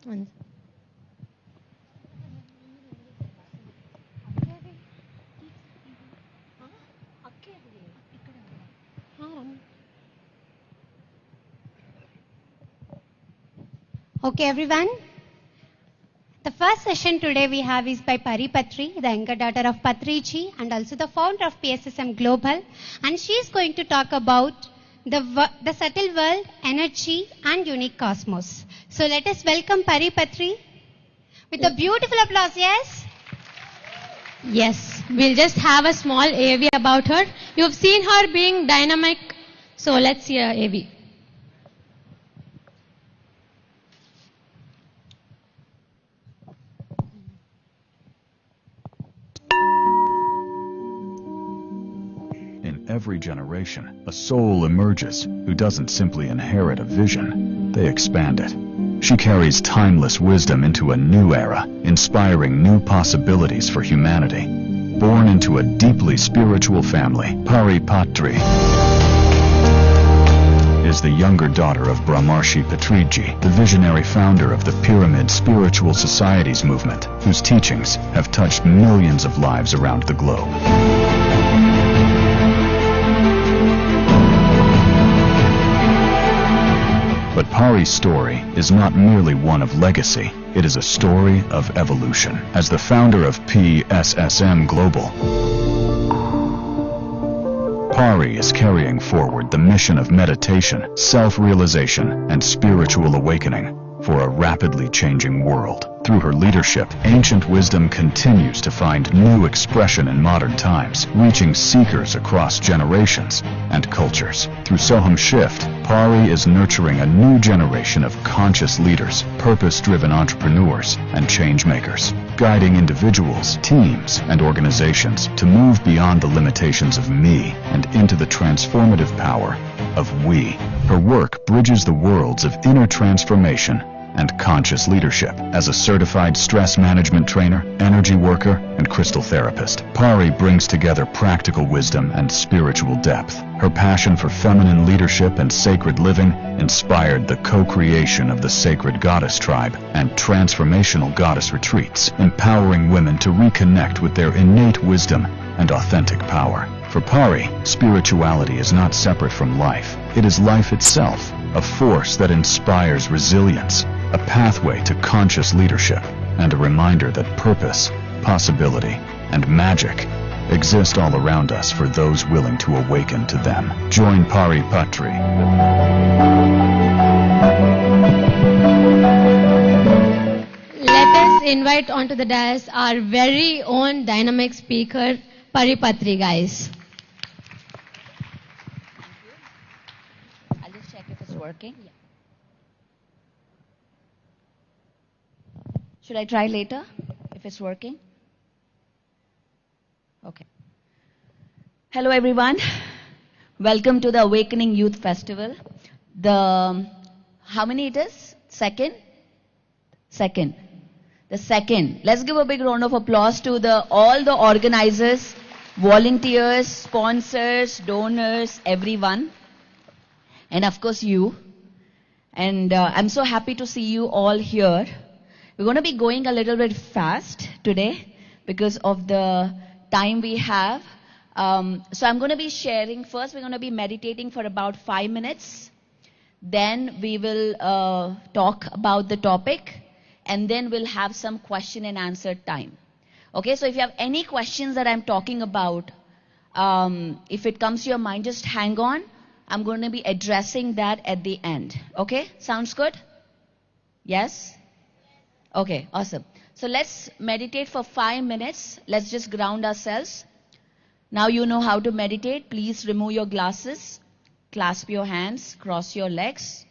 One. Okay, everyone. The first session today we have is by Pari Patri, the younger daughter of Patriji and also the founder of PSSM Global. And she is going to talk about the subtle world, energy and unique cosmos. So let us welcome Pari Patri with a beautiful applause, yes? Yes, we'll just have a small AV about her. You've seen her being dynamic, so let's hear AV. In every generation, a soul emerges who doesn't simply inherit a vision, they expand it. She carries timeless wisdom into a new era, inspiring new possibilities for humanity. Born into a deeply spiritual family, Pari Patri is the younger daughter of Brahmarshi Pitamaha, the visionary founder of the Pyramid Spiritual Societies movement, whose teachings have touched millions of lives around the globe. But Pari's story is not merely one of legacy, it is a story of evolution. As the founder of PSSM Global, Pari is carrying forward the mission of meditation, self-realization, and spiritual awakening for a rapidly changing world. Through her leadership, ancient wisdom continues to find new expression in modern times, reaching seekers across generations and cultures. Through Soham Shift, Pari is nurturing a new generation of conscious leaders, purpose-driven entrepreneurs, and change-makers, guiding individuals, teams, and organizations to move beyond the limitations of me and into the transformative power of we. Her work bridges the worlds of inner transformation and conscious leadership. As a certified stress management trainer, energy worker, and crystal therapist, Pari brings together practical wisdom and spiritual depth. Her passion for feminine leadership and sacred living inspired the co-creation of the Sacred Goddess Tribe and transformational goddess retreats, empowering women to reconnect with their innate wisdom and authentic power. For Pari, spirituality is not separate from life. It is life itself, a force that inspires resilience, a pathway to conscious leadership, and a reminder that purpose, possibility, and magic exist all around us for those willing to awaken to them. Join Pari Patri. Let us invite onto the dais our very own dynamic speaker, Pari Patri, guys. I'll just check if it's working. Yeah. Should I try later if it's working? Okay. Hello everyone. Welcome to the Awakening Youth Festival. How many it is? Second? The second. Let's give a big round of applause to all the organizers, volunteers, sponsors, donors, everyone. And of course you. And I'm so happy to see you all here. We're going to be going a little bit fast today because of the time we have. So I'm going to be sharing, first we're going to be meditating for about 5 minutes. Then we will talk about the topic. And then we'll have some question and answer time. Okay, so if you have any questions that I'm talking about, if it comes to your mind, just hang on. I'm going to be addressing that at the end. Okay, sounds good? Yes? Okay, awesome. So let's meditate for 5 minutes. Let's just ground ourselves. Now you know how to meditate. Please remove your glasses, clasp your hands, cross your legs.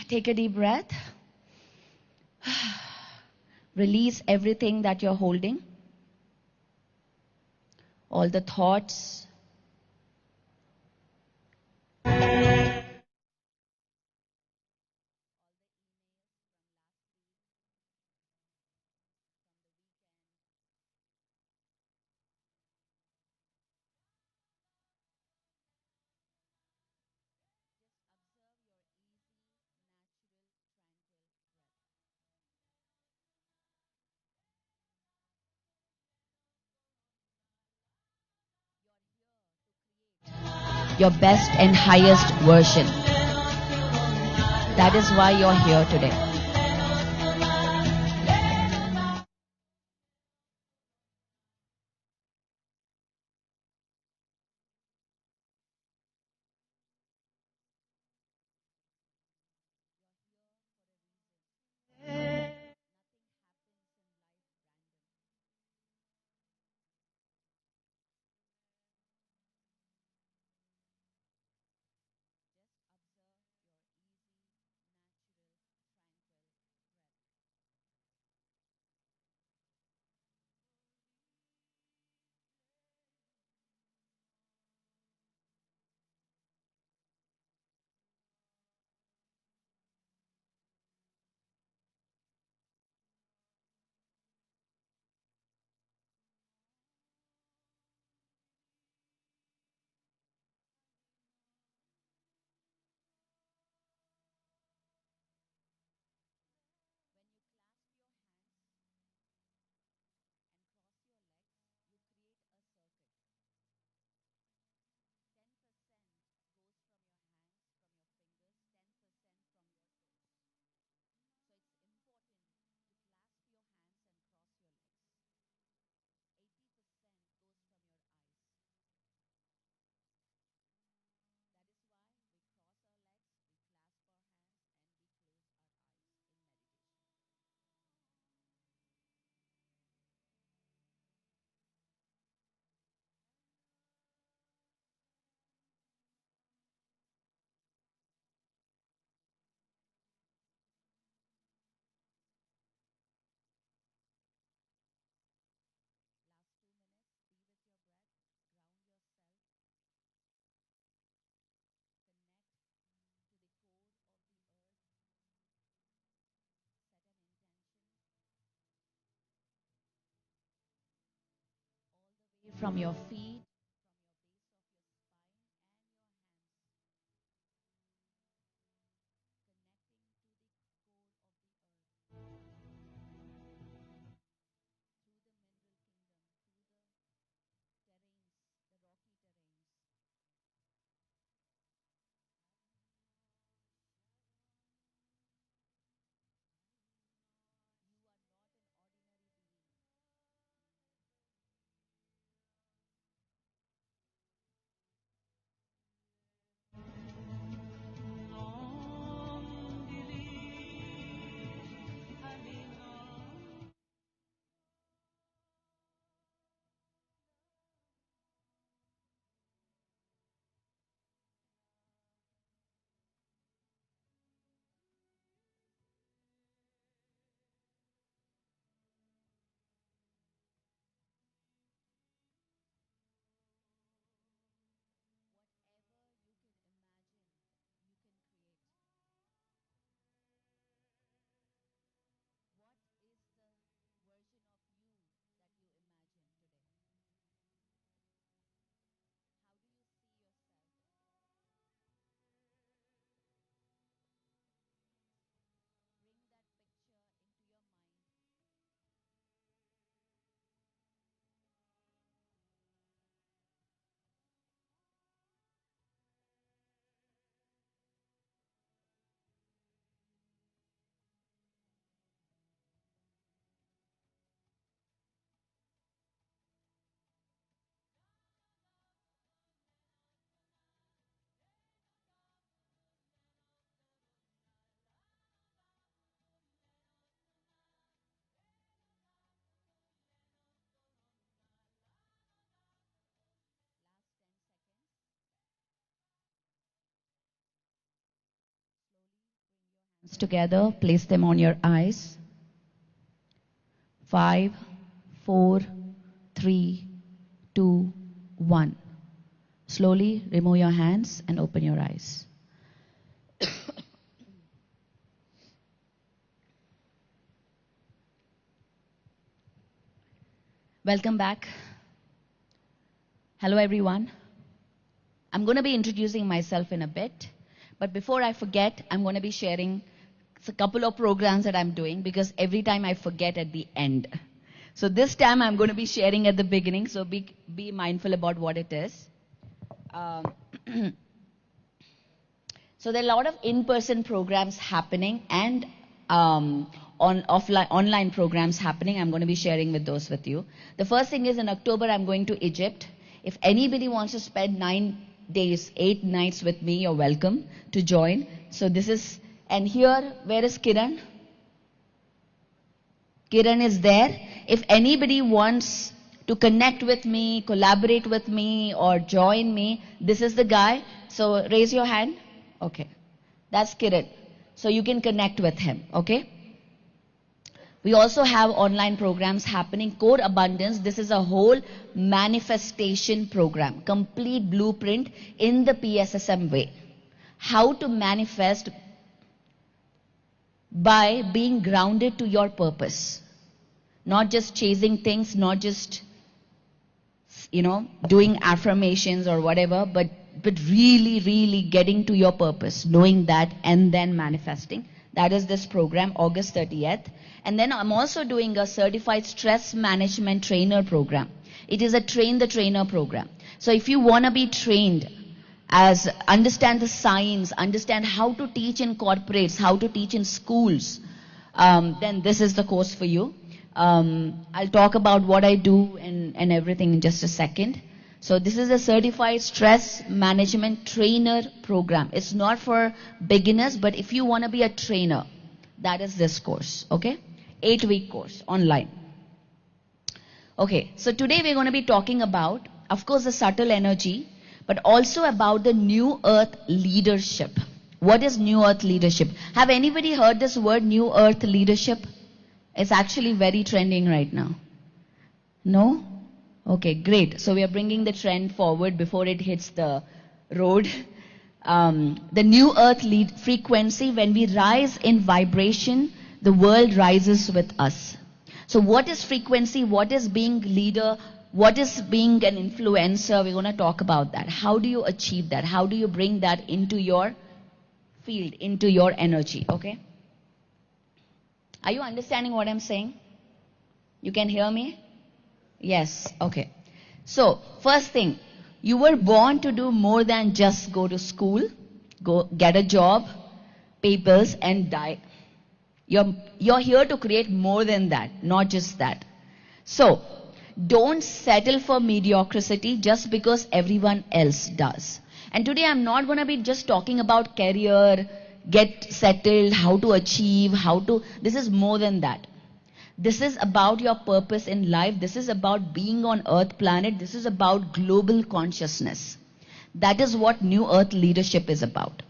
Take a deep breath. Release everything that you're holding. All the thoughts. your best and highest version. That is why you're here today. From your feet, together, place them on your eyes. 5, 4, 3, 2, 1. Slowly remove your hands and open your eyes. Welcome back. Hello everyone. I'm going to be introducing myself in a bit, but before I forget, I'm going to be sharing a couple of programs that I'm doing because every time I forget at the end. So this time I'm going to be sharing at the beginning, so be mindful about what it is. So there are a lot of in-person programs happening and online programs happening. I'm going to be sharing those with you. The first thing is in October, I'm going to Egypt. If anybody wants to spend 9 days, 8 nights with me, you're welcome to join. So this is, and here, where is Kiran? Kiran is there. If anybody wants to connect with me, collaborate with me, or join me, this is the guy. So raise your hand. Okay. That's Kiran. So you can connect with him. Okay. We also have online programs happening. Core Abundance. This is a whole manifestation program. Complete blueprint in the PSSM way. How to manifest by being grounded to your purpose. Not just chasing things, not just, doing affirmations or whatever, but really, really getting to your purpose, knowing that and then manifesting. That is this program, August 30th. And then I'm also doing a certified stress management trainer program. It is a train the trainer program. So if you want to be trained as understand the science, understand how to teach in corporates, how to teach in schools, then this is the course for you. I'll talk about what I do and everything in just a second. So this is a certified stress management trainer program. It's not for beginners, but if you want to be a trainer, that is this course, okay? 8-week course online. Okay, so today we're going to be talking about, of course, the subtle energy, but also about the New Earth leadership. What is New Earth leadership? Have anybody heard this word, New Earth leadership? It's actually very trending right now. No? Okay, great. So we are bringing the trend forward before it hits the road. The New Earth frequency, when we rise in vibration, the world rises with us. So what is frequency? What is being leader? What is being an influencer? We're going to talk about that. How do you achieve that? How do you bring that into your field, into your energy? Okay? Are you understanding what I'm saying? You can hear me? Yes. Okay. So, first thing, you were born to do more than just go to school, go get a job, pay bills and die. You're here to create more than that, not just that. So, don't settle for mediocrity just because everyone else does. And today I'm not going to be just talking about career, get settled, how to achieve, this is more than that. This is about your purpose in life. This is about being on Earth planet. This is about global consciousness. That is what New Earth leadership is about.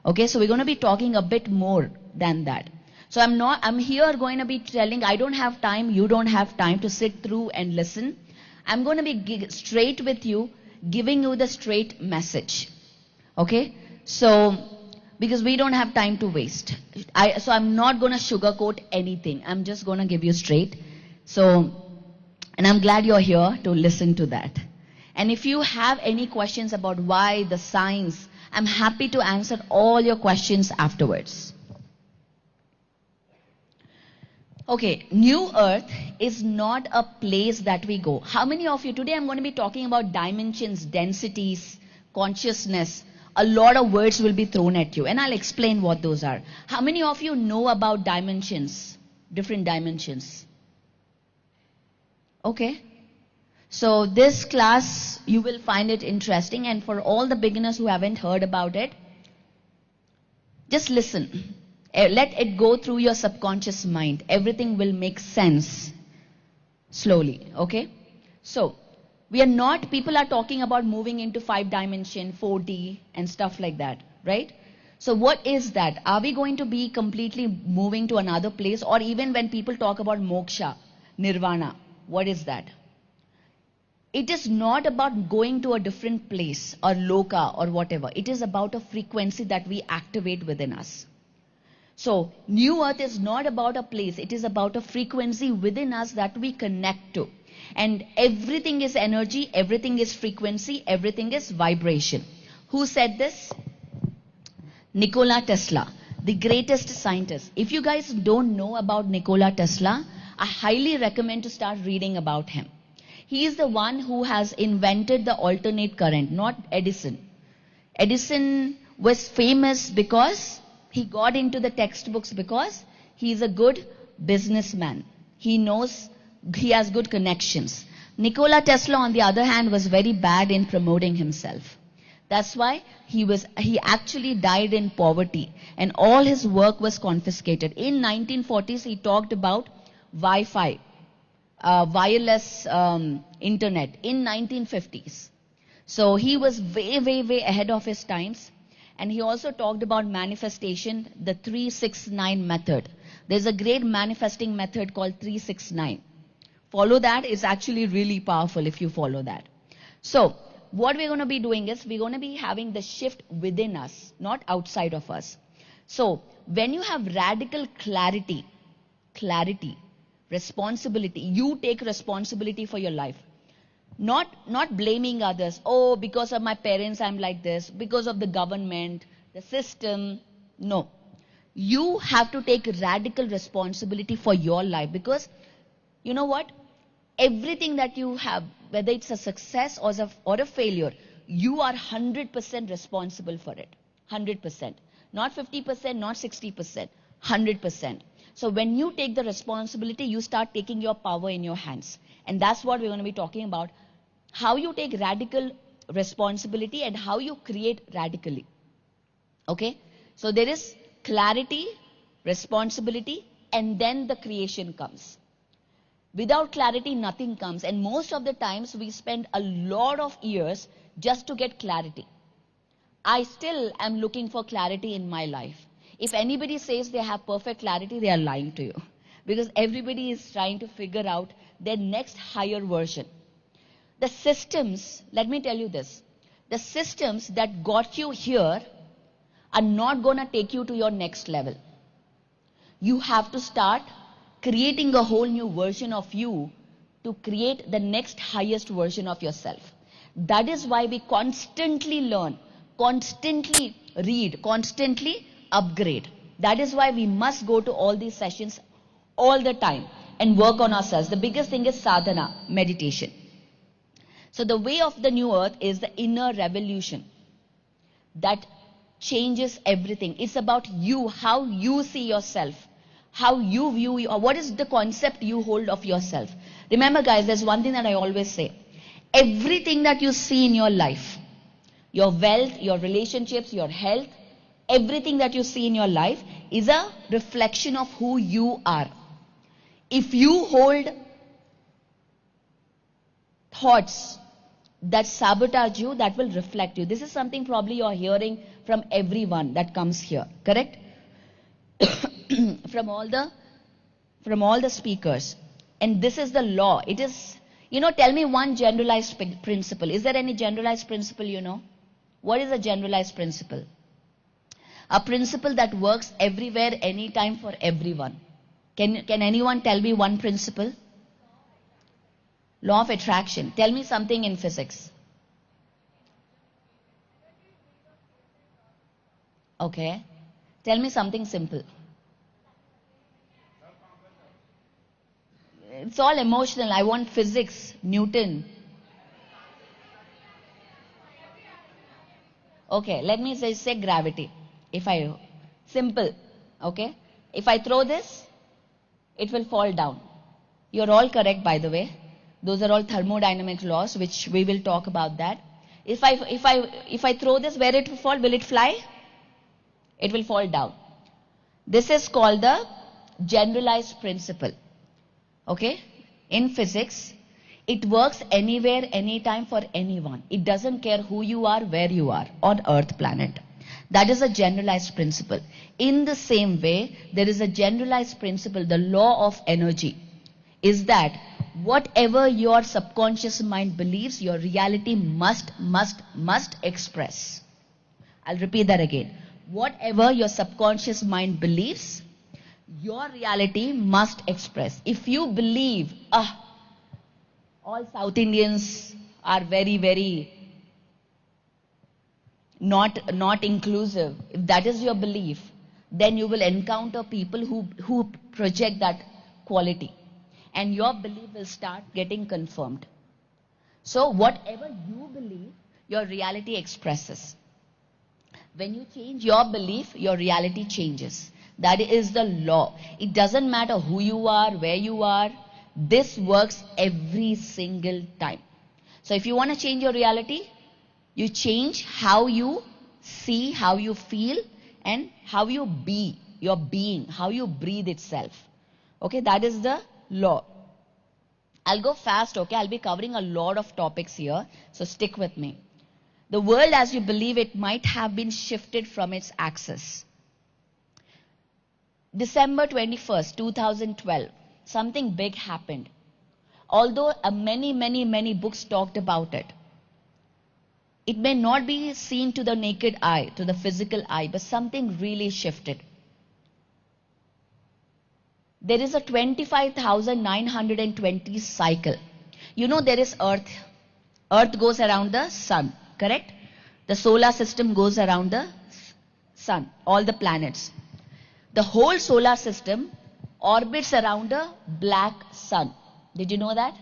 Okay, so we're going to be talking a bit more than that. So I'm here going to be telling, I don't have time, you don't have time to sit through and listen. I'm going to be straight with you, giving you the straight message. Okay, so because we don't have time to waste. So I'm not going to sugarcoat anything. I'm just going to give you straight. So, and I'm glad you're here to listen to that. And if you have any questions about why, the science, I'm happy to answer all your questions afterwards. Okay, New Earth is not a place that we go. How many of you, today I'm going to be talking about dimensions, densities, consciousness. A lot of words will be thrown at you and I'll explain what those are. How many of you know about dimensions, different dimensions? Okay. So this class, you will find it interesting, and for all the beginners who haven't heard about it, just listen. Let it go through your subconscious mind. Everything will make sense slowly. Okay. So, people are talking about moving into 5-dimension, 4D and stuff like that, right? So what is that? Are we going to be completely moving to another place? Or even when people talk about moksha, nirvana, what is that? It is not about going to a different place or loka or whatever. It is about a frequency that we activate within us. So New Earth is not about a place. It is about a frequency within us that we connect to. And everything is energy, everything is frequency, everything is vibration. Who said this? Nikola Tesla, the greatest scientist. If you guys don't know about Nikola Tesla, I highly recommend to start reading about him. He is the one who has invented the alternate current, not Edison. Edison was famous because he got into the textbooks because he is a good businessman. He knows, he has good connections. Nikola Tesla, on the other hand, was very bad in promoting himself. That's why he actually died in poverty and all his work was confiscated. In 1940s, he talked about Wi-Fi, wireless internet in 1950s. So he was way, way, way ahead of his times. And he also talked about manifestation, the 369 method. There's a great manifesting method called 369. Follow that. It's actually really powerful if you follow that. So what we're going to be doing is we're going to be having the shift within us, not outside of us. So when you have radical clarity, responsibility, you take responsibility for your life. Not blaming others. Oh, because of my parents I'm like this, because of the government, the system. No. You have to take radical responsibility for your life, because you know what? Everything that you have, whether it's a success or a failure, you are 100% responsible for it. 100%. Not 50%, not 60%. 100%. So when you take the responsibility, you start taking your power in your hands. And that's what we're going to be talking about. How you take radical responsibility and how you create radically. Okay? So there is clarity, responsibility, and then the creation comes. Without clarity, nothing comes. And most of the times, we spend a lot of years just to get clarity. I still am looking for clarity in my life. If anybody says they have perfect clarity, they are lying to you. Because everybody is trying to figure out their next higher version. The systems, let me tell you this. The systems that got you here are not going to take you to your next level. You have to start creating a whole new version of you to create the next highest version of yourself. That is why we constantly learn, constantly read, constantly upgrade. That is why we must go to all these sessions all the time and work on ourselves. The biggest thing is sadhana, meditation. So the way of the new earth is the inner revolution that changes everything. It's about you, how you see yourself, how you view you, or what is the concept you hold of yourself. Remember guys, there's one thing that I always say. Everything that you see in your life, your wealth, your relationships, your health, everything that you see in your life is a reflection of who you are. If you hold thoughts that sabotage you, that will reflect you. This is something probably you're hearing from everyone that comes here, correct? from all the speakers. And this is the law. It is, tell me one generalized principle. Is there any generalized principle you know? What is a generalized principle? A principle that works everywhere, anytime, for everyone. Can anyone tell me one principle? Law of attraction. Tell me something in physics. Okay. Tell me something simple. It's all emotional. I want physics, Newton. Okay, let me say gravity. Simple, okay? If I throw this, it will fall down. You're all correct, by the way. Those are all thermodynamic laws, which we will talk about that. If I throw this, where it will fall? Will it fly? It will fall down. This is called the generalized principle. Okay? In physics, it works anywhere, anytime, for anyone. It doesn't care who you are, where you are on Earth planet. That is a generalized principle. In the same way, there is a generalized principle, the law of energy, is that whatever your subconscious mind believes, your reality must express. I'll repeat that again. Whatever your subconscious mind believes, your reality must express. If you believe, all South Indians are very, very not inclusive, if that is your belief, then you will encounter people who project that quality. And your belief will start getting confirmed. So whatever you believe, your reality expresses. When you change your belief, your reality changes. That is the law. It doesn't matter who you are, where you are. This works every single time. So if you want to change your reality, you change how you see, how you feel, and how you be, your being, how you breathe itself. Okay, that is the law. I'll go fast, okay? I'll be covering a lot of topics here, so stick with me. The world as you believe it might have been shifted from its axis. December 21st, 2012, something big happened. Although many books talked about it. It may not be seen to the naked eye, to the physical eye, but something really shifted. There is a 25,920 cycle. You know there is Earth. Earth goes around the sun, correct? The solar system goes around the sun, all the planets. The whole solar system orbits around a black sun. Did you know that?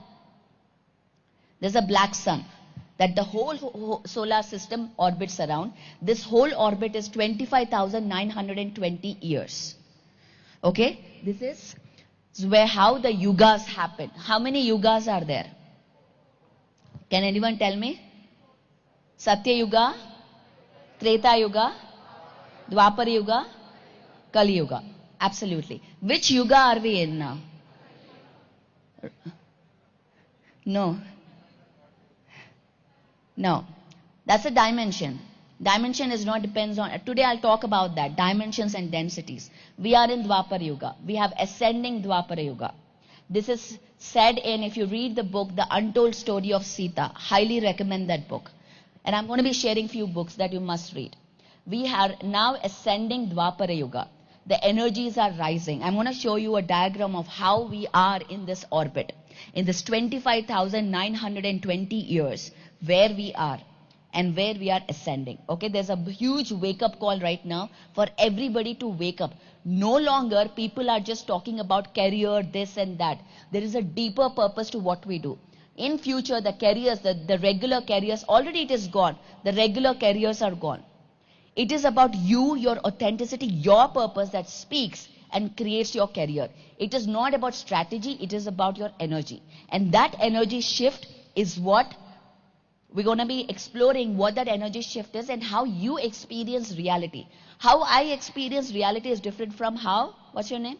There's a black sun that the whole solar system orbits around. This whole orbit is 25,920 years. Okay? This is where how the yugas happen. How many yugas are there? Can anyone tell me? Satya Yuga, Treta Yuga, Dwapara Yuga, Kali Yuga. Absolutely. Which yuga are we in now? No. No. That's a dimension. Dimension is not depends on. Today I'll talk about that. Dimensions and densities. We are in Dwapara Yuga. We have ascending Dwapara Yuga. This is said in, if you read the book, The Untold Story of Sita. Highly recommend that book. And I'm going to be sharing few books that you must read. We are now ascending Dwapara Yuga. The energies are rising. I'm going to show you a diagram of how we are in this orbit. In this 25,920 years, where we are and where we are ascending. Okay, there's a huge wake-up call right now for everybody to wake up. No longer people are just talking about career, this and that. There is a deeper purpose to what we do. In future, the careers, the regular careers, already it is gone. The regular careers are gone. It is about you, your authenticity, your purpose that speaks and creates your career. It is not about strategy, it is about your energy. And that energy shift is what we're going to be exploring, what that energy shift is and how you experience reality. How I experience reality is different from how, what's your name?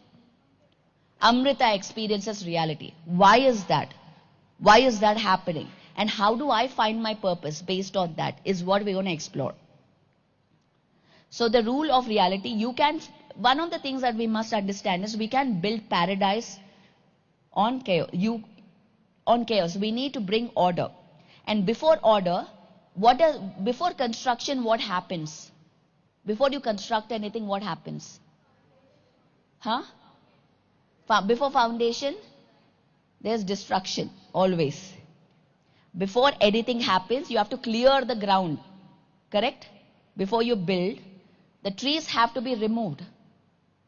Amrita experiences reality. Why is that? Why is that happening? And how do I find my purpose based on that is what we're going to explore. So the rule of reality, one of the things that we must understand is we can build paradise on chaos. We need to bring order. And before order, before construction, what happens? Before you construct anything, what happens? Before foundation, there's destruction, always. Before anything happens, you have to clear the ground, correct? Before you build, the trees have to be removed,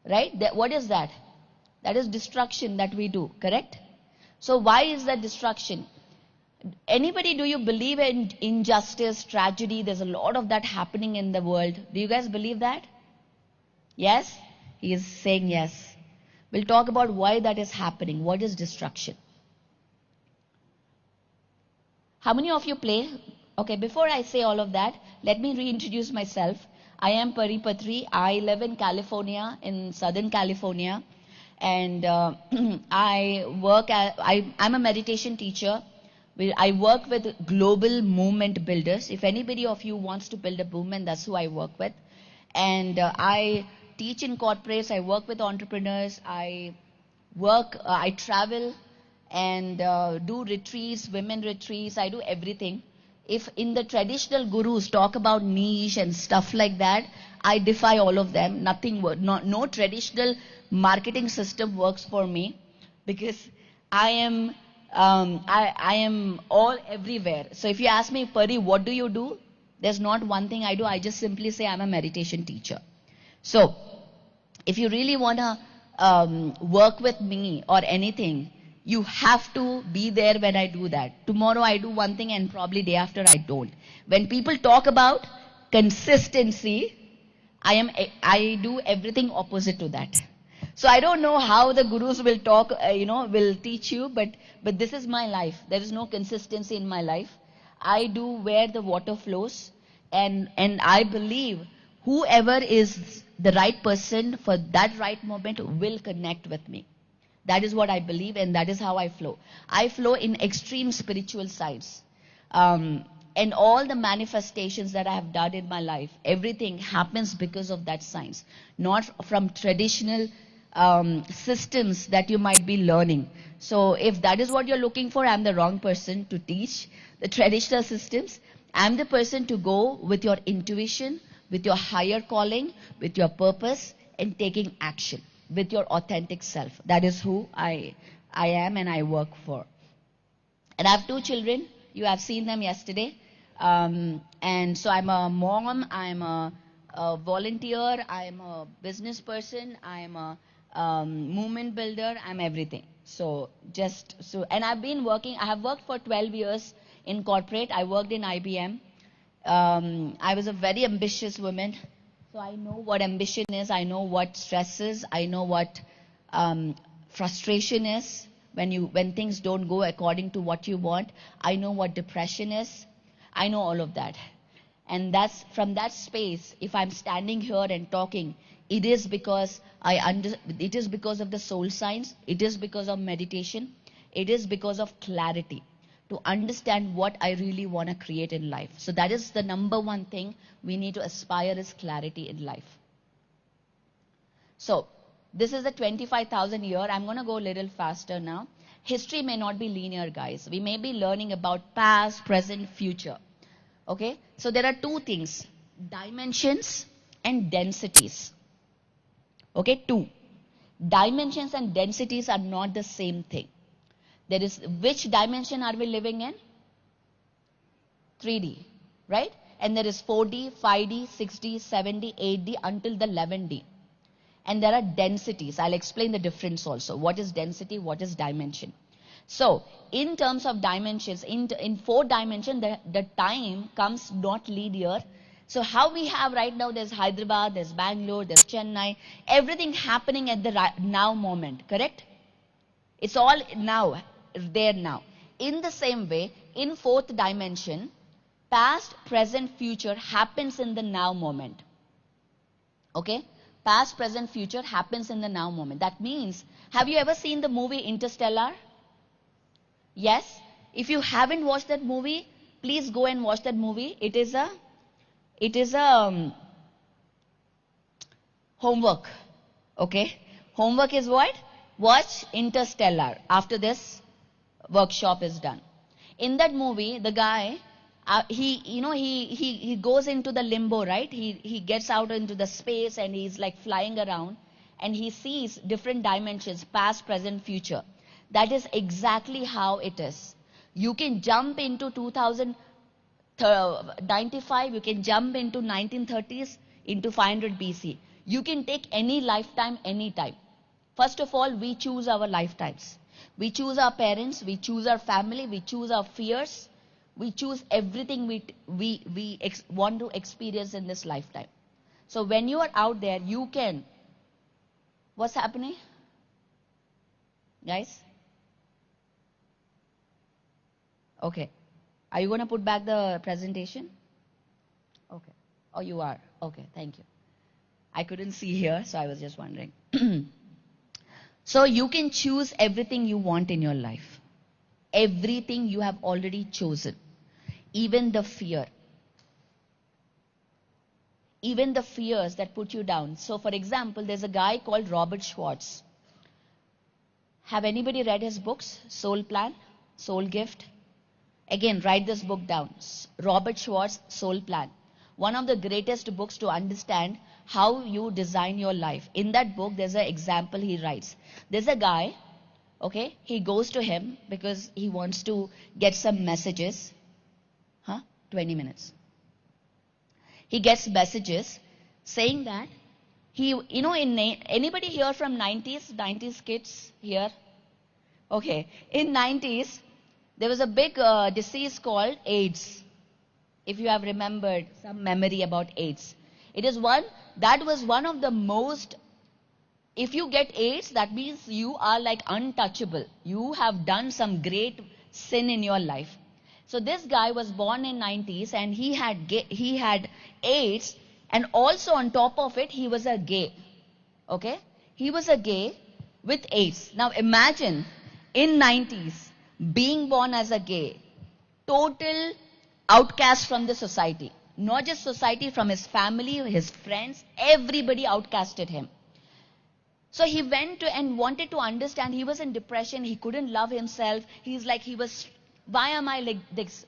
right? What is that? That is destruction that we do, correct? So why is that destruction? Anybody, do you believe in injustice, tragedy? There's a lot of that happening in the world. Do you guys believe that? Yes? He is saying yes. We'll talk about why that is happening. What is destruction? How many of you play? Okay, before I say all of that, let me reintroduce myself. I am Pari Patri. I live in California, in Southern California. And I'm a meditation teacher. I work with global movement builders. If anybody of you wants to build a movement, that's who I work with. And I teach in corporates. I work with entrepreneurs. I travel and do retreats, women retreats. I do everything. If in the traditional gurus talk about niche and stuff like that, I defy all of them. No traditional marketing system works for me because I am all everywhere. So if you ask me, Pari, what do you do? There's not one thing I do. I just simply say I'm a meditation teacher. So if you really want to work with me or anything, you have to be there when I do that. Tomorrow I do one thing and probably day after I don't. When people talk about, consistency, I do everything opposite to that. So I don't know how the gurus will talk, will teach you, but this is my life. There is no consistency in my life. I do where the water flows, and I believe whoever is the right person for that right moment will connect with me. That is what I believe, and that is how I flow. I flow in extreme spiritual sides. And all the manifestations that I have done in my life, everything happens because of that science, not from traditional systems that you might be learning. So if that is what you're looking for, I'm the wrong person to teach the traditional systems. I'm the person to go with your intuition, with your higher calling, with your purpose, and taking action with your authentic self. That is who I am and I work for. And I have 2 children. You have seen them yesterday. And so I'm a mom, I'm a volunteer, I'm a business person, I'm a movement builder, I'm everything. And I have worked for 12 years in corporate. I worked in IBM. I was a very ambitious woman. So I know what ambition is, I know what stress is, I know what frustration is when things don't go according to what you want. I know what depression is. I know all of that. And that's from that space, if I'm standing here and talking, it is because it is because of the soul science, it is because of meditation, it is because of clarity, to understand what I really want to create in life. So that is the number one thing we need to aspire, is clarity in life. So this is the 25,000 year. I'm going to go a little faster now. History may not be linear, guys. We may be learning about past, present, future. Okay? So there are 2 things, dimensions and densities. Okay? 2. Dimensions and densities are not the same thing. There is, which dimension are we living in? 3D, right? And there is 4D, 5D, 6D, 7D, 8D until the 11D. And there are densities. I'll explain the difference also. What is density? What is dimension? So, in terms of dimensions, in 4 dimension, the time comes not linear. So how we have right now, there's Hyderabad, there's Bangalore, there's Chennai, everything happening at the now moment, correct? It's all now, there now. In the same way, in 4th dimension, past, present, future happens in the now moment. Okay? Past, present, future happens in the now moment. That means, have you ever seen the movie Interstellar? Yes? If you haven't watched that movie, please go and watch that movie. It is a homework. Okay? Homework is what? Watch Interstellar after this workshop is done. In that movie, the guy, he goes into the limbo, right? He gets out into the space and he's like flying around and he sees different dimensions, past, present, future. That is exactly how it is. You can jump into 2095, you can jump into 1930s, into 500 BC. You can take any lifetime, any time. First of all, we choose our lifetimes. We choose our parents, we choose our family, we choose our fears, we choose everything we want to experience in this lifetime. So when you are out there, you can. What's happening? Guys? Okay. Are you going to put back the presentation? Okay. Oh, you are. Okay, thank you. I couldn't see here, so I was just wondering. So you can choose everything you want in your life. Everything you have already chosen. Even the fear. Even the fears that put you down. So for example, there's a guy called Robert Schwartz. Have anybody read his books? Soul Plan, Soul Gift? Again, write this book down. Robert Schwartz, Soul Plan. One of the greatest books to understand how you design your life. In that book, there's an example he writes. There's a guy, okay, he goes to him because he wants to get some messages. 20 minutes. He gets messages saying that anybody here from 90s kids here? Okay, in 90s, there was a big disease called AIDS. if you have remembered some memory about AIDS. That was one of the most, if you get AIDS, that means you are like untouchable. You have done some great sin in your life. So this guy was born in 90s and he had AIDS, and also on top of it, he was a gay. Okay? He was a gay with AIDS. Now imagine in 90s being born as a gay, total outcast from the society. Not just society, from his family, his friends, everybody outcasted him. So he went to and wanted to understand. He was in depression. He couldn't love himself. Why am I like this?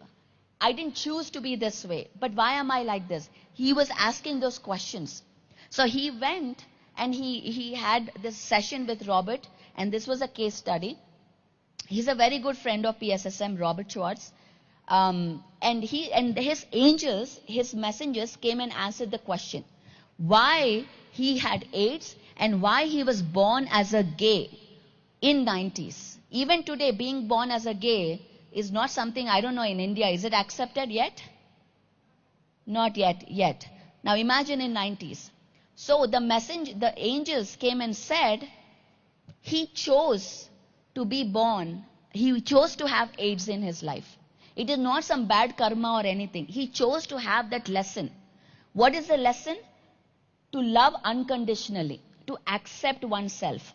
I didn't choose to be this way, but why am I like this? He was asking those questions. So he went and he had this session with Robert, and this was a case study. He's a very good friend of PSSM, Robert Schwartz. And his angels, his messengers came and answered the question, why he had AIDS and why he was born as a gay in 90s. Even today, being born as a gay is not something, I don't know, in India, is it accepted yet? Not yet. Now imagine in 90s. So the angels came and said, he chose to be born, he chose to have AIDS in his life. It is not some bad karma or anything. He chose to have that lesson. What is the lesson? To love unconditionally, to accept oneself.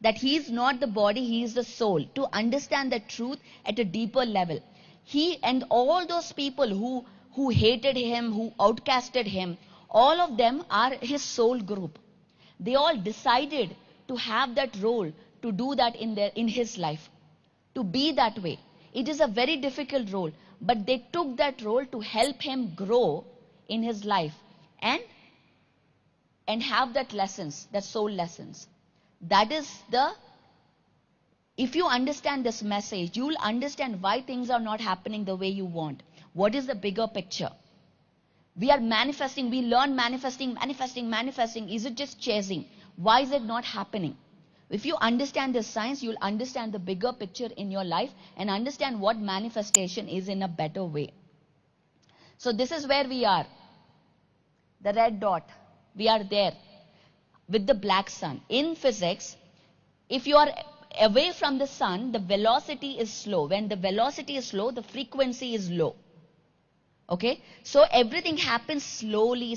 That he is not the body, he is the soul. To understand the truth at a deeper level. He and all those people who hated him, who outcasted him, all of them are his soul group. They all decided to have that role, to do that in his life. To be that way. It is a very difficult role, but they took that role to help him grow in his life and have that lessons, that soul lessons. That is if you understand this message, you will understand why things are not happening the way you want. What is the bigger picture? We are manifesting, we learn manifesting. Is it just chasing? Why is it not happening? If you understand this science, you'll understand the bigger picture in your life and understand what manifestation is in a better way. So this is where we are. The red dot. We are there with the black sun. In physics, if you are away from the sun, the velocity is slow. When the velocity is slow, the frequency is low. Okay? So everything happens slowly.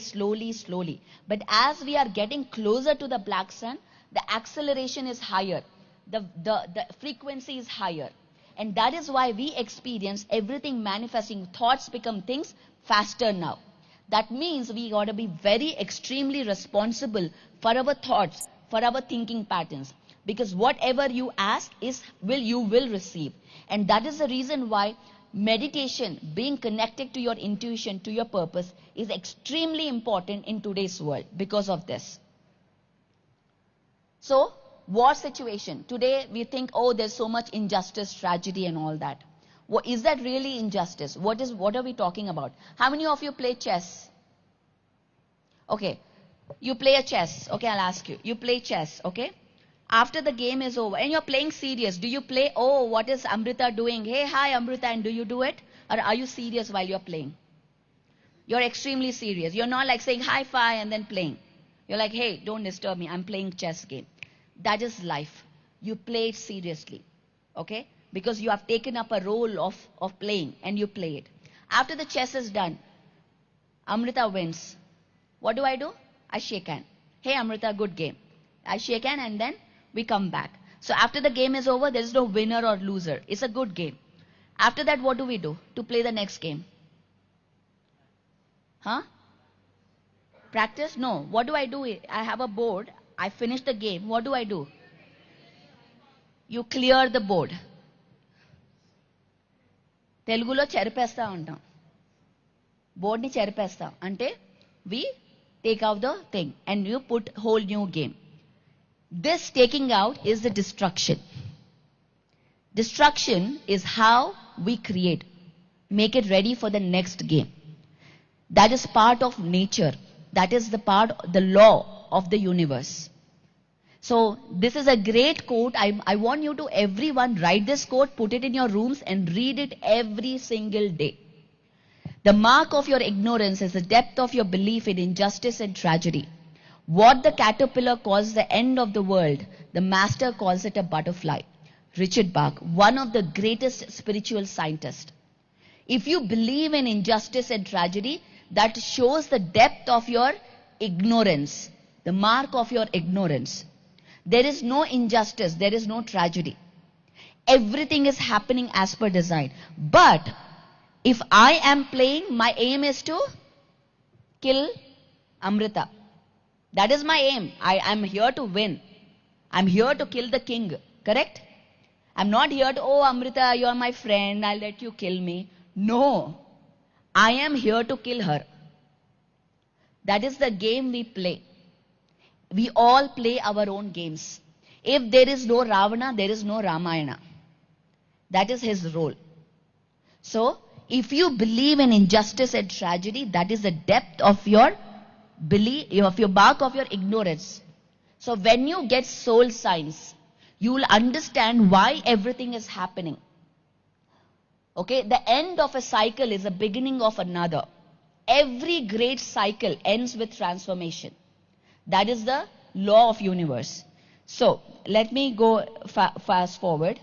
But as we are getting closer to the black sun, the acceleration is higher. The frequency is higher. And that is why we experience everything manifesting. Thoughts become things faster now. That means we got to be very extremely responsible for our thoughts, for our thinking patterns. Because whatever you ask you will receive. And that is the reason why meditation, being connected to your intuition, to your purpose, is extremely important in today's world because of this. So, war situation. Today we think, oh, there's so much injustice, tragedy and all that. Is that really injustice? What are we talking about? How many of you play chess? Okay. You play a chess. Okay, I'll ask you. You play chess, okay? After the game is over and you're playing serious, do you play, oh, what is Amrita doing? Hey, hi Amrita, and do you do it? Or are you serious while you're playing? You're extremely serious. You're not like saying hi-fi and then playing. You're like, hey, don't disturb me. I'm playing chess game. That is life. You play it seriously. Okay? Because you have taken up a role of playing and you play it. After the chess is done, Amrita wins. What do? I shake hand. Hey Amrita, good game. I shake hand and then we come back. So after the game is over, there is no winner or loser. It's a good game. After that, what do we do to play the next game? Huh? Practice? No. What do? I have a board. I finish the game. What do? You clear the board. Telugulo చెరిపేస్తా ఉంటాం. Board ni చెరిపేస్తాం. అంటే we take out the thing and you put whole new game. This taking out is the destruction. Destruction is how we create. Make it ready for the next game. That is part of nature. That is the law of the universe. So this is a great quote. I want you to everyone write this quote, put it in your rooms and read it every single day. The mark of your ignorance is the depth of your belief in injustice and tragedy. What the caterpillar calls the end of the world, the master calls it a butterfly. Richard Bach, one of the greatest spiritual scientists. If you believe in injustice and tragedy, that shows the depth of your ignorance, the mark of your ignorance. There is no injustice, there is no tragedy. Everything is happening as per design. But if I am playing, my aim is to kill Amrita. That is my aim. I am here to win. I'm here to kill the king. Correct? I'm not here to, oh Amrita, you are my friend, I'll let you kill me. No. I am here to kill her. That is the game we play. We all play our own games. If there is no Ravana, there is no Ramayana. That is his role. So, if you believe in injustice and tragedy, that is the depth of your belief, of your mark of your ignorance. So, when you get soul science, you will understand why everything is happening. Okay, the end of a cycle is the beginning of another. Every great cycle ends with transformation. That is the law of universe. So, let me go fast forward.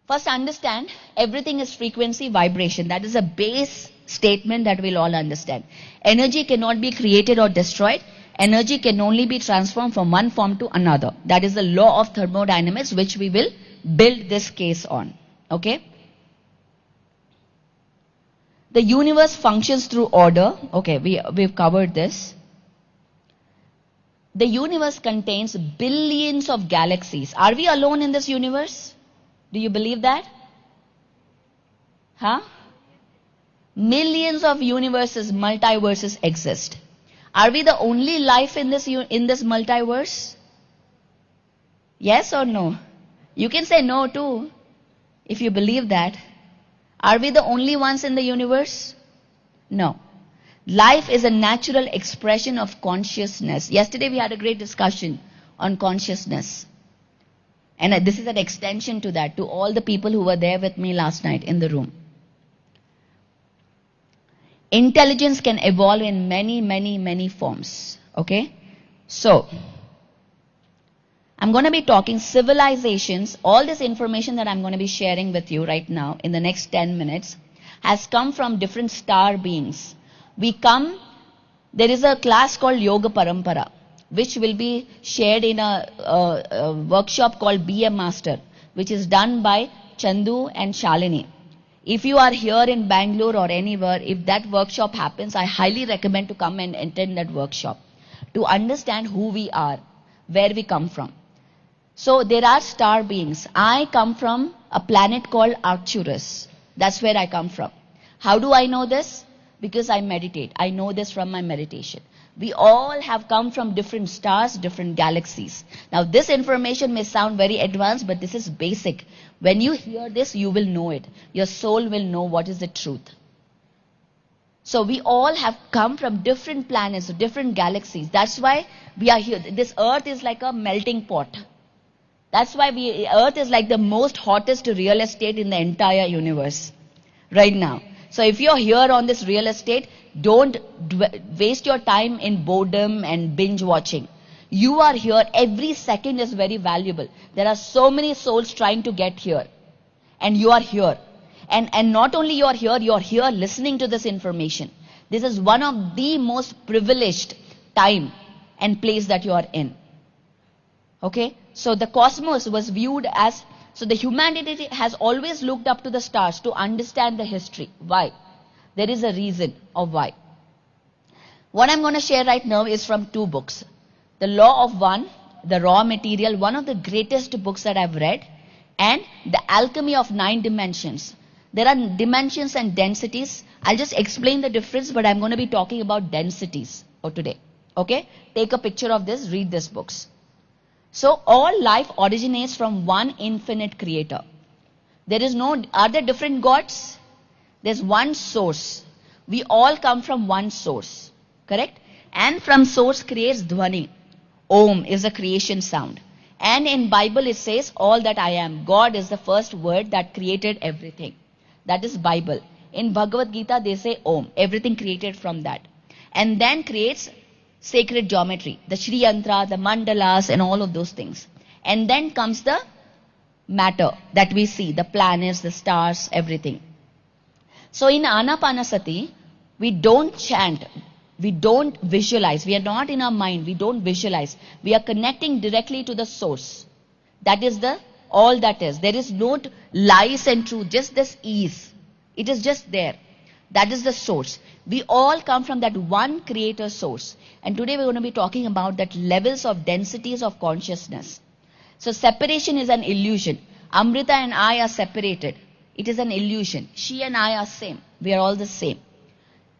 First, understand everything is frequency, vibration. That is a base statement that we'll all understand. Energy cannot be created or destroyed. Energy can only be transformed from one form to another. That is the law of thermodynamics, which we will build this case on. Okay? The universe functions through order. Okay, we've covered this. The universe contains billions of galaxies. Are we alone in this universe? Do you believe that? Huh? Millions of universes, multiverses exist. Are we the only life in this multiverse? Yes or no? You can say no too, if you believe that. Are we the only ones in the universe? No. Life is a natural expression of consciousness. Yesterday we had a great discussion on consciousness. And this is an extension to that, to all the people who were there with me last night in the room. Intelligence can evolve in many, many, many forms. Okay? So, I'm going to be talking civilizations. All this information that I'm going to be sharing with you right now in the next 10 minutes has come from different star beings. There is a class called Yoga Parampara, which will be shared in a workshop called Be a Master, which is done by Chandu and Shalini. If you are here in Bangalore or anywhere, if that workshop happens, I highly recommend to come and attend that workshop to understand who we are, where we come from. So there are star beings. I come from a planet called Arcturus. That's where I come from. How do I know this? Because I meditate. I know this from my meditation. We all have come from different stars, different galaxies. Now this information may sound very advanced, but this is basic. When you hear this, you will know it. Your soul will know what is the truth. So we all have come from different planets, different galaxies. That's why we are here. This earth is like a melting pot. That's why earth is like the most hottest real estate in the entire universe right now. So if you're here on this real estate, don't waste your time in boredom and binge watching. You are here. Every second is very valuable. There are so many souls trying to get here. And you are here. And not only you are here listening to this information. This is one of the most privileged time and place that you are in. Okay? So the cosmos was viewed as, so the humanity has always looked up to the stars to understand the history. Why? There is a reason of why. What I'm going to share right now is from two books. The Law of One, The Raw Material, one of the greatest books that I've read, and The Alchemy of 9 Dimensions. There are dimensions and densities. I'll just explain the difference, but I'm going to be talking about densities for today. Okay? Take a picture of this, read these books. So all life originates from one infinite creator. Are there different gods? There's one source. We all come from one source. Correct? And from source creates Dhvani. Om is a creation sound. And in Bible it says, all that I am. God is the first word that created everything. That is Bible. In Bhagavad Gita, they say Om. Everything created from that. And then creates sacred geometry. The Shri Yantra, the mandalas and all of those things. And then comes the matter that we see. The planets, the stars, everything. So in Ana-Pana-Sati, we don't chant. We don't visualize. We are not in our mind. We don't visualize. We are connecting directly to the source. That is all that is. There is no lies and truth. Just this ease. It is just there. That is the source. We all come from that one creator source. And today we're going to be talking about that levels of densities of consciousness. So separation is an illusion. Amrita and I are separated. It is an illusion. She and I are same. We are all the same.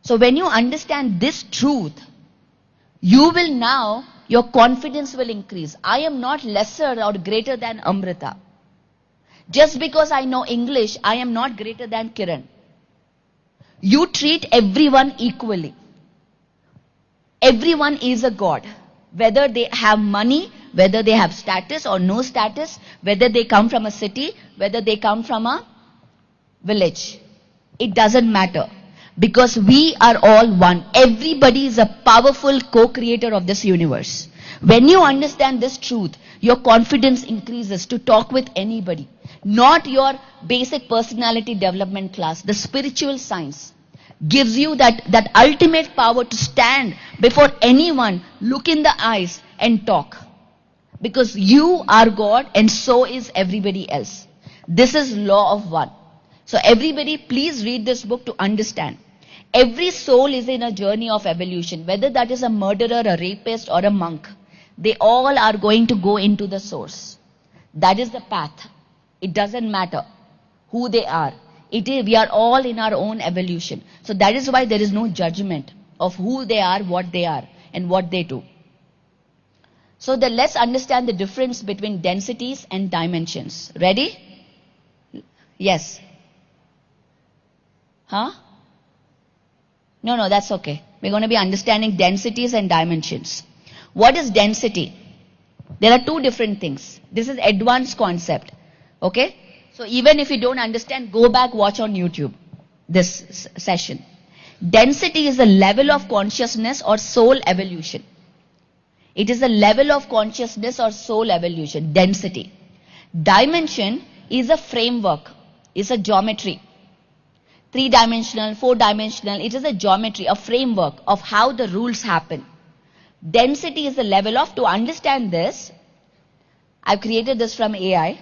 So when you understand this truth, you will now, your confidence will increase. I am not lesser or greater than Amrita. Just because I know English, I am not greater than Kiran. You treat everyone equally. Everyone is a God. Whether they have money, whether they have status or no status, whether they come from a city, whether they come from a village. It doesn't matter. Because we are all one. Everybody is a powerful co-creator of this universe. When you understand this truth, your confidence increases to talk with anybody. Not your basic personality development class. The spiritual science gives you that ultimate power to stand before anyone, look in the eyes and talk. Because you are God and so is everybody else. This is law of one. So everybody please read this book to understand. Every soul is in a journey of evolution. Whether that is a murderer, a rapist or a monk. They all are going to go into the source. That is the path. It doesn't matter who they are. We are all in our own evolution. So that is why there is no judgment of who they are, and what they do. So let's understand the difference between densities and dimensions. Ready? Yes. Huh? No, that's okay. We're going to be understanding densities and dimensions. What is density? There are two different things. This is advanced concept. Okay? So even if you don't understand, go back, watch on YouTube this session. Density is the level of consciousness or soul evolution. It is a level of consciousness or soul evolution. Density. Dimension is a framework. Is a geometry. 3-dimensional, 4-dimensional. It is a geometry, a framework of how the rules happen. Density is the level of, to understand this, I've created this from AI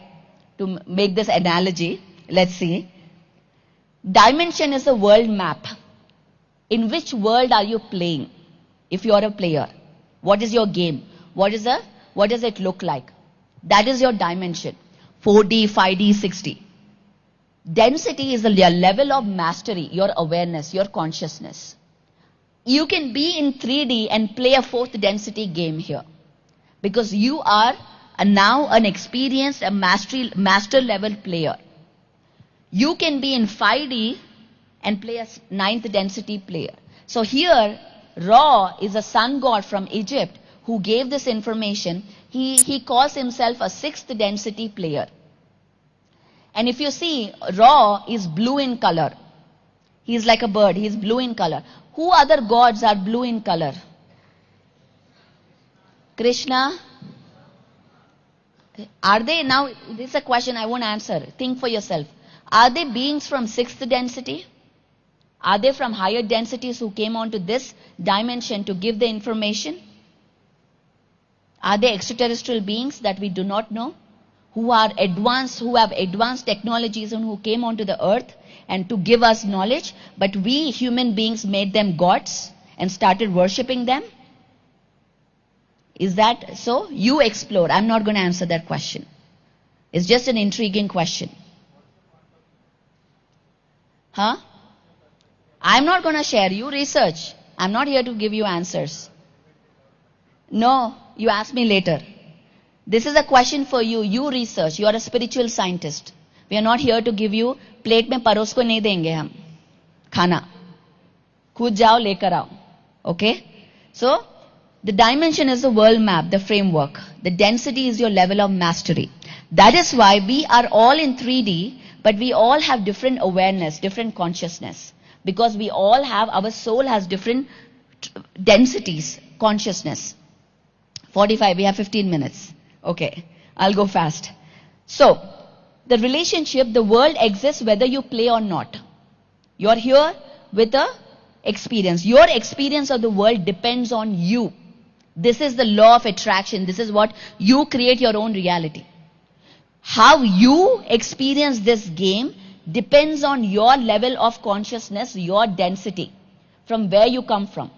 to make this analogy. Let's see. Dimension is a world map. In which world are you playing? If you are a player. What is your game? What does it look like? That is your dimension. 4D, 5D, 6D. Density is the level of mastery, your awareness, your consciousness. You can be in 3D and play a 4th density game here. Because you are now an experienced, a master level player. You can be in 5D and play a 9th density player. So here, Ra is a sun god from Egypt who gave this information. He calls himself a 6th density player. And if you see, Ra is blue in color. He is like a bird. He is blue in color. Who other gods are blue in color? Krishna? Are they, now this is a question I won't answer. Think for yourself. Are they beings from 6th density? Are they from higher densities who came onto this dimension to give the information? Are they extraterrestrial beings that we do not know? Who are advanced, who have advanced technologies and who came onto the earth and to give us knowledge, but we human beings made them gods and started worshipping them? Is that so? You explore. I'm not going to answer that question. It's just an intriguing question. Huh? I'm not going to share. You research. I'm not here to give you answers. No, you ask me later. This is a question for you. You research. You are a spiritual scientist. We are not here to give you plate में परोस को नहीं देंगे हम खाना. खुद जाओ लेकर आओ. Okay? So, the dimension is the world map, the framework. The density is your level of mastery. That is why we are all in 3D, but we all have different awareness, different consciousness. Because we all have, our soul has different densities, consciousness. 45, we have 15 minutes. Okay, I'll go fast. So, the relationship, the world exists whether you play or not. You're here with a experience. Your experience of the world depends on you. This is the law of attraction. This is what you create your own reality. How you experience this game depends on your level of consciousness, your density, from where you come from.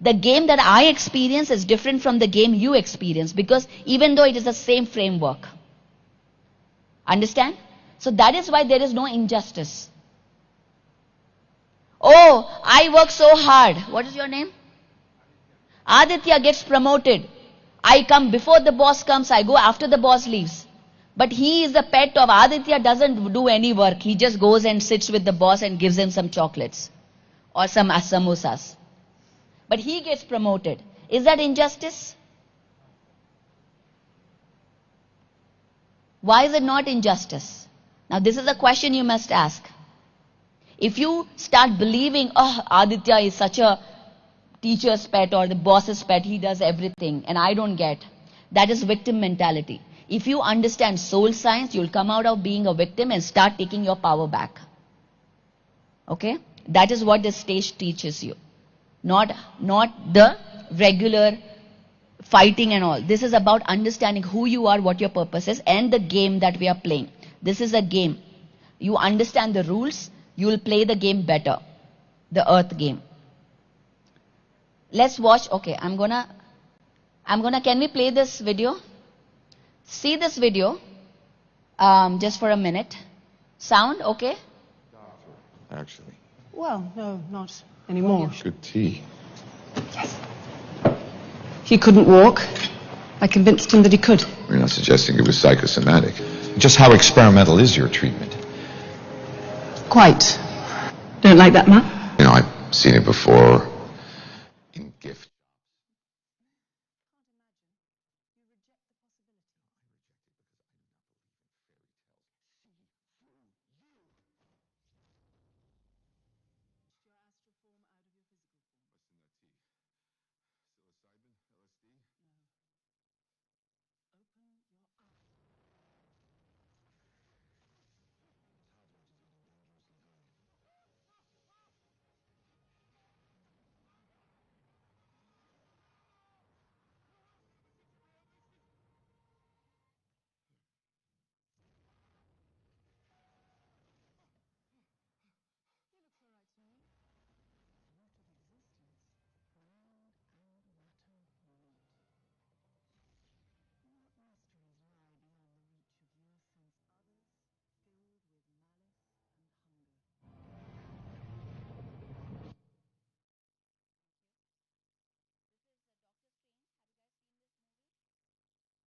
The game that I experience is different from the game you experience, because even though it is the same framework. Understand? So that is why there is no injustice. Oh, I work so hard. What is your name? Aditya gets promoted. I come before the boss comes, I go after the boss leaves. But he is the pet of Aditya, doesn't do any work. He just goes and sits with the boss and gives him some chocolates or some samosas. But he gets promoted. Is that injustice? Why is it not injustice? Now this is a question you must ask. If you start believing, oh, Aditya is such a teacher's pet or the boss's pet, he does everything and I don't get, that is victim mentality. If you understand soul science, you'll come out of being a victim and start taking your power back. Okay? That is what this stage teaches you. Not the regular fighting and all. This is about understanding who you are, what your purpose is, and the game that we are playing. This is a game. You understand the rules, you will play the game better. The earth game. Let's watch. Okay, I'm gonna, can we play this video? See this video, just for a minute. Sound, okay? Actually. Well, no, not anymore. Good tea. Yes. He couldn't walk. I convinced him that he could. You're not suggesting it was psychosomatic. Just how experimental is your treatment? Quite. Don't like that, man? You know, I've seen it before in gift.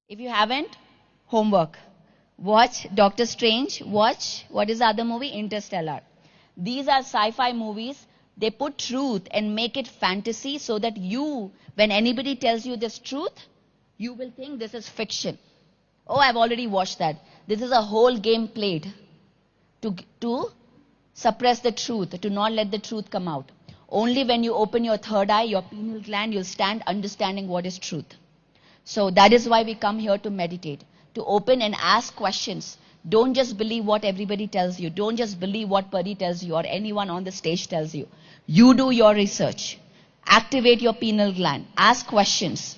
If you haven't, homework. Watch Doctor Strange. Watch, what is the other movie? Interstellar. These are sci-fi movies. They put truth and make it fantasy so that you, when anybody tells you this truth, you will think this is fiction. Oh, I've already watched that. This is a whole game played to suppress the truth, to not let the truth come out. Only when you open your third eye, your pineal gland, you'll stand understanding what is truth. So that is why we come here to meditate, to open and ask questions. Don't just believe what everybody tells you. Don't just believe what Pari tells you or anyone on the stage tells you. You do your research. Activate your pineal gland. Ask questions.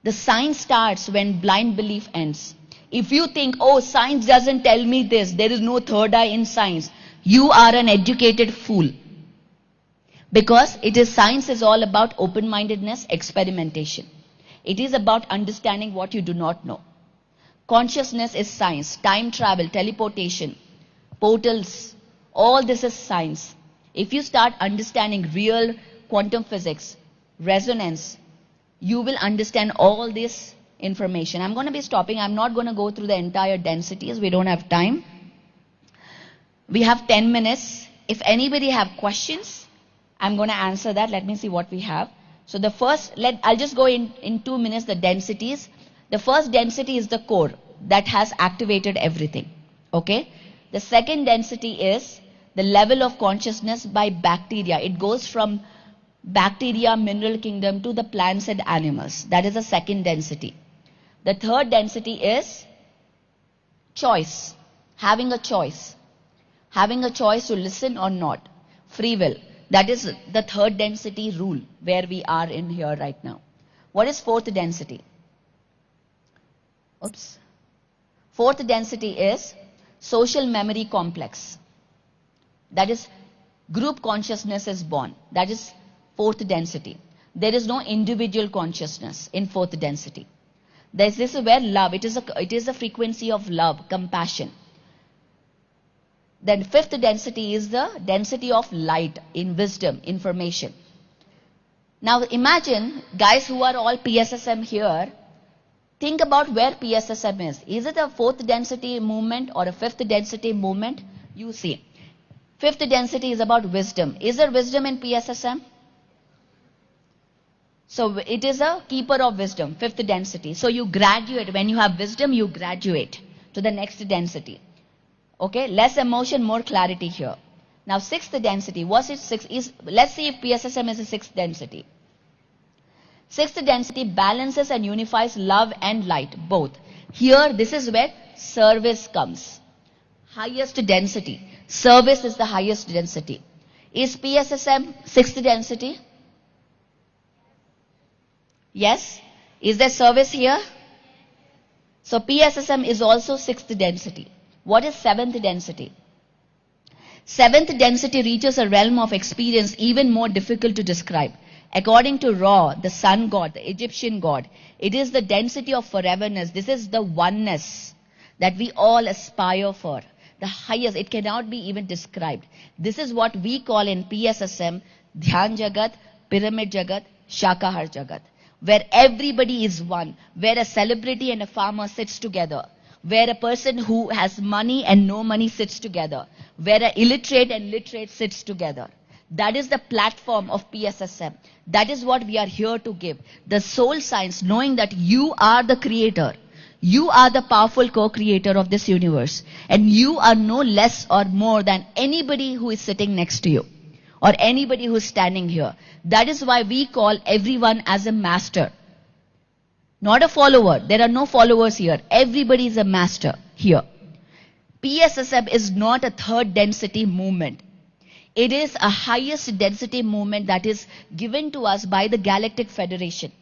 The science starts when blind belief ends. If you think, oh, science doesn't tell me this, there is no third eye in science, you are an educated fool. Because science is all about open-mindedness, experimentation. It is about understanding what you do not know. Consciousness is science. Time travel, teleportation, portals, all this is science. If you start understanding real quantum physics, resonance, you will understand all this information. I'm going to be stopping. I'm not going to go through the entire densities. We don't have time. We have 10 minutes. If anybody have questions, I'm going to answer that. Let me see what we have. So the first, I'll just go in 2 minutes, the densities. The first density is the core that has activated everything. Okay? The second density is the level of consciousness by bacteria. It goes from bacteria, mineral kingdom to the plants and animals. That is the second density. The third density is choice. Having a choice. Having a choice to listen or not. Free will. That is the third density rule where we are in here right now. What is fourth density? Oops. Fourth density is social memory complex. That is group consciousness is born. That is fourth density. There is no individual consciousness in fourth density. This is where love, it is a frequency of love, compassion. Then fifth density is the density of light, in wisdom, information. Now imagine, guys who are all PSSM here, think about where PSSM is. Is it a fourth density movement or a fifth density movement? You see. Fifth density is about wisdom. Is there wisdom in PSSM? So it is a keeper of wisdom, fifth density. So you graduate, when you have wisdom, you graduate to the next density. Okay, less emotion, more clarity here. Now sixth density, what's it sixth? Let's see if PSSM is a sixth density. Sixth density balances and unifies love and light, both. Here, this is where service comes. Highest density. Service is the highest density. Is PSSM sixth density? Yes? Is there service here? So PSSM is also sixth density. What is seventh density? Seventh density reaches a realm of experience even more difficult to describe. According to Ra, the sun god, the Egyptian god, it is the density of foreverness. This is the oneness that we all aspire for. The highest, it cannot be even described. This is what we call in PSSM, Dhyana Jagath, Pyramid Jagath, Shakahara Jagath, where everybody is one, where a celebrity and a farmer sits together, where a person who has money and no money sits together, where an illiterate and literate sits together. That is the platform of PSSM. That is what we are here to give. The soul science, knowing that you are the creator. You are the powerful co-creator of this universe. And you are no less or more than anybody who is sitting next to you. Or anybody who is standing here. That is why we call everyone as a master. Not a follower. There are no followers here. Everybody is a master here. PSSM is not a third density movement. It is a highest density movement that is given to us by the Galactic Federation.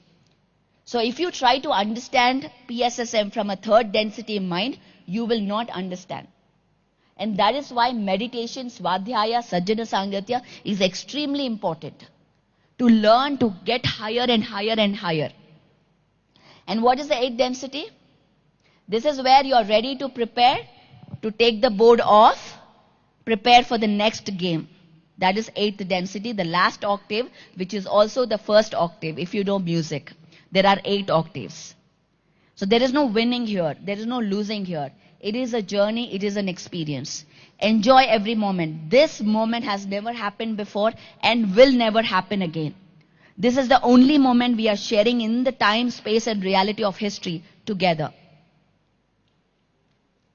So if you try to understand PSSM from a third density mind, you will not understand. And that is why meditation, Svadhyaya, Sajjana Sangatya is extremely important. To learn to get higher and higher and higher. And what is the eighth density? This is where you are ready to prepare to take the board off, prepare for the next game. That is eighth density, the last octave, which is also the first octave, if you know music. There are 8 octaves. So there is no winning here. There is no losing here. It is a journey. It is an experience. Enjoy every moment. This moment has never happened before and will never happen again. This is the only moment we are sharing in the time, space and reality of history together.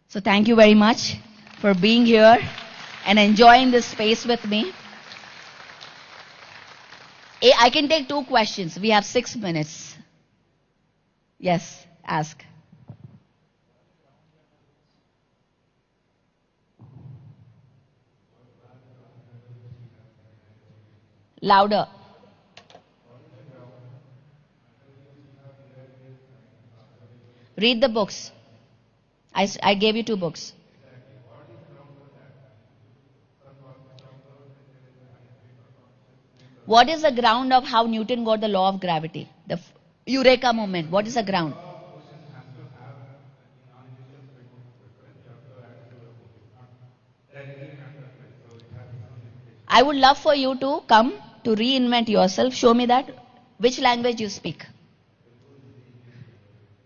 So thank you very much for being here and enjoying this space with me. I can take 2 questions. We have 6 minutes. Yes, ask. Louder. Read the books. I gave you 2 books. What is the ground of how Newton got the law of gravity? The Eureka moment. What is the ground? I would love for you to come to reinvent yourself. Show me that. Which language you speak?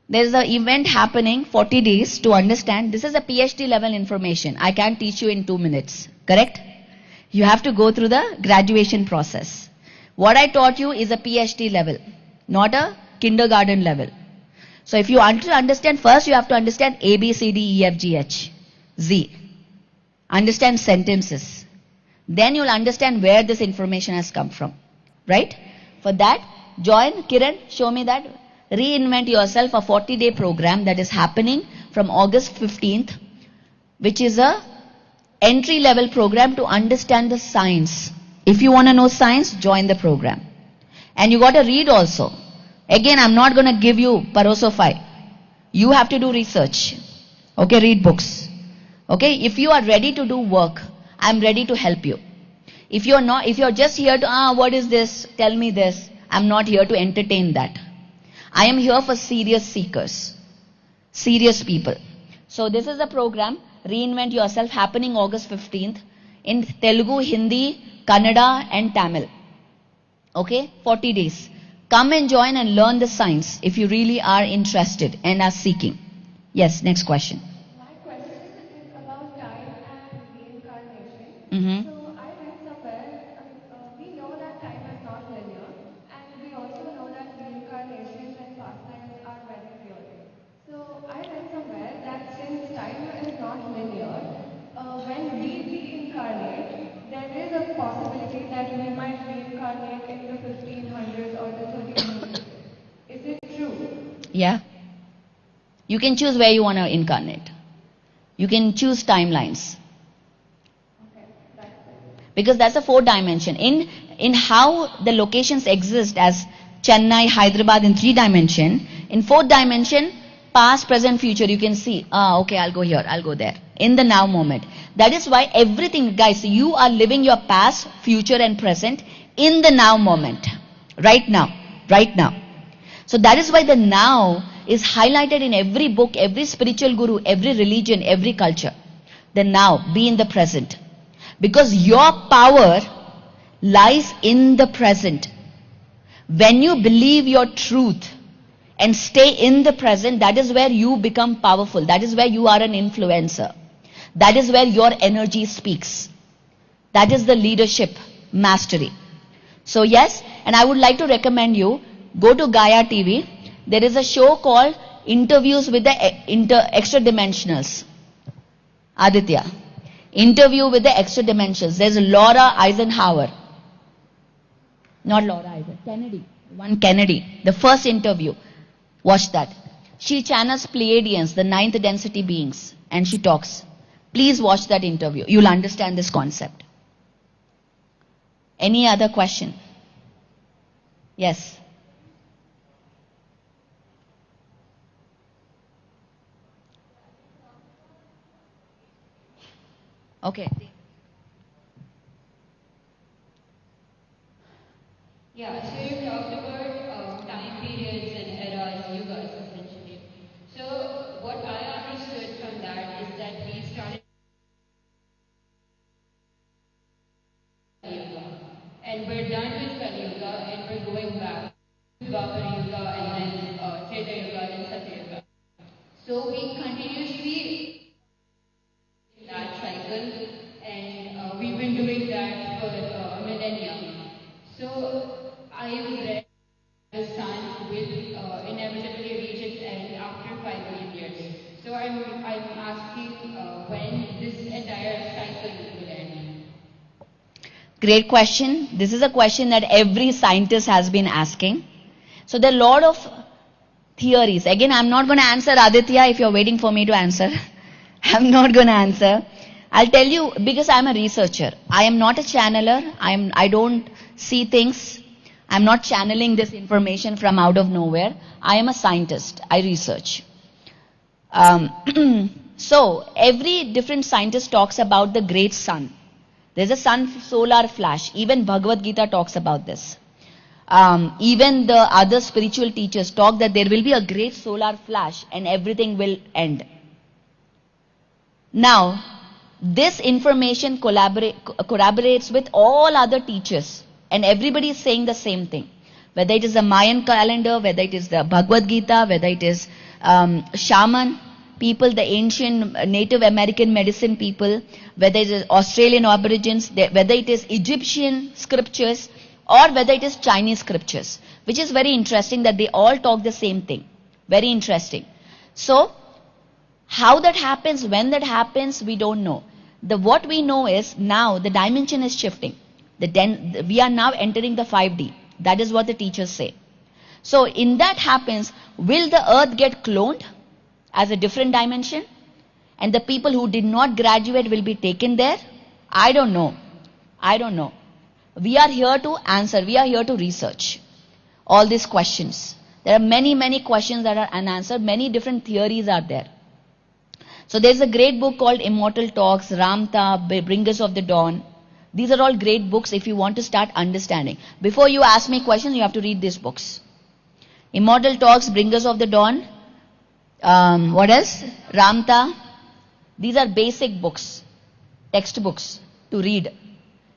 There is an event happening, 40 days to understand. This is a PhD level information. I can't teach you in 2 minutes. Correct? You have to go through the graduation process. What I taught you is a PhD level, not a kindergarten level. So if you want to understand, first you have to understand A, B, C, D, E, F, G, H. Z. Understand sentences. Then you'll understand where this information has come from. Right? For that, join Kiran, show me that. Reinvent Yourself, a 40-day program that is happening from August 15th, which is a entry-level program to understand the science. If you want to know science, join the program. And you got to read also. Again, I'm not going to give you parosofy. You have to do research. Okay, read books. Okay, if you are ready to do work, I'm ready to help you. If you're not, if you're just here to, what is this? Tell me this. I'm not here to entertain that. I am here for serious seekers. Serious people. So this is the program, Reinvent Yourself, happening August 15th in Telugu, Hindi, Kannada and Tamil. Okay, 40 days. Come and join and learn the science if you really are interested and are seeking. Yes, next question. My question is about time and reincarnation. Mm-hmm. So I read somewhere, we know that time is not linear, and we also know that reincarnations and past lives are very real. So I read somewhere that since time is not linear, when we reincarnate, there is a possibility that we might reincarnate in the 1500s or the 1300s. Is it true? Yeah. You can choose where you want to incarnate. You can choose timelines. Okay, that's it. Because that's a 4th dimension. In how the locations exist as Chennai, Hyderabad in 3 dimension, in 4th dimension, past, present, future, you can see, okay, I'll go here, I'll go there. In the now moment. That is why everything, guys, you are living your past, future and present in the now moment. Right now. Right now. So that is why the now is highlighted in every book, every spiritual guru, every religion, every culture. The now, be in the present. Because your power lies in the present. When you believe your truth and stay in the present, that is where you become powerful. That is where you are an influencer. That is where your energy speaks. That is the leadership mastery. So yes, and I would like to recommend you, go to Gaia TV. There is a show called Interviews with the Extra Dimensionals. Aditya. Interview with the Extra Dimensionals. There's Laura Eisenhower. Not Laura Eisenhower. Kennedy. One Kennedy. The first interview. Watch that. She channels Pleiadians, the 9th density beings. And she talks. Please watch that interview. You'll understand this concept. Any other question? Yes. Okay. Yeah, so you talked about time periods and eras, yugas essentially. So what I understood from that is that we started Kali Yuga, and we're done with Kali Yuga and we're going back to Dwapara Yuga and then Treta Yuga and Satya Yuga. So we continuously that cycle, and we've been doing that for a millennia. So I read the sun will inevitably reach its end after 5 billion years. So I'm asking when this entire cycle will end. Great question. This is a question that every scientist has been asking. So there are a lot of theories. Again, I'm not going to answer, Aditya, if you're waiting for me to answer. I'm not going to answer. I'll tell you, because I'm a researcher. I am not a channeler. I don't see things. I'm not channeling this information from out of nowhere. I am a scientist. I research. So, every different scientist talks about the great sun. There's a sun solar flash. Even Bhagavad Gita talks about this. Even the other spiritual teachers talk that there will be a great solar flash and everything will end. Now, this information corroborates with all other teachers, and everybody is saying the same thing. Whether it is the Mayan calendar, whether it is the Bhagavad Gita, whether it is shaman people, the ancient Native American medicine people, whether it is Australian Aborigines, whether it is Egyptian scriptures, or whether it is Chinese scriptures, which is very interesting that they all talk the same thing. Very interesting. So, How that happens, when that happens, we don't know. What we know is now the dimension is shifting. We are now entering the 5D. That is what the teachers say. So in that happens, will the earth get cloned as a different dimension? And the people who did not graduate will be taken there? I don't know. I don't know. We are here to answer. We are here to research all these questions. There are many, many questions that are unanswered. Many different theories are there. So there's a great book called Immortal Talks, Ramta, Bringers of the Dawn. These are all great books if you want to start understanding. Before you ask me questions, you have to read these books. Immortal Talks, Bringers of the Dawn. What else? Ramta. These are basic books, textbooks to read,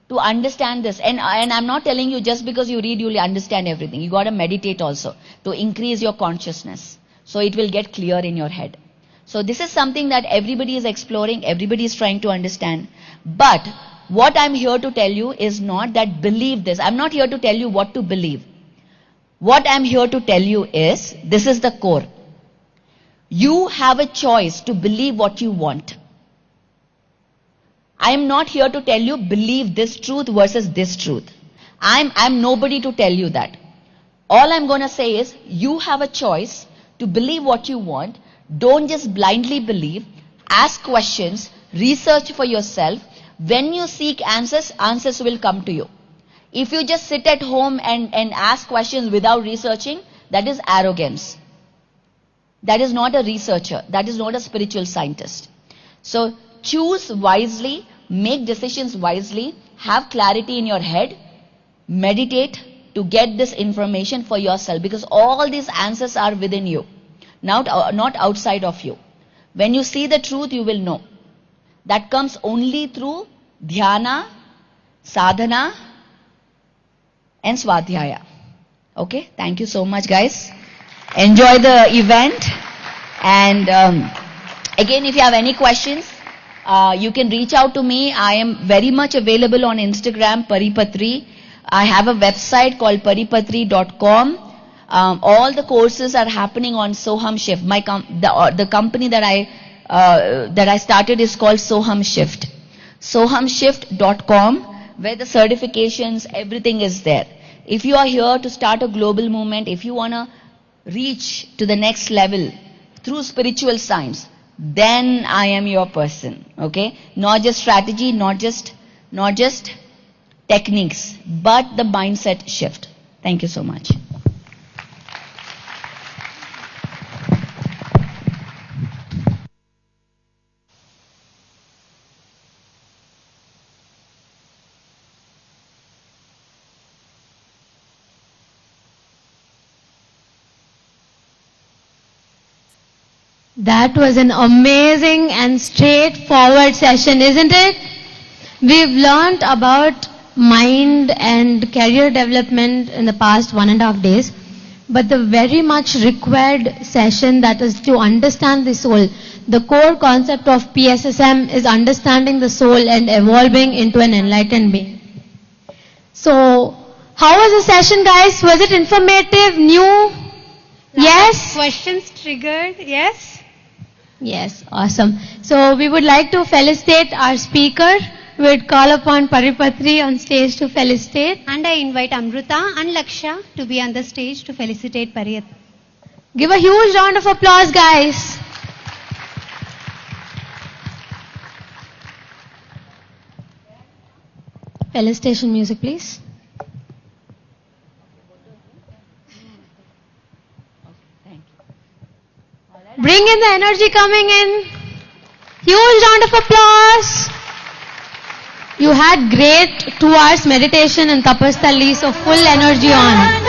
to understand this. And I'm not telling you just because you read, you'll understand everything. You got to meditate also to increase your consciousness. So it will get clear in your head. So this is something that everybody is exploring, everybody is trying to understand. But what I'm here to tell you is not that believe this. I'm not here to tell you what to believe. What I'm here to tell you is, this is the core. You have a choice to believe what you want. I am not here to tell you believe this truth versus this truth. I'm nobody to tell you that. All I'm going to say is you have a choice to believe what you want. Don't just blindly believe. Ask questions. Research for yourself. When you seek answers, answers will come to you. If you just sit at home and ask questions without researching, that is arrogance. That is not a researcher. That is not a spiritual scientist. So choose wisely, make decisions wisely, have clarity in your head, meditate to get this information for yourself, because all these answers are within you, not outside of you. When you see the truth, you will know. That comes only through dhyana, sadhana and swadhyaya. Okay, thank you so much, guys. Enjoy the event. And again, if you have any questions, you can reach out to me. I am very much available on Instagram, Paripatri. I have a website called paripatri.com. All the courses are happening on Soham Shift. The company that I started is called Soham Shift. Sohamshift.com, where the certifications, everything is there. If you are here to start a global movement, if you want to reach to the next level through spiritual science, then I am your person. Okay? Not just strategy, not just techniques, but the mindset shift. Thank you so much. That was an amazing and straightforward session, isn't it? We've learned about mind and career development in the past 1.5 days. But the very much required session, that is to understand the soul. The core concept of PSSM is understanding the soul and evolving into an enlightened being. So, how was the session, guys? Was it informative, new? Yes? Questions triggered, yes? Yes, awesome. So we would like to felicitate our speaker. We would call upon Paripatri on stage to felicitate. And I invite Amruta and Laksha to be on the stage to felicitate Pariyat. Give a huge round of applause, guys. Felicitation music, please. Bring in the energy coming in. Huge round of applause. You had great 2 hours meditation in Tapasthalli, so full energy on.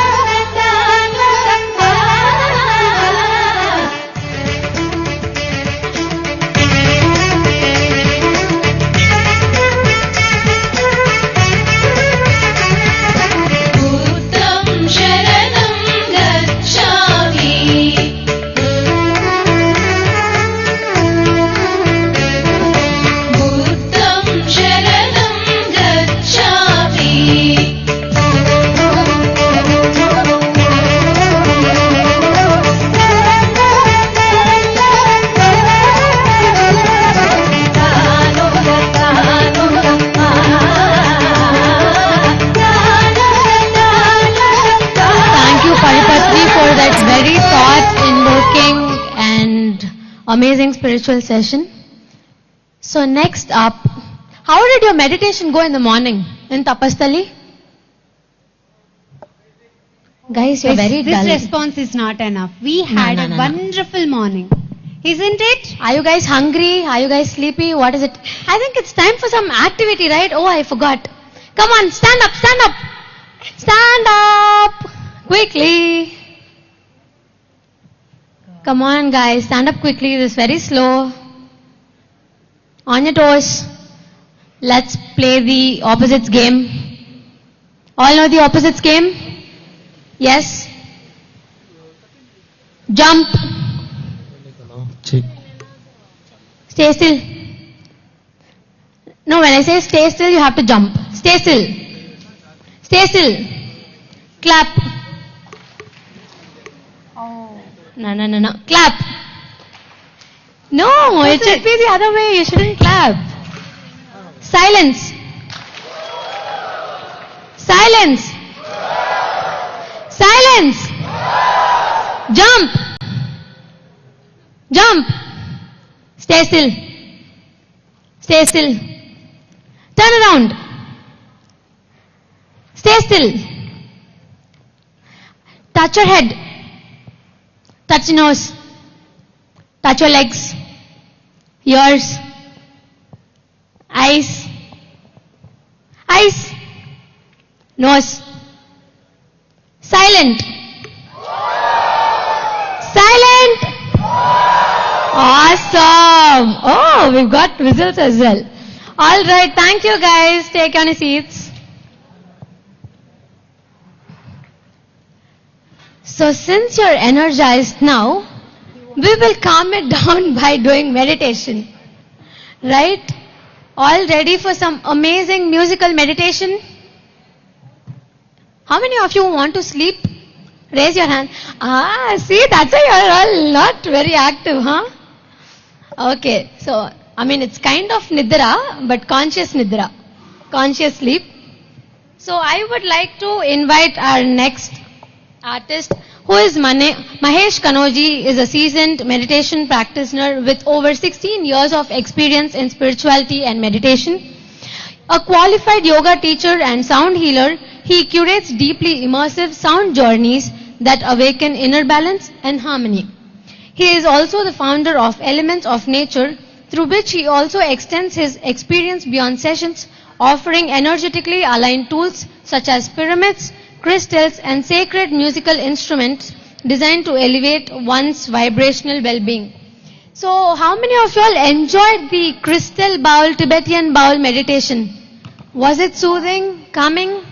amazing spiritual session. So next up, how did your meditation go in the morning in Tapastali? Guys, you're very dull. This response is not enough. We had a wonderful morning. Isn't it? Are you guys hungry? Are you guys sleepy? What is it? I think it's time for some activity, right? Oh, I forgot. Come on, stand up, stand up. Stand up. Quickly. Come on, guys. Stand up quickly. This is very slow. On your toes. Let's play the opposites game. All know the opposites game? Yes? Jump. Stay still. No, when I say stay still, you have to jump. Stay still. Stay still. Clap. Oh. No. Clap. No, it should be the other way. You shouldn't clap. Silence. Silence. Silence. Jump. Jump. Stay still. Stay still. Turn around. Stay still. Touch your head. Touch your nose. Touch your legs. Ears. Eyes. Eyes. Nose. Silent. Silent. Awesome. Oh, we've got results as well. All right. Thank you, guys. Take on your seats. So since you're energized now, we will calm it down by doing meditation. Right? All ready for some amazing musical meditation? How many of you want to sleep? Raise your hand. See, that's why you're all not very active, huh? Okay, so, it's kind of nidra, but conscious nidra. Conscious sleep. So, I would like to invite our next artist, who is Mahesh Kanoji, is a seasoned meditation practitioner with over 16 years of experience in spirituality and meditation. A qualified yoga teacher and sound healer, he curates deeply immersive sound journeys that awaken inner balance and harmony. He is also the founder of Elements of Nature, through which he also extends his experience beyond sessions, offering energetically aligned tools such as pyramids, crystals, and sacred musical instruments designed to elevate one's vibrational well-being. So, how many of you all enjoyed the crystal bowl, Tibetan bowl meditation? Was it soothing, calming?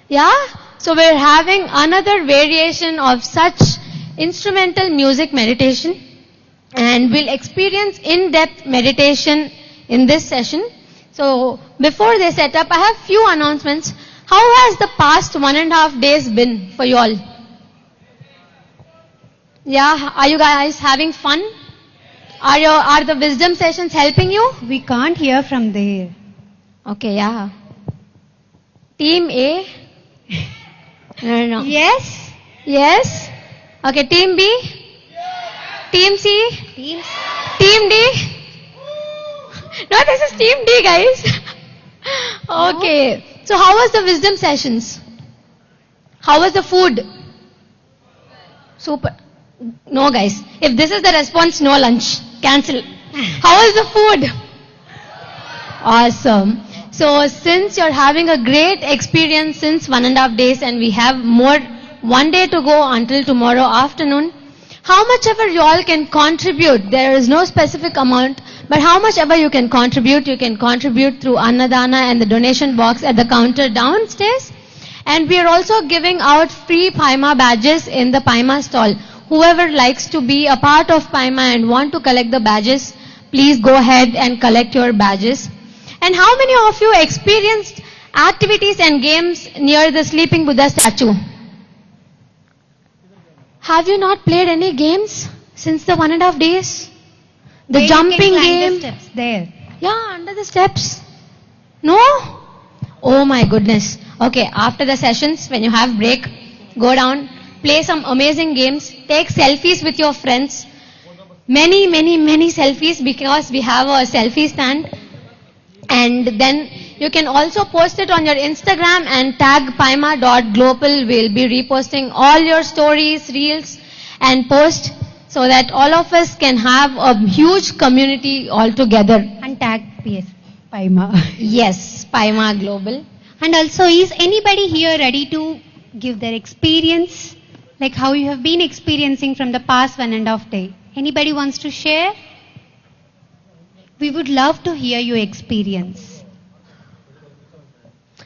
Yeah? So we're having another variation of such instrumental music meditation, and we'll experience in-depth meditation in this session. So before they set up, I have few announcements. How has the past 1.5 days been for you all? Yeah, are you guys having fun? Are the wisdom sessions helping you? We can't hear from there. Okay, yeah. Team A? No. Yes? Yes? Okay, Team B? Team C? Team D? No, this is Team D, guys. Okay. So how was the wisdom sessions? How was the food? Super. No, guys. If this is the response, no lunch. Cancel. How was the food? Awesome. So since you're having a great experience since 1.5 days, and we have more 1 day to go until tomorrow afternoon, how much ever you all can contribute, there is no specific amount, but how much ever you can contribute through Ana-Dana and the donation box at the counter downstairs. And we are also giving out free Paima badges in the Paima stall. Whoever likes to be a part of Paima and want to collect the badges, please go ahead and collect your badges. And how many of you experienced activities and games near the Sleeping Buddha statue? Have you not played any games since the 1.5 days? The jumping game? The steps there. Yeah, under the steps. No? Oh my goodness. Okay, after the sessions, when you have break, go down, play some amazing games, take selfies with your friends. many, many, many selfies because we have a selfie stand. And then you can also post it on your Instagram and tag paima.global. We'll be reposting all your stories, reels and post so that all of us can have a huge community all together. And tag PS Paima. Yes, Paima Global. And also, is anybody here ready to give their experience? Like how you have been experiencing from the past 1.5 days? Anybody wants to share? We would love to hear your experience.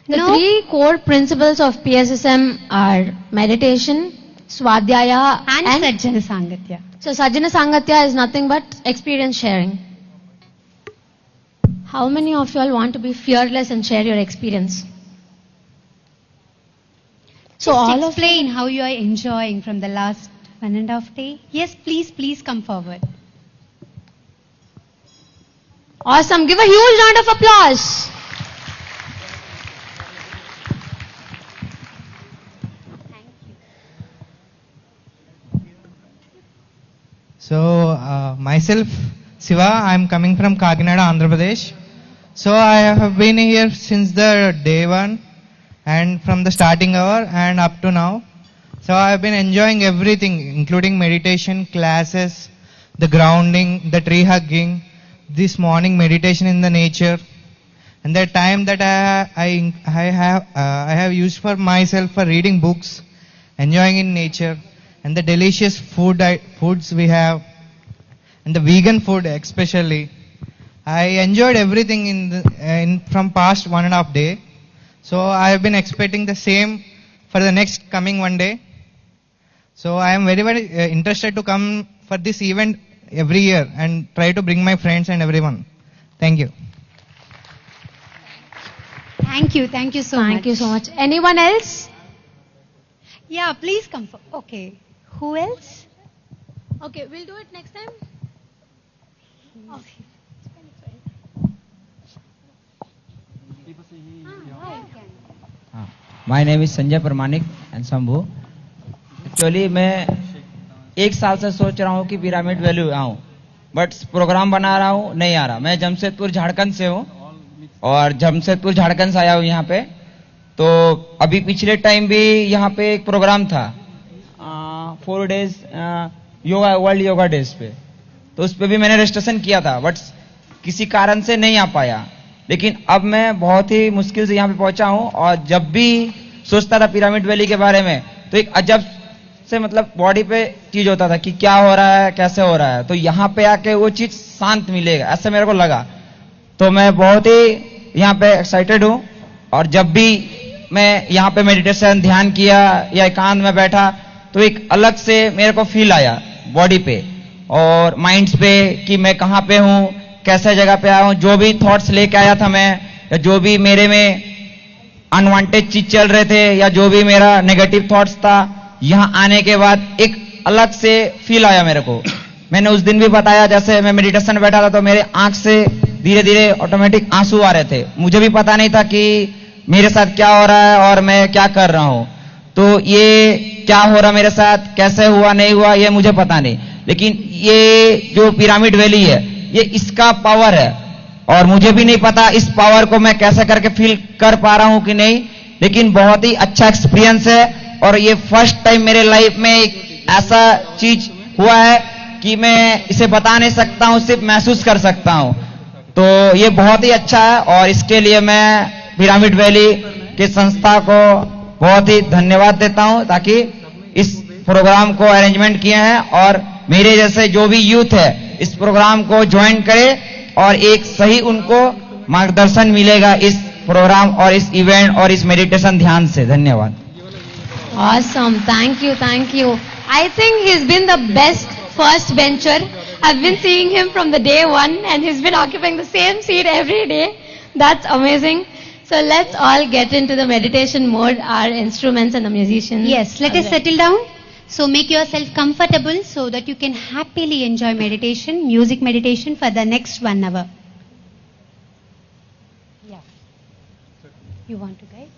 The 3 core principles of PSSM are meditation, Swadhyaya And Sajjana Sangatya. So Sajjana Sangatya is nothing but experience sharing. How many of you all want to be fearless and share your experience? So Just all explain how you are enjoying from the last 1.5 days. Yes, please come forward. Awesome. Give a huge round of applause. So, myself, Siva, I am coming from Kakinada, Andhra Pradesh. So, I have been here since the day 1 and from the starting hour and up to now. So, I have been enjoying everything, including meditation, classes, the grounding, the tree hugging, this morning meditation in the nature, and the time that I have used for myself for reading books, enjoying in nature, and the delicious foods we have, and the vegan food especially. I enjoyed everything from past 1.5 day. So I have been expecting the same for the next coming 1 day. So I am very, very interested to come for this event every year and try to bring my friends and everyone. Thank you. Thank you so much. Thank you so much. Anyone else? Yeah, please come forward. Okay. Who else? Okay, we'll do it next time. Okay. My name is Sanjay Paramanik and Shambhu. Actually मैं 1 साल से सोच रहा हूँ कि pyramid valley आऊँ, but programme बना रहा हूँ, नहीं आ रहा. मैं जमशेदपुर झारखंड से हूँ और जमशेदपुर झारखंड से आया हूँ यहाँ पे. तो अभी पिछले टाइम भी यहाँ पे एक प्रोग्राम था 4 days yoga world yoga days पे, तो उस पे भी मैंने रजिस्ट्रेशन किया था, बट किसी कारण से नहीं आ पाया. लेकिन अब मैं बहुत ही मुश्किल से यहाँ पे पहुंचा हूँ और जब भी सोचता था पिरामिड वैली के बारे में तो एक अजब से मतलब बॉडी पे चीज होता था कि क्या हो रहा है, कैसे हो रहा है. तो यहाँ पे आके वो चीज शांत मिलेगा ऐसा मेरे को लगा. तो मैं बहुत ही यहाँ पे एक्साइटेड हूँ और जब भी मैं यहाँ पे मेडिटेशन ध्यान किया या एकांत में बैठा तो एक अलग से मेरे को फील आया बॉडी पे और माइंड्स पे कि मैं कहाँ पे हूँ, कैसे जगह पे आया हूँ. जो भी थॉट्स लेके आया था मैं, या जो भी मेरे में अनवांटेड चीज चल रहे थे या जो भी मेरा नेगेटिव थॉट्स था, यहाँ आने के बाद एक अलग से फील आया मेरे को. मैंने उस दिन भी बताया जैसे मैं मेडिटेशन में बैठा था तो मेरे आंख से धीरे धीरे ऑटोमेटिक आंसू आ रहे थे. मुझे भी पता नहीं था कि मेरे साथ क्या हो रहा है और मैं क्या कर रहा हूँ. तो ये क्या हो रहा मेरे साथ, कैसे हुआ नहीं हुआ, ये मुझे पता नहीं. लेकिन ये जो पिरामिड वैली है ये इसका पावर है और मुझे भी नहीं पता इस पावर को मैं कैसे करके फील कर पा रहा हूं कि नहीं. लेकिन बहुत ही अच्छा एक्सपीरियंस है और ये फर्स्ट टाइम मेरे लाइफ में एक ऐसा चीज हुआ है कि मैं इसे बता नहीं सकता हूं, सिर्फ महसूस कर सकता हूं. तो ये बहुत ही अच्छा है और इसके लिए मैं पिरामिड वैली के संस्था को बहुत ही धन्यवाद देता हूं ताकि इस प्रोग्राम को अरेंजमेंट किए हैं और मेरे जैसे जो भी यूथ है इस प्रोग्राम को ज्वाइन करे और एक सही उनको मार्गदर्शन मिलेगा इस प्रोग्राम और इस इवेंट और इस मेडिटेशन ध्यान से. धन्यवाद. Awesome. Thank you. Thank you. I think he's been the best first bencher. I've been seeing him from the day 1 and he's been occupying the same seat every day. That's amazing. So let's all get into the meditation mode, our instruments and the musicians. Yes, let us settle down. So make yourself comfortable so that you can happily enjoy meditation, music meditation for the next 1 hour. Yeah. You want to guide?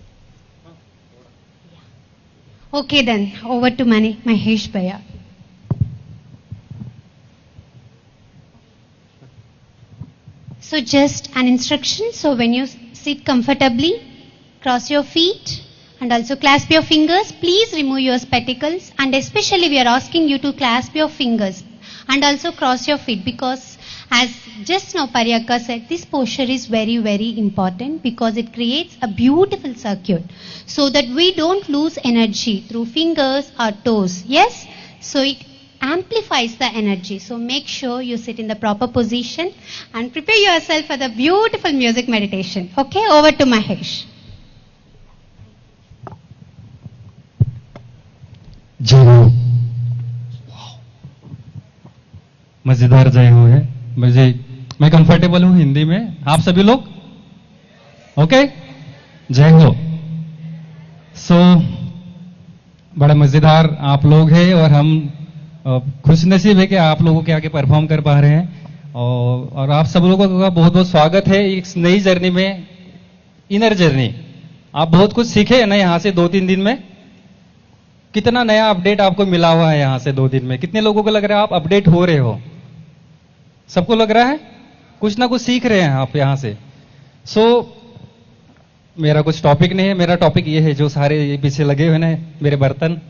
Yeah. Okay then, over to Mahesh Bhaiya. So just an instruction. So when you sit comfortably, cross your feet and also clasp your fingers. Please remove your spectacles, and especially we are asking you to clasp your fingers and also cross your feet, because as just now Paryaka said, this posture is very, very important because it creates a beautiful circuit so that we don't lose energy through fingers or toes. Yes? So it amplifies the energy. So make sure you sit in the proper position and prepare yourself for the beautiful music meditation. Okay? Over to Mahesh. जय हो, मजेदार जय हो है। मैं comfortable हूं हिंदी में, आप सभी लोग ओके? जय हो। बड़ा मजेदार आप लोग हैं और हम खुश नसीब है कि आप लोगों के आगे परफॉर्म कर पा रहे हैं, और आप सब लोगों का बहुत बहुत स्वागत है इस नई जर्नी में, इनर जर्नी। आप बहुत कुछ सीखे है ना यहाँ से 2-3 दिन में? कितना नया अपडेट आपको मिला हुआ है यहाँ से 2 दिन में? कितने लोगों को लग रहा है आप अपडेट हो रहे हो? सबको लग रहा है कुछ ना कुछ सीख रहे हैं आप यहाँ से। मेरा कुछ टॉपिक नहीं है, मेरा टॉपिक ये है, जो सारे ये पीछे लगे हुए ना मेरे बर्तन,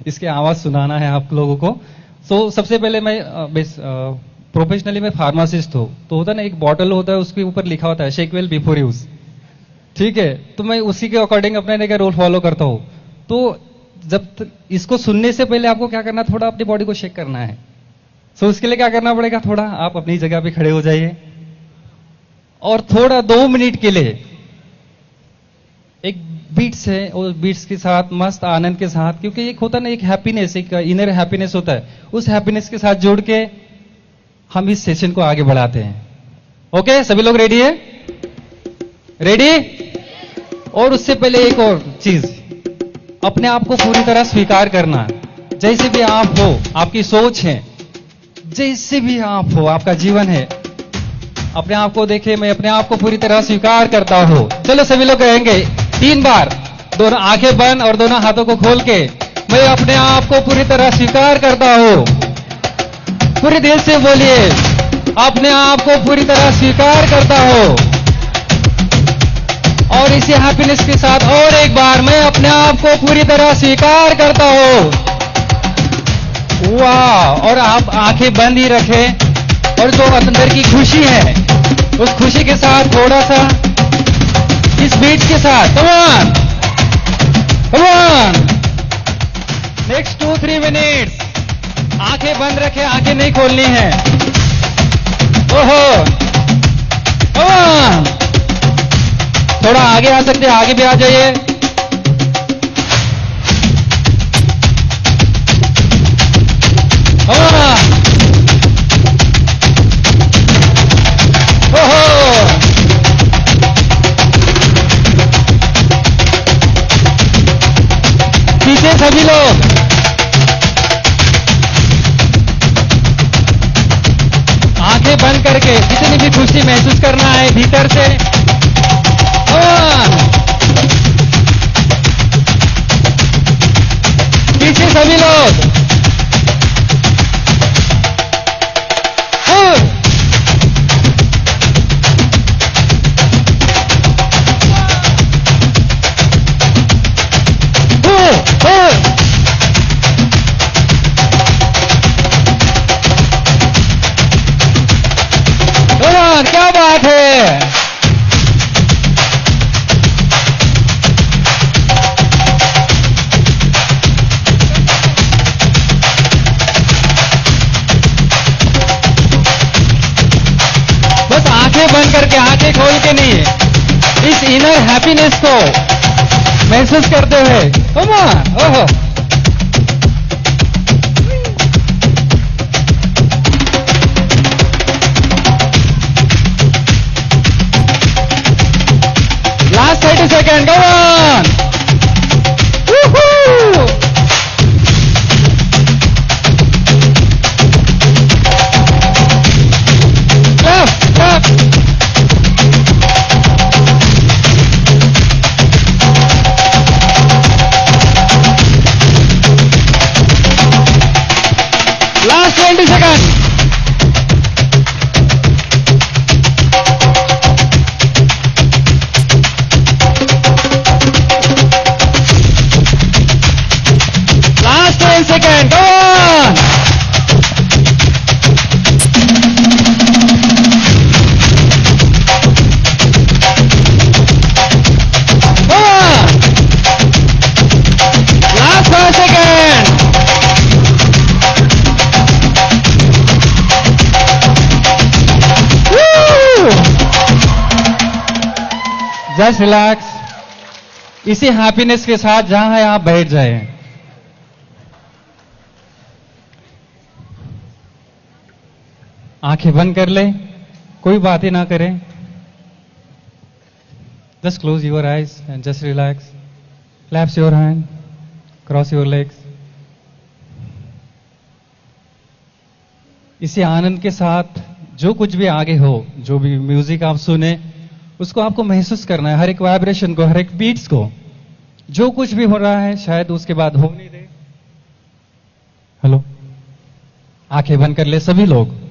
इसके आवाज सुनाना है आप लोगों को। सबसे पहले मैं प्रोफेशनली मैं फार्मासिस्ट हूँ, तो होता ना एक बॉटल होता है, उसके ऊपर लिखा होता है शेक वेल बिफोर यूज, ठीक है? तो मैं उसी के अकॉर्डिंग अपने रूल फॉलो करता हूँ। तो जब इसको सुनने से पहले आपको क्या करना, थोड़ा अपनी बॉडी को शेक करना है। उसके लिए क्या करना पड़ेगा, थोड़ा आप अपनी जगह पे खड़े हो जाइए और थोड़ा 2 मिनट के लिए एक बीट्स है, और बीट्स के साथ मस्त आनंद के साथ, क्योंकि एक होता ना एक हैप्पीनेस, एक इनर हैप्पीनेस होता है, उस हैप्पीनेस के साथ जोड़ के हम इस सेशन को आगे बढ़ाते हैं। ओके, सभी लोग रेडी है? रेडी? और उससे पहले एक और चीज, अपने आप को पूरी तरह स्वीकार करना, जैसे भी आप हो, आपकी सोच है, जैसे भी आप हो, आपका जीवन है, अपने आप को देखे, मैं अपने आप को पूरी तरह स्वीकार करता हूं। चलो सभी लोग कहेंगे 3 बार, दोनों आंखें बंद और दोनों हाथों को खोल के, मैं अपने आप को पूरी तरह स्वीकार करता हूं। पूरे दिल से बोलिए, अपने आप को पूरी तरह स्वीकार करता हूं। और इसी हैप्पीनेस के साथ और एक बार, मैं अपने आप को पूरी तरह स्वीकार करता हूं। वाह! और आप आंखें बंद ही रखें, और जो अंदर की खुशी है, उस खुशी के साथ थोड़ा सा इस बीट के साथ, come on, come on, next 2-3 minutes आंखें बंद रखें, आंखें नहीं खोलनी है। ओहो, कम ऑन, थोड़ा आगे आ सकते हैं, आगे भी आ जाइए। पीछे सभी लोग आंखें बंद करके जितनी भी खुशी महसूस करना है भीतर से, पीछे सभी लोग क्या बात है। बस आंखें बंद करके, आंखें खोल के नहीं, इस इनर हैप्पीनेस को महसूस करते हुए, ओहो, last 30 seconds, go on! Woohoo! Clap! Last 20 seconds. Just relax. इसी हैप्पीनेस के साथ जहां है आप बैठ जाए। आंखें बंद कर ले, कोई बातें ना करें। Just close your eyes and just relax. Claps your hand, cross your legs. इसी आनंद के साथ जो कुछ भी आगे हो, जो भी म्यूजिक आप सुने, उसको आपको महसूस करना है, हर एक वाइब्रेशन को, हर एक बीट्स को। जो कुछ भी हो रहा है शायद उसके बाद हो नहीं दे। हेलो, आंखें बंद कर ले सभी लोग।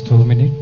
Last 2 minutes.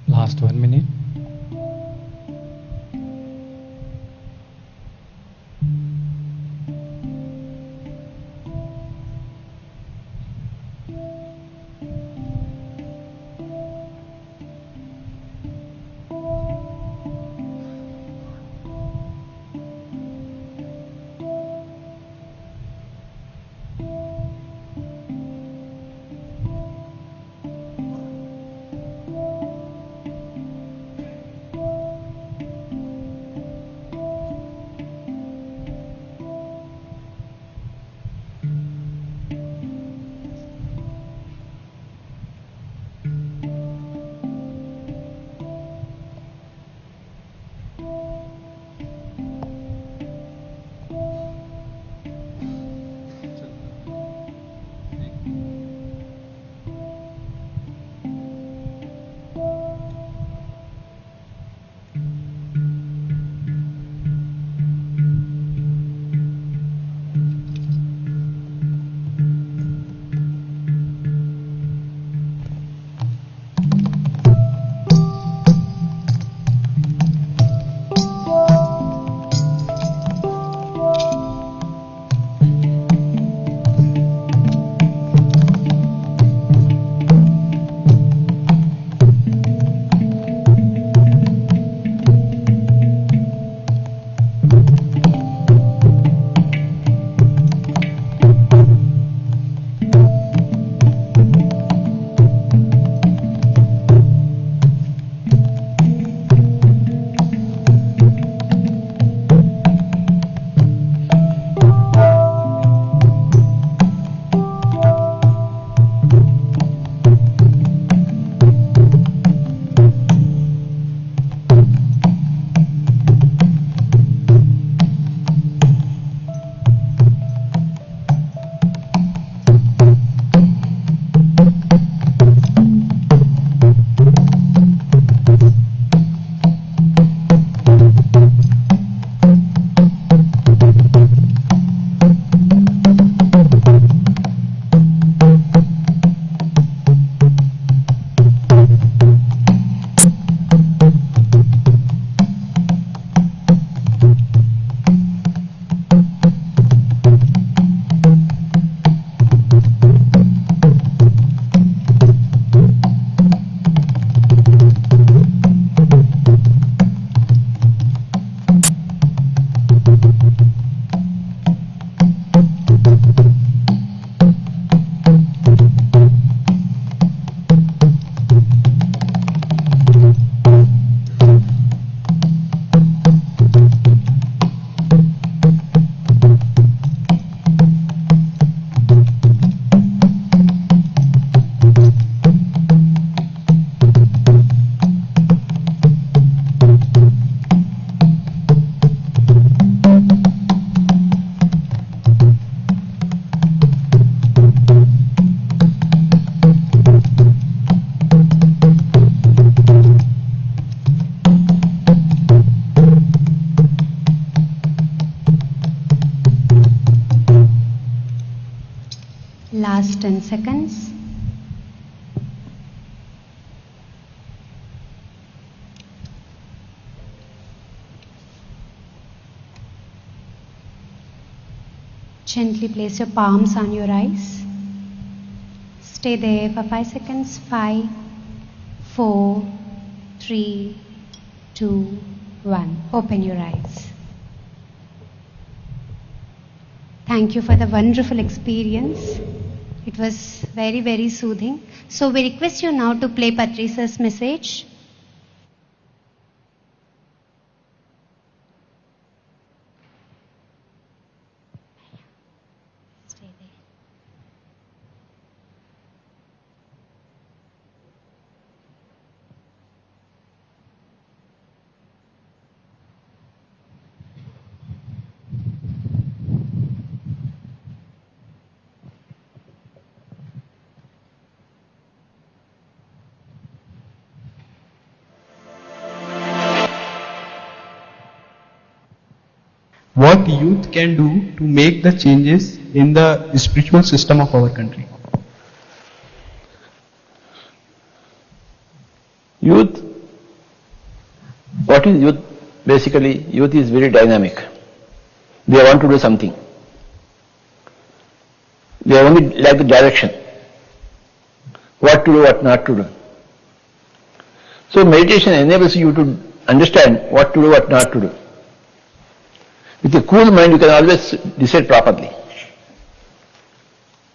Last 1 minute. Gently place your palms on your eyes. Stay there for 5 seconds. 5, 4, 3, 2, 1. Open your eyes. Thank you for the wonderful experience. It was very, very soothing. So we request you now to play Patrice's message. What youth can do to make the changes in the spiritual system of our country? Youth, what is youth? Basically, youth is very dynamic. They want to do something. They only lack the direction. What to do, what not to do. So meditation enables you to understand what to do, what not to do. With a cool mind, you can always decide properly.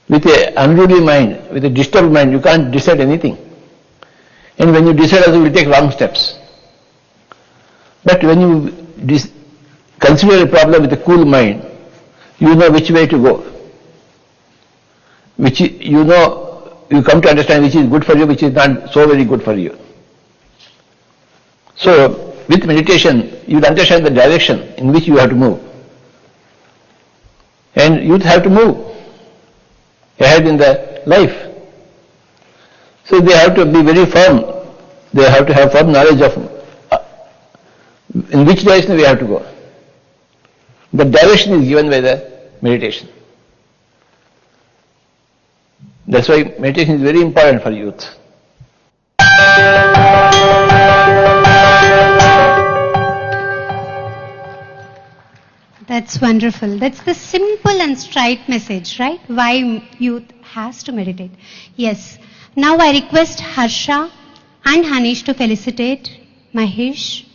With an unruly mind, with a disturbed mind, you can't decide anything. And when you decide, also you will take wrong steps. But when you consider a problem with a cool mind, you know which way to go. You come to understand which is good for you, which is not so very good for you. So, with meditation, you will understand the direction in which you have to move. And youth have to move ahead in the life. So they have to be very firm. They have to have firm knowledge of in which direction we have to go. The direction is given by the meditation. That's why meditation is very important for youth. That's wonderful. That's the simple and straight message, right? Why youth has to meditate. Yes. Now I request Harsha and Hanish to felicitate Mahesh.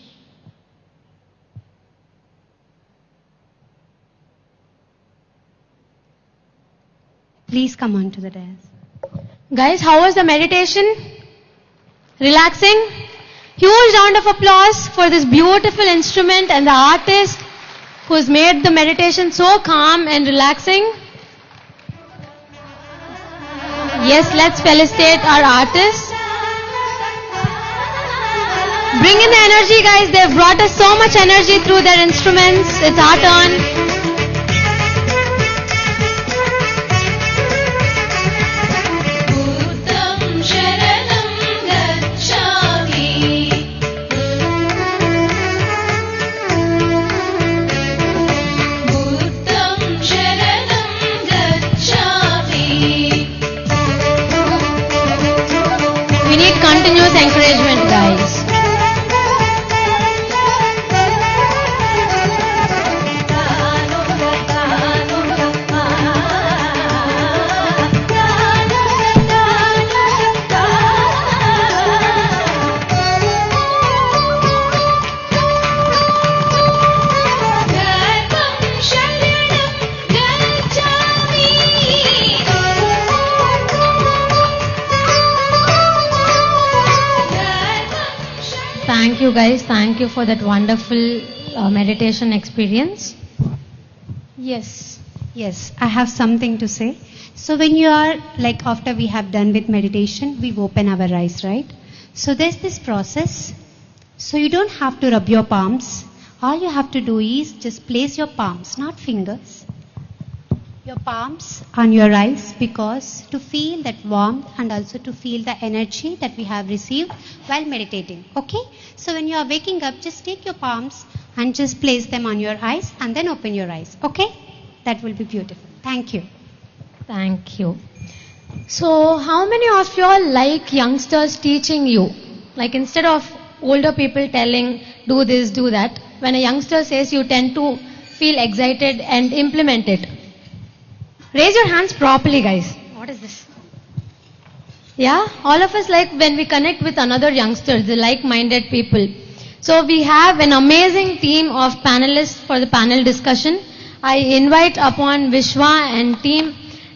Please come on to the dais. Guys, how was the meditation? Relaxing? Huge round of applause for this beautiful instrument and the artist who's made the meditation so calm and relaxing. Yes, let's felicitate our artists. Bring in the energy, guys. They've brought us so much energy through their instruments. It's our turn. Continuous encouragement, guys. Thank you, guys. Thank you for that wonderful meditation experience. Yes, I have something to say. So when you are, like after we have done with meditation, we open our eyes, right? So there's this process. So you don't have to rub your palms. All you have to do is just place your palms, not fingers. Your palms on your eyes, because to feel that warmth and also to feel the energy that we have received while meditating. Okay? So when you are waking up, just take your palms and just place them on your eyes and then open your eyes. Okay? That will be beautiful. Thank you. Thank you. So how many of you all like youngsters teaching you? Like instead of older people telling, do this, do that, when a youngster says, you tend to feel excited and implement it. Raise your hands properly, guys. What is this? Yeah, all of us like when we connect with another youngsters, the like-minded people. So we have an amazing team of panelists for the panel discussion. I invite upon Vishwa and team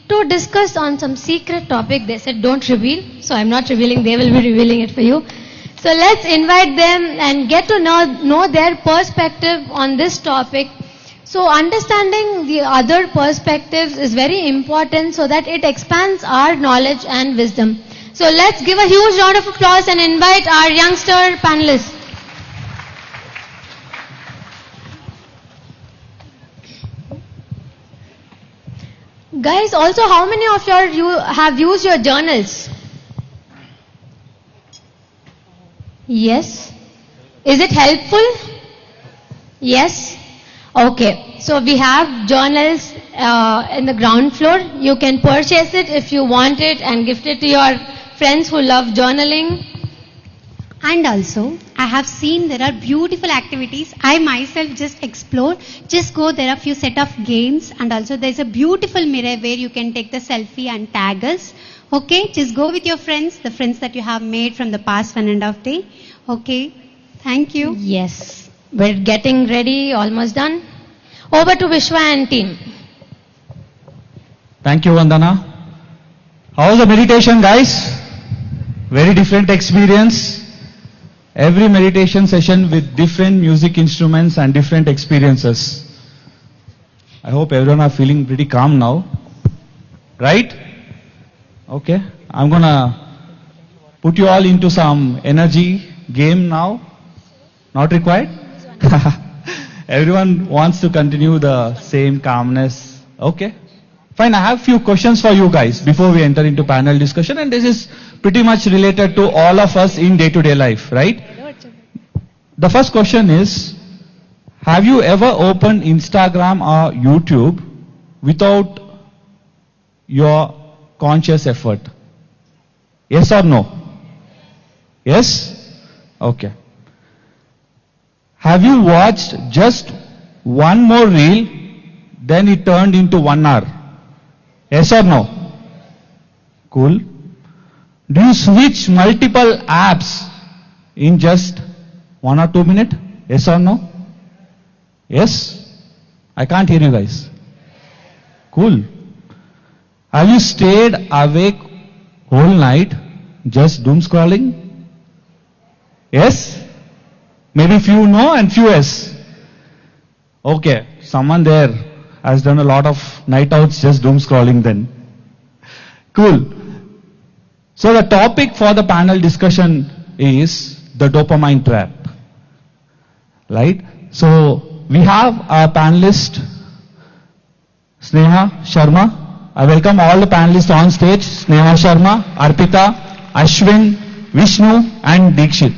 to discuss on some secret topic. They said don't reveal, so I'm not revealing, they will be revealing it for you. So let's invite them and get to know their perspective on this topic. So understanding the other perspectives is very important so that it expands our knowledge and wisdom. So let's give a huge round of applause and invite our youngster panelists. Guys, also how many of you have used your journals? Yes. Is it helpful? Yes. Okay. So we have journals in the ground floor. You can purchase it if you want it and gift it to your friends who love journaling. And also, I have seen there are beautiful activities. I myself just explored. Just go, there are a few set of games, and also there's a beautiful mirror where you can take the selfie and tag us. Okay, just go with your friends, the friends that you have made from the past 1.5 day. Okay, thank you. Yes, we're getting ready, almost done. Over to Vishwa and team. Thank you, Vandana. How was the meditation, guys? Very different experience. Every meditation session with different music instruments and different experiences. I hope everyone are feeling pretty calm now. Right? Okay. I'm gonna put you all into some energy game now. Not required? Everyone wants to continue the same calmness. Okay. Fine, I have few questions for you guys before we enter into panel discussion, and this is pretty much related to all of us in day-to-day life, right? The first question is, have you ever opened Instagram or YouTube without your conscious effort? Yes or no? Yes? Okay. Have you watched just one more reel, then it turned into 1 hour? Yes or no? Cool. Do you switch multiple apps in just 1 or 2 minutes? Yes or no? Yes? I can't hear you guys. Cool. Have you stayed awake whole night just doom scrolling? Yes? Maybe few no and few yes. Okay, someone there has done a lot of night outs just doom scrolling then. Cool. So the topic for the panel discussion is the dopamine trap. Right? So we have our panelist Sneha Sharma. I welcome all the panelists on stage. Sneha Sharma, Arpita, Ashwin, Vishnu and Dikshit.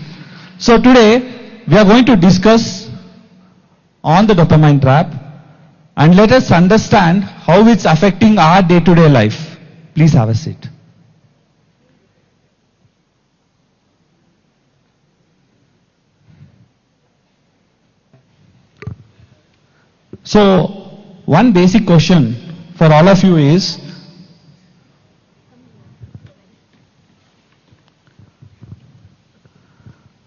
So today we are going to discuss on the dopamine trap and let us understand how it's affecting our day-to-day life. Please have a seat. So, one basic question for all of you is,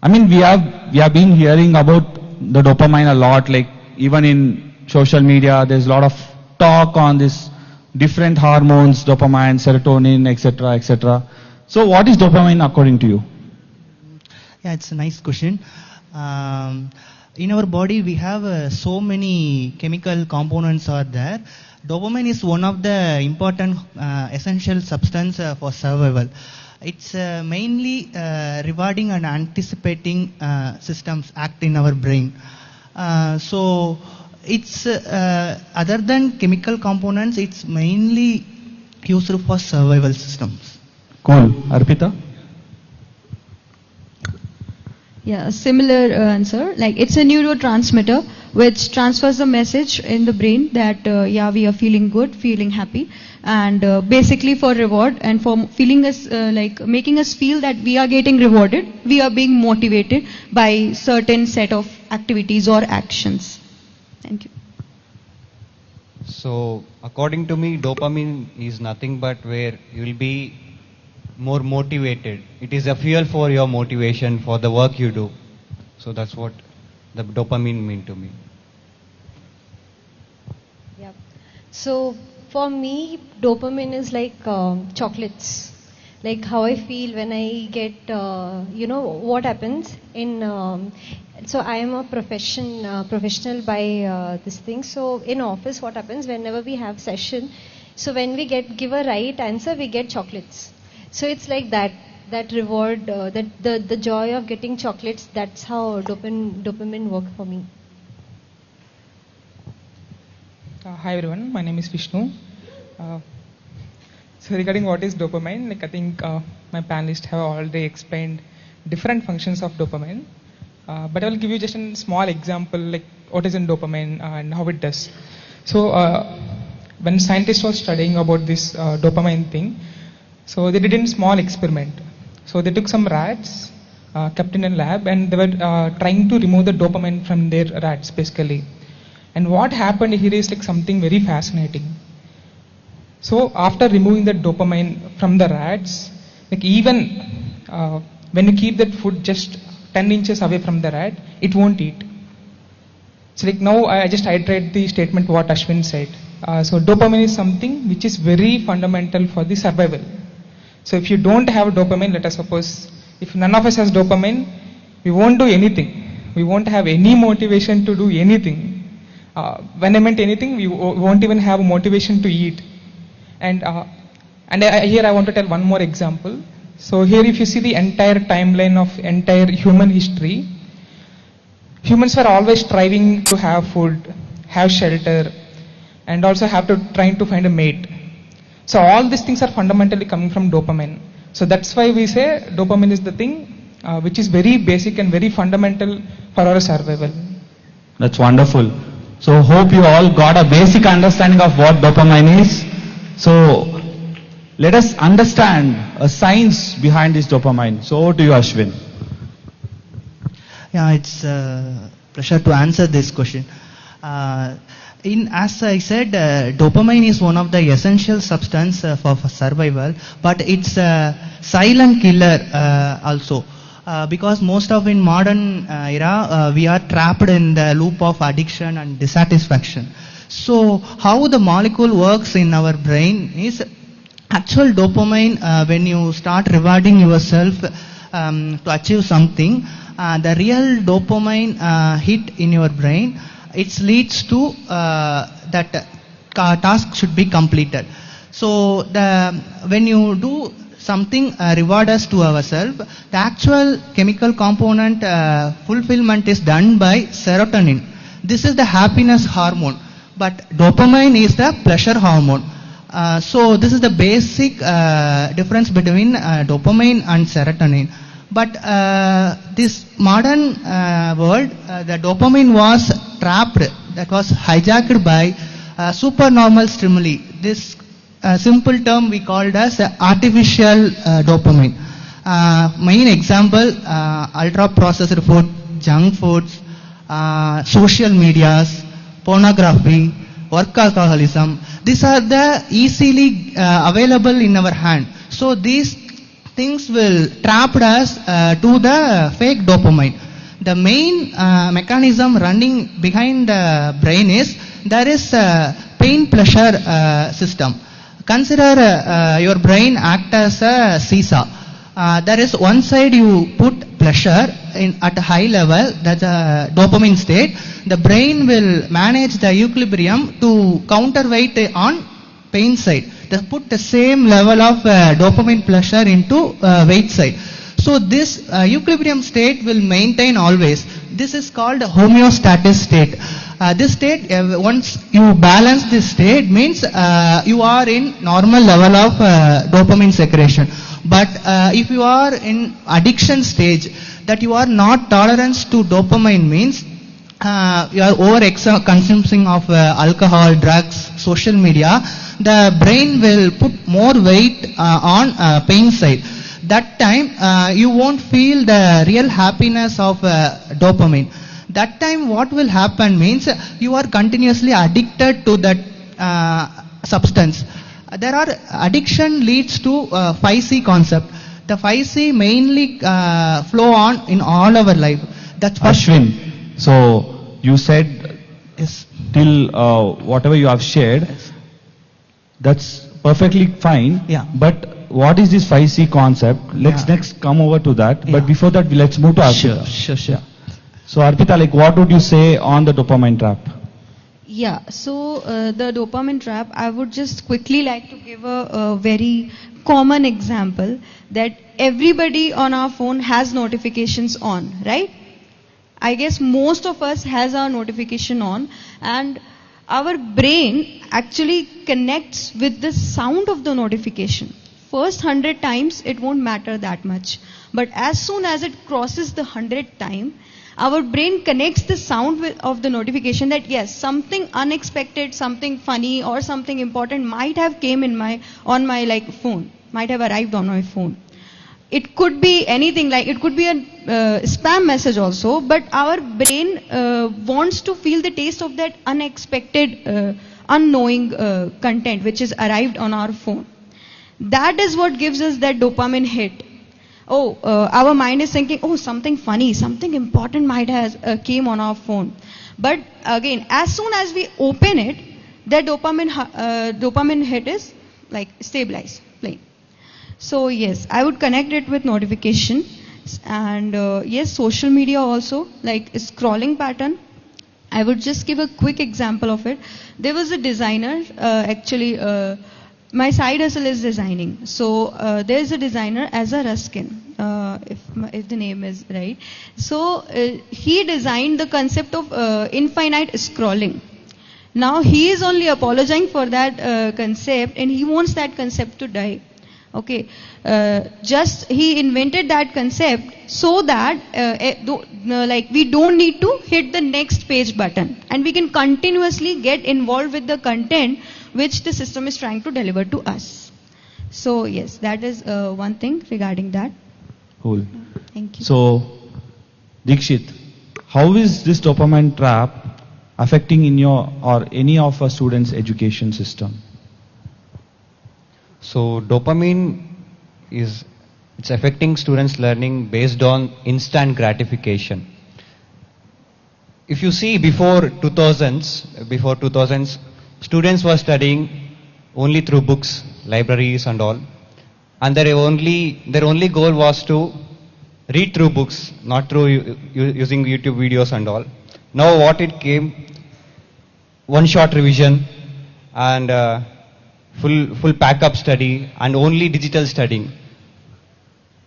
I mean, we have been hearing about the dopamine a lot, like even in social media, there's a lot of talk on this different hormones, dopamine, serotonin, etc., etc. So what is dopamine according to you? Yeah, it's a nice question. In our body, we have so many chemical components are there. Dopamine is one of the important essential substance for survival. It's mainly rewarding and anticipating systems act in our brain. So it's other than chemical components, it's mainly used for survival systems. Cool. Arpita? Yeah, similar answer. Like it's a neurotransmitter which transfers the message in the brain that yeah, we are feeling good, feeling happy, and basically for reward and for feeling us like making us feel that we are getting rewarded, we are being motivated by certain set of activities or actions. Thank you. So according to me, dopamine is nothing but where you will be more motivated. It is a fuel for your motivation for the work you do. So that's what the dopamine mean to me. Yeah. So for me, dopamine is like chocolates. Like how I feel when I get, what happens in. So I am a professional by this thing. So in office, what happens whenever we have session? So when we give a right answer, we get chocolates. So it's like that reward, that the joy of getting chocolates. That's how dopamine work for me. Hi everyone, my name is Vishnu. So regarding what is dopamine, I think my panelists have already explained different functions of dopamine. But I will give you just a small example, like what is in dopamine and how it does. So when scientists were studying about this dopamine thing, so they did a small experiment. So they took some rats, kept in a lab, and they were trying to remove the dopamine from their rats basically. And what happened here is like something very fascinating. So after removing the dopamine from the rats, like even when you keep that food just 10 inches away from the rat, it won't eat. So like now I just iterate the statement what Ashwin said. So dopamine is something which is very fundamental for the survival. So if you don't have dopamine, let us suppose, if none of us has dopamine, we won't do anything. We won't have any motivation to do anything. When I meant anything, we won't even have motivation to eat. And here I want to tell one more example. So here if you see the entire timeline of entire human history, humans were always striving to have food, have shelter, and also trying to find a mate. So all these things are fundamentally coming from dopamine. So that's why we say dopamine is the thing which is very basic and very fundamental for our survival. That's wonderful. So hope you all got a basic understanding of what dopamine is. So let us understand a science behind this dopamine. So over to you, Ashwin. Yeah, it's a pleasure to answer this question. As I said, dopamine is one of the essential substance for survival, but it's a silent killer also. Because most of in modern era, we are trapped in the loop of addiction and dissatisfaction. So how the molecule works in our brain is actual dopamine. When you start rewarding yourself to achieve something, the real dopamine hit in your brain, it leads to that task should be completed. So when you do something reward us to ourselves, the actual chemical component fulfillment is done by serotonin. This is the happiness hormone, but dopamine is the pleasure hormone. So this is the basic difference between dopamine and serotonin. But this modern world, the dopamine was trapped, that was hijacked by supernormal stimuli. This simple term we called as artificial dopamine. Main example, ultra processed food, junk foods, social medias, pornography, work alcoholism. These are the easily available in our hand. So these things will trap us to the fake dopamine. The main mechanism running behind the brain is there is a pain pleasure system. Consider your brain act as a seesaw. There is one side you put pleasure at a high level, that's a dopamine state. The brain will manage the equilibrium to counterweight on pain side. They put the same level of dopamine pleasure into weight side. So this equilibrium state will maintain always. This is called homeostatic state. This state, once you balance this state, means you are in normal level of dopamine secretion. But if you are in addiction stage, that you are not tolerant to dopamine, means you are over consuming of alcohol, drugs, social media, the brain will put more weight on pain side. That time you won't feel the real happiness of dopamine. That time what will happen means you are continuously addicted to that substance. There are addiction leads to 5C concept. The 5C mainly flow on in all our life. That's first. Ashwin, so you said till whatever you have shared, that's perfectly fine. Yeah. But what is this 5C concept? Let's next come over to that. Yeah. But before that, let's move to Arpita. Sure. So Arpita, like what would you say on the dopamine trap? Yeah, so the dopamine trap, I would just quickly like to give a very common example that everybody on our phone has notifications on, right? I guess most of us has our notification on, and our brain actually connects with the sound of the notification. First 100 times it won't matter that much, but as soon as it crosses the 100th time, our brain connects the sound of the notification that yes, something unexpected, something funny or something important might have came on my like phone, might have arrived on my phone. It could be anything, like it could be a spam message also, but our brain wants to feel the taste of that unexpected, unknowing content which is arrived on our phone. That is what gives us that dopamine hit. Our mind is thinking, something funny, something important might have came on our phone. But again, as soon as we open it, the dopamine hit is like stabilized, plain. So yes, I would connect it with notification, and yes, social media also, like scrolling pattern. I would just give a quick example of it. There was a designer, my side hustle is designing. So there is a designer as a Ruskin, if the name is right. So he designed the concept of infinite scrolling. Now he is only apologizing for that concept, and he wants that concept to die. Okay, just he invented that concept so that like we don't need to hit the next page button, and we can continuously get involved with the content which the system is trying to deliver to us. So yes, that is one thing regarding that. Cool. Thank you. So, Dikshit, how is this dopamine trap affecting in your or any of a student's education system? So dopamine it's affecting students' learning based on instant gratification. If you see before 2000s, students were studying only through books, libraries and all, and their only goal was to read through books, not through using YouTube videos and all. Now what it came, one shot revision and full pack-up study and only digital studying.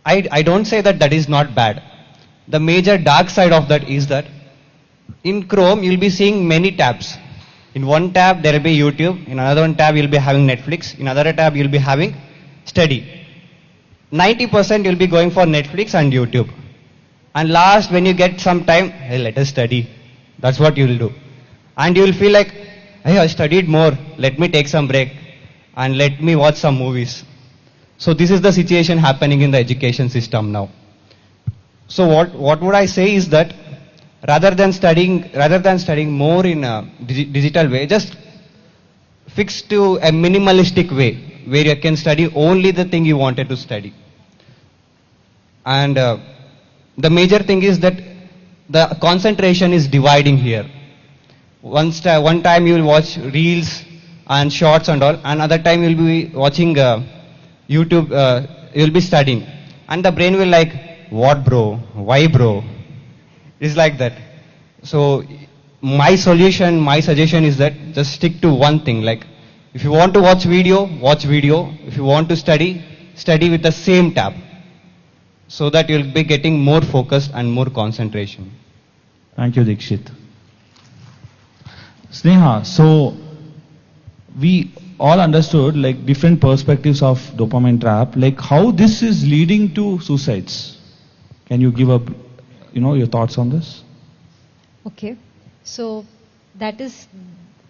I don't say that is not bad. The major dark side of that is that in Chrome you'll be seeing many tabs. In one tab there will be YouTube, in another one tab you'll be having Netflix, in another tab you'll be having study. 90% you'll be going for Netflix and YouTube. And last, when you get some time, hey, let us study. That's what you'll do. And you'll feel like, hey, I studied more, let me take some break and let me watch some movies. So this is the situation happening in the education system now. So what would I say is that rather than studying more in a digital way, just fix to a minimalistic way where you can study only the thing you wanted to study. And the major thing is that the concentration is dividing here. One time you will watch reels and shorts and all, another time you will be watching YouTube, you will be studying. And the brain will like, what bro, why bro? It's like that. So my suggestion is that just stick to one thing. Like if you want to watch video, watch video. If you want to study, study with the same tab. So that you'll be getting more focus and more concentration. Thank you, Dikshit. Sneha, so we all understood like different perspectives of dopamine trap, like how this is leading to suicides. Can you give your thoughts on this? Okay, so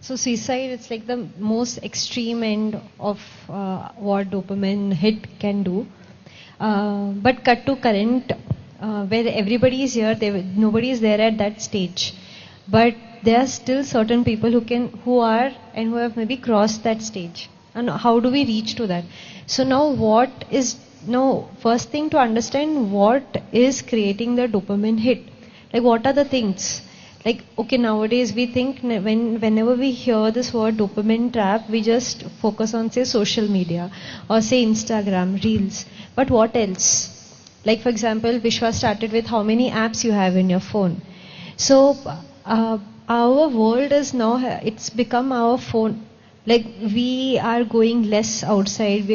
suicide, it's like the most extreme end of what dopamine hit can do. But cut to current, where everybody is here, nobody is there at that stage. But there are still certain people who are and who have maybe crossed that stage. And how do we reach to that? So now first thing to understand, what is creating the dopamine hit? Like, what are the things? Like, okay, nowadays we think whenever we hear this word dopamine trap, we just focus on, say, social media or say Instagram, Reels. But what else? Like, for example, Vishwa started with how many apps you have in your phone. So, our world is now, it's become our phone. Like, we are going less outside.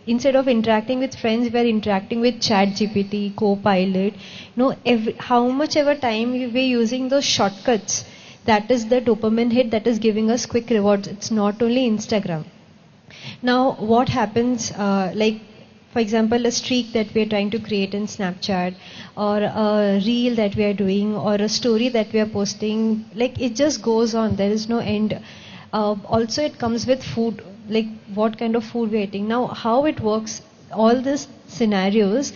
Instead of interacting with friends, we are interacting with ChatGPT, Copilot. How much ever time we're using those shortcuts, that is the dopamine hit that is giving us quick rewards. It's not only Instagram. Now, what happens, like, for example, a streak that we are trying to create in Snapchat, or a reel that we are doing, or a story that we are posting, like, it just goes on. There is no end. Also, it comes with food, like what kind of food we are eating. Now, how it works, all these scenarios,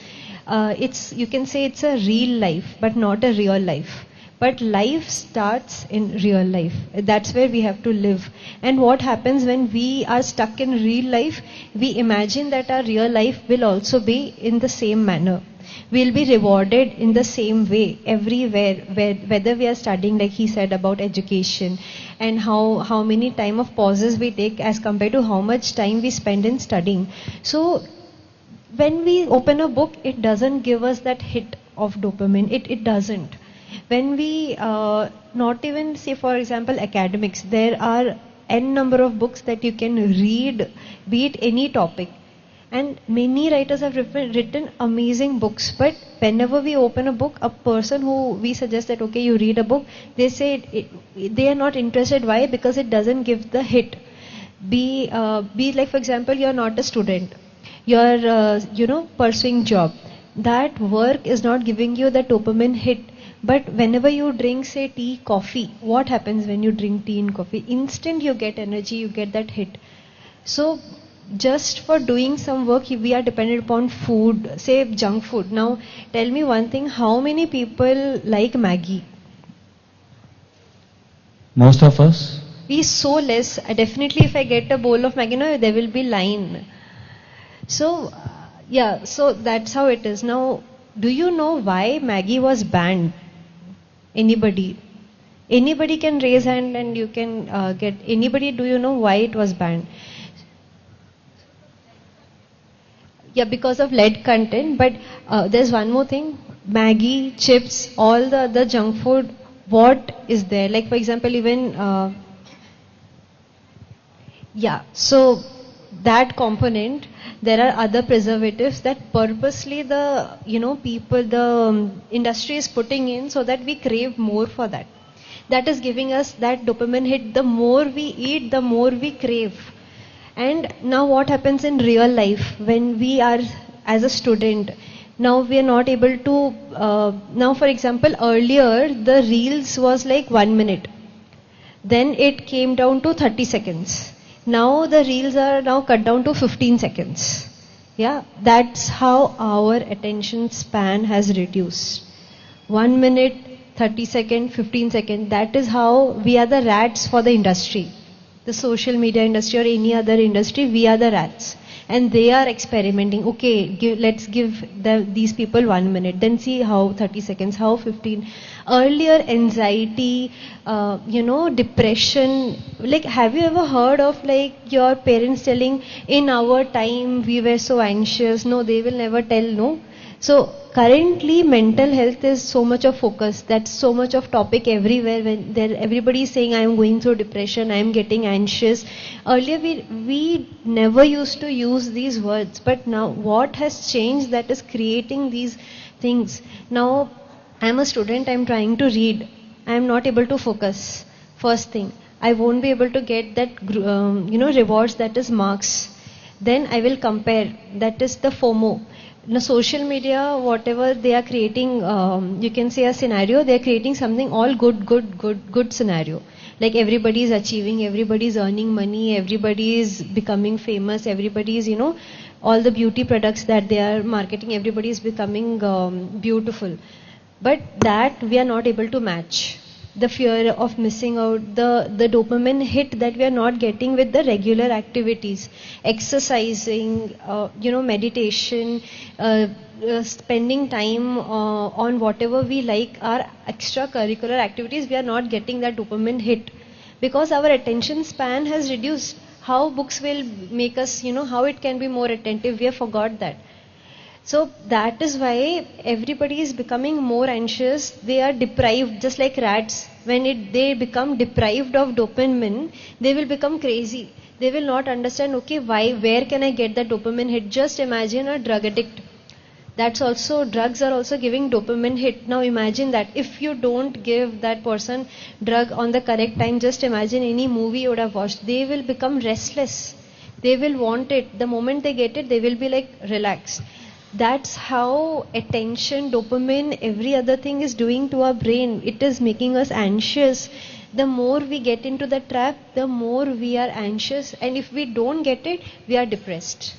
you can say it's a real life, but not a real life. But life starts in real life. That's where we have to live. And what happens when we are stuck in real life, we imagine that our real life will also be in the same manner. We'll be rewarded in the same way everywhere, whether we are studying, like he said about education, and how many time of pauses we take as compared to how much time we spend in studying. So when we open a book, it doesn't give us that hit of dopamine. It doesn't. When we, not even say, for example, academics, there are n number of books that you can read, be it any topic. And many writers have written amazing books. But whenever we open a book, a person who we suggest that, okay, you read a book, they say they are not interested. Why? Because it doesn't give the hit. Be like, for example, you're not a student. You're, pursuing job. That work is not giving you the dopamine hit. But whenever you drink, say, tea, coffee, what happens when you drink tea and coffee? Instant you get energy, you get that hit. So, just for doing some work, we are dependent upon food, say junk food. Now, tell me one thing, how many people like Maggie? Most of us. We so less. Definitely if I get a bowl of Maggie, there will be line. So, so that's how it is. Now, do you know why Maggie was banned? Anybody? Anybody can raise hand and you can get, anybody, do you know why it was banned? Yeah, because of lead content. But there's one more thing. Maggie, chips, all the other junk food, what is there? Like, for example, even, so that component, there are other preservatives that purposely the, people, the industry is putting in so that we crave more for that. That is giving us that dopamine hit. The more we eat, the more we crave. And now what happens in real life when we are as a student? Now we are not able to, now for example, earlier the reels was like 1 minute. Then it came down to 30 seconds. Now the reels are now cut down to 15 seconds. Yeah, that's how our attention span has reduced. 1 minute, 30 seconds, 15 seconds. That is how we are the rats for the industry. The social media industry or any other industry, we are the rats. And they are experimenting. Okay, let's give these people 1 minute. Then see how 30 seconds, how 15. Earlier, anxiety, depression. Like, have you ever heard of like your parents telling, in our time we were so anxious? No, they will never tell, no. So currently mental health is so much of focus. That's so much of topic everywhere. When everybody is saying, I am going through depression, I am getting anxious. Earlier we never used to use these words. But now what has changed that is creating these things? Now I am a student, I am trying to read. I am not able to focus. First thing, I won't be able to get that rewards, that is marks. Then I will compare. That is the FOMO. Now, social media, whatever they are creating, you can say a scenario, they are creating something all good scenario. Like everybody is achieving, everybody is earning money, everybody is becoming famous, everybody is, all the beauty products that they are marketing, everybody is becoming beautiful. But that we are not able to match. the fear of missing out, the dopamine hit that we are not getting with the regular activities, exercising, meditation, spending time on whatever we like, our extracurricular activities, we are not getting that dopamine hit because our attention span has reduced. How books will make us, how it can be more attentive, we have forgot that. So that is why everybody is becoming more anxious. They are deprived, just like rats. When they become deprived of dopamine, they will become crazy. They will not understand, okay, where can I get that dopamine hit? Just imagine a drug addict. Drugs are also giving dopamine hit. Now imagine that if you don't give that person drug on the correct time, just imagine any movie you would have watched. They will become restless. They will want it. The moment they get it, they will be like relaxed. That's how attention, dopamine, every other thing is doing to our brain. It is making us anxious. The more we get into the trap, the more we are anxious. And if we don't get it, we are depressed.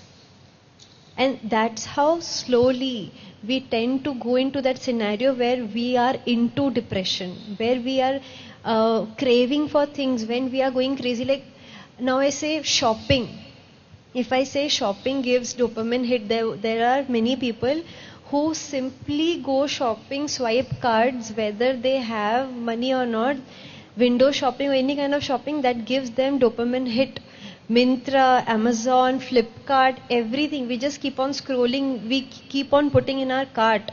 And that's how slowly we tend to go into that scenario where we are into depression, where we are craving for things, when we are going crazy. Like now I say shopping. If I say shopping gives dopamine hit, there are many people who simply go shopping, swipe cards, whether they have money or not, window shopping or any kind of shopping that gives them dopamine hit. Myntra, Amazon, Flipkart, everything. We just keep on scrolling, we keep on putting in our cart,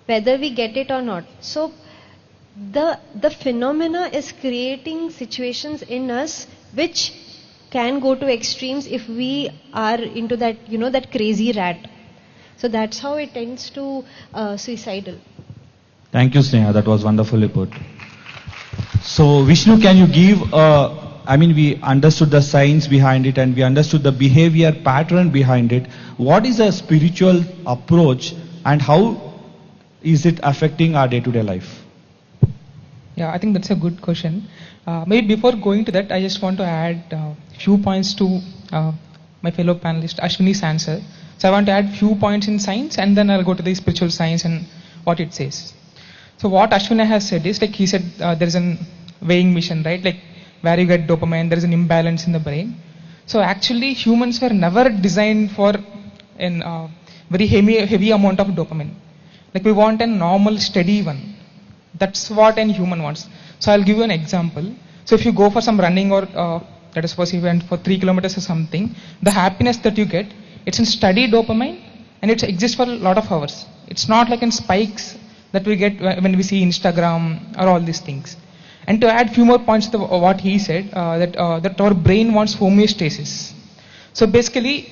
whether we get it or not. So the phenomena is creating situations in us which can go to extremes if we are into that, that crazy rat. So that's how it tends to suicidal. Thank you, Sneha. That was wonderfully put. So, Vishnu, can you give we understood the science behind it and we understood the behavior pattern behind it. What is a spiritual approach and how is it affecting our day-to-day life? Yeah, I think that's a good question. Maybe before going to that, I just want to add a few points to my fellow panelist Ashwini's answer. So I want to add few points in science and then I'll go to the spiritual science and what it says. So what Ashwini has said is, like he said, there is an weighing machine, right? Like where you get dopamine, there is an imbalance in the brain. So actually humans were never designed for a very heavy amount of dopamine. Like we want a normal, steady one. That's what a human wants. So I'll give you an example. So if you go for some running or let us suppose you went for 3 kilometers or something, the happiness that you get, it's in steady dopamine and it exists for a lot of hours. It's not like in spikes that we get when we see Instagram or all these things. And to add few more points to what he said, that our brain wants homeostasis. So basically,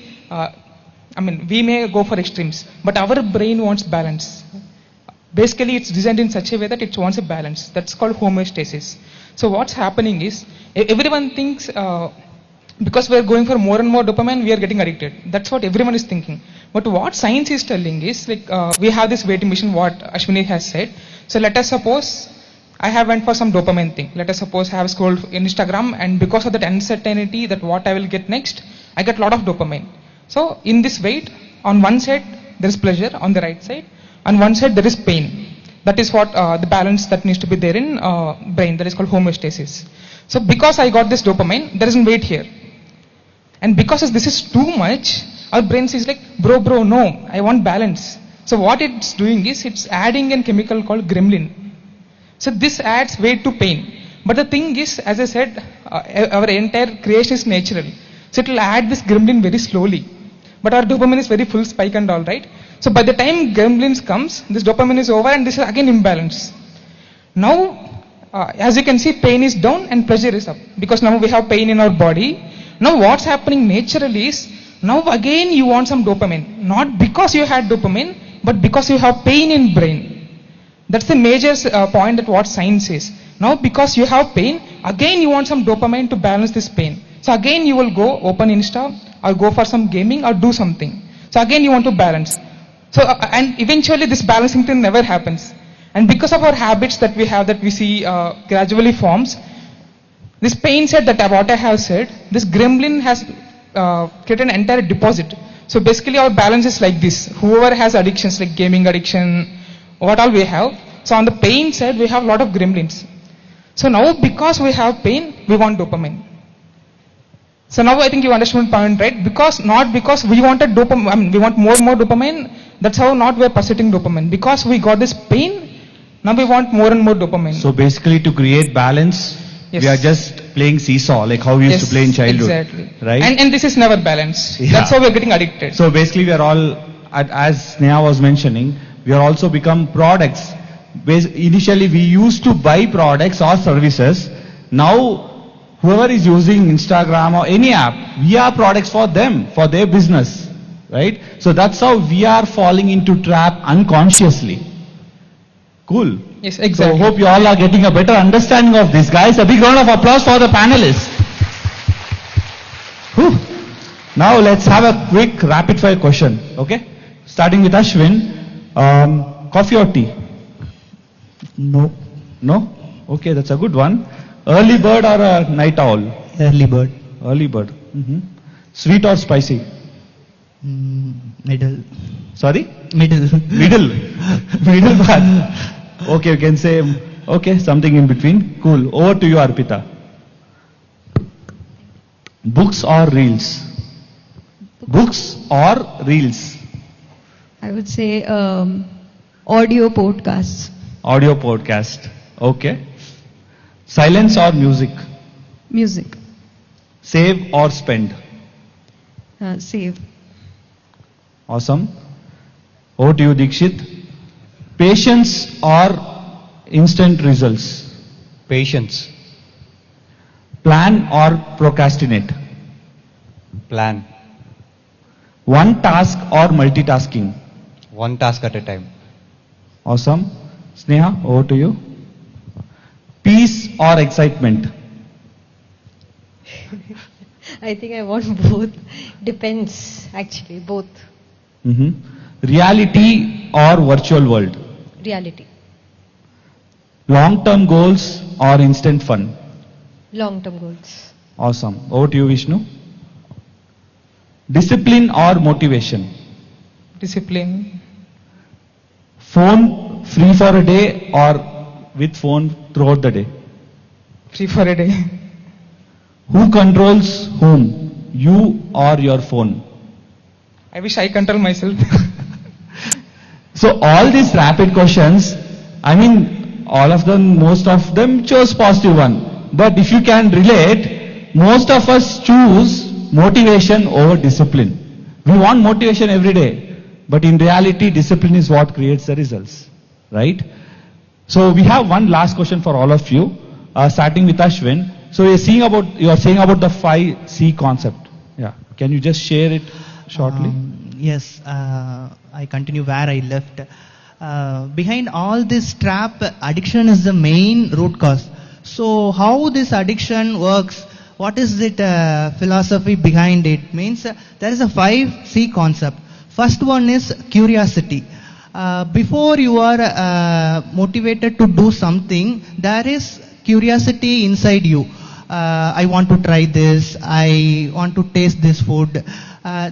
we may go for extremes, but our brain wants balance. Basically, it's designed in such a way that it wants a balance. That's called homeostasis. So what's happening is, everyone thinks, because we're going for more and more dopamine, we are getting addicted. That's what everyone is thinking. But what science is telling is, like, we have this weighting machine, what Ashwini has said. So let us suppose, I have went for some dopamine thing. Let us suppose I have scrolled Instagram and because of that uncertainty that what I will get next, I get a lot of dopamine. So in this weight, on one side there is pleasure, on the right side, on one side there is pain. That is what the balance that needs to be there in brain, that is called homeostasis. So because I got this dopamine, there is a weight here. And because this is too much, our brain says like, bro, no, I want balance. So what it's doing is, it's adding a chemical called gremlin. So this adds weight to pain. But the thing is, as I said, our entire creation is natural. So it will add this gremlin very slowly. But our dopamine is very full spike and all, right? So by the time gremlins comes, this dopamine is over and this is again imbalance. Now, as you can see, pain is down and pleasure is up. Because now we have pain in our body. Now what's happening naturally is, now again you want some dopamine. Not because you had dopamine, but because you have pain in brain. That's the major point that what science is. Now because you have pain, again you want some dopamine to balance this pain. So again you will go open Insta or go for some gaming or do something. So again you want to balance. So and eventually this balancing thing never happens. And because of our habits that we have, that we see gradually forms, this pain set that what I have said, this gremlin has created an entire deposit. So basically our balance is like this. Whoever has addictions like gaming addiction, what all we have. So on the pain side, we have a lot of gremlins. So now because we have pain, we want dopamine. So now I think you understand my point, right? Not because we wanted dopamine, we want more dopamine. That's how not we are pursuing dopamine. Because we got this pain, now we want more and more dopamine. So basically to create balance, Yes. we are just playing seesaw, like how we used to play in childhood. Exactly. Right? And this is never balanced. Yeah. That's how we are getting addicted. So basically we are all, as Sneha was mentioning, we are also become products. Initially we used to buy products or services. Now whoever is using Instagram or any app, we are products for them, for their business. Right? So that's how we are falling into trap unconsciously. Cool. Yes, exactly. So hope you all are getting a better understanding of this. Guys, a big round of applause for the panelists. Whew. Now let's have a quick rapid fire question. Okay? Starting with Ashwin. Coffee or tea? No. No? Okay, that's a good one. Early bird or a night owl? Early bird. Early bird. Sweet or spicy? Middle. Sorry? Middle. Middle. Middle path. Okay, you can say, okay, something in between. Cool. Over to you, Arpita. Books or reels? Books or reels? I would say audio podcasts. Audio podcast. Okay. Silence or music? Music. Save or spend? Save. Awesome. Over to you, Dikshit. Patience or instant results? Patience. Plan or procrastinate? Plan. One task or multitasking? One task at a time. Awesome. Sneha, over to you. Peace or excitement? I think I want both. Depends, actually, both. Reality or virtual world? Reality. Long-term goals or instant fun? Long-term goals. Awesome. Over to you, Vishnu. Discipline or motivation? Discipline. Phone free for a day or with phone throughout the day? Free for a day. Who controls whom? You or your phone? I wish I control myself. So all these rapid questions, I mean, all of them, most of them chose positive one. But if you can relate, most of us choose motivation over discipline. We want motivation every day. But in reality, discipline is what creates the results. Right? So we have one last question for all of you, starting with Ashwin. So you are saying about the 5C concept. Yeah. Can you just share it shortly? Yes, I continue where I left. Behind all this trap, addiction is the main root cause. So how this addiction works, what is it philosophy behind it? Means there is a 5C concept. First one is curiosity. Before you are motivated to do something, there is curiosity inside you. I want to try this, I want to taste this food.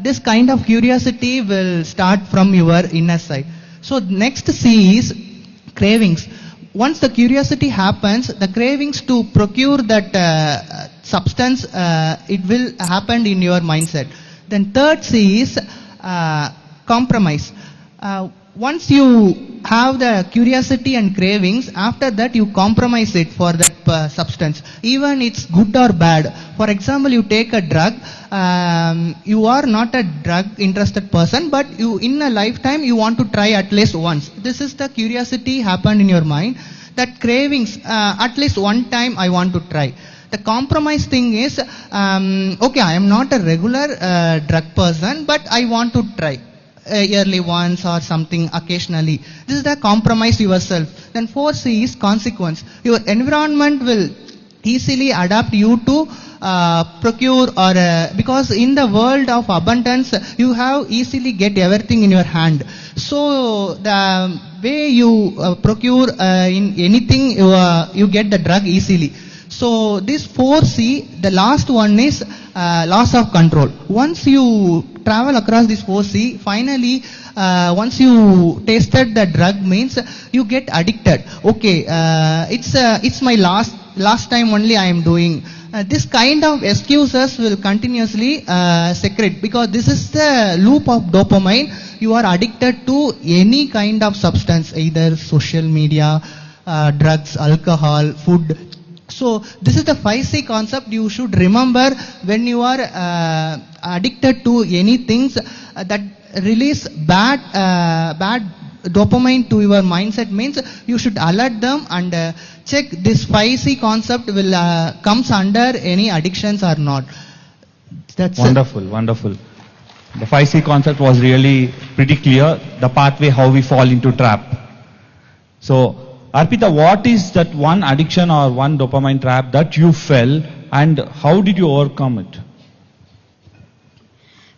This kind of curiosity will start from your inner side. So next C is cravings. Once the curiosity happens, the cravings to procure that substance, it will happen in your mindset. Then third C is compromise. Once you have the curiosity and cravings, after that you compromise it for that substance. Even it's good or bad. For example, you take a drug, you are not a drug interested person, but you in a lifetime you want to try at least once. This is the curiosity happened in your mind. That cravings, at least one time I want to try. The compromise thing is, okay, I am not a regular drug person, but I want to try. Yearly once or something occasionally. This is the compromise yourself. Then 4C is consequence. Your environment will easily adapt you to procure or because in the world of abundance you have easily get everything in your hand. So the way you procure in anything you get the drug easily. So this 4C, the last one is loss of control. Once you travel across this 4C, finally once you tasted the drug means you get addicted. Okay, it's my last last time only I am doing. This kind of excuses will continuously secrete, because this is the loop of dopamine. You are addicted to any kind of substance, either social media, drugs, alcohol, food. So this is the 5C concept you should remember when you are addicted to any things that release bad dopamine to your mindset. Means you should alert them and check this 5C concept will comes under any addictions or not. That's wonderful, wonderful. The 5C concept was really pretty clear, the pathway how we fall into trap. So Arpita, what is that one addiction or one dopamine trap that you fell, and how did you overcome it?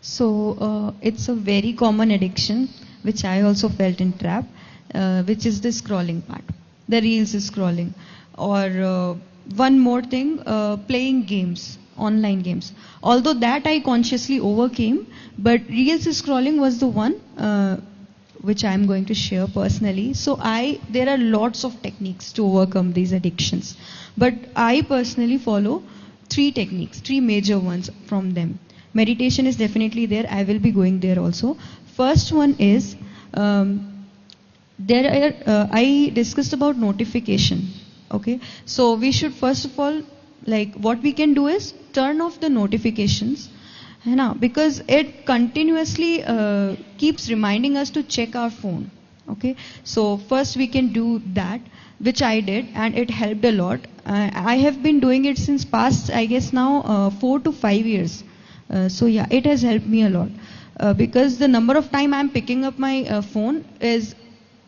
So it's a very common addiction which I also felt in trap, which is the scrolling part, the reels scrolling, or one more thing, playing games, online games. Although that I consciously overcame, but reels scrolling was the one which I am going to share personally. So there are lots of techniques to overcome these addictions, but I personally follow 3 techniques, 3 major ones from them. Meditation is definitely there. I will be going there also. First one is, I discussed about notification. Okay, so we should first of all, like what we can do is turn off the notifications, because it continuously keeps reminding us to check our phone. Okay, so first we can do that, which I did, and it helped a lot. I have been doing it since past, I guess now 4 to 5 years. So yeah, it has helped me a lot, because the number of time I am picking up my phone is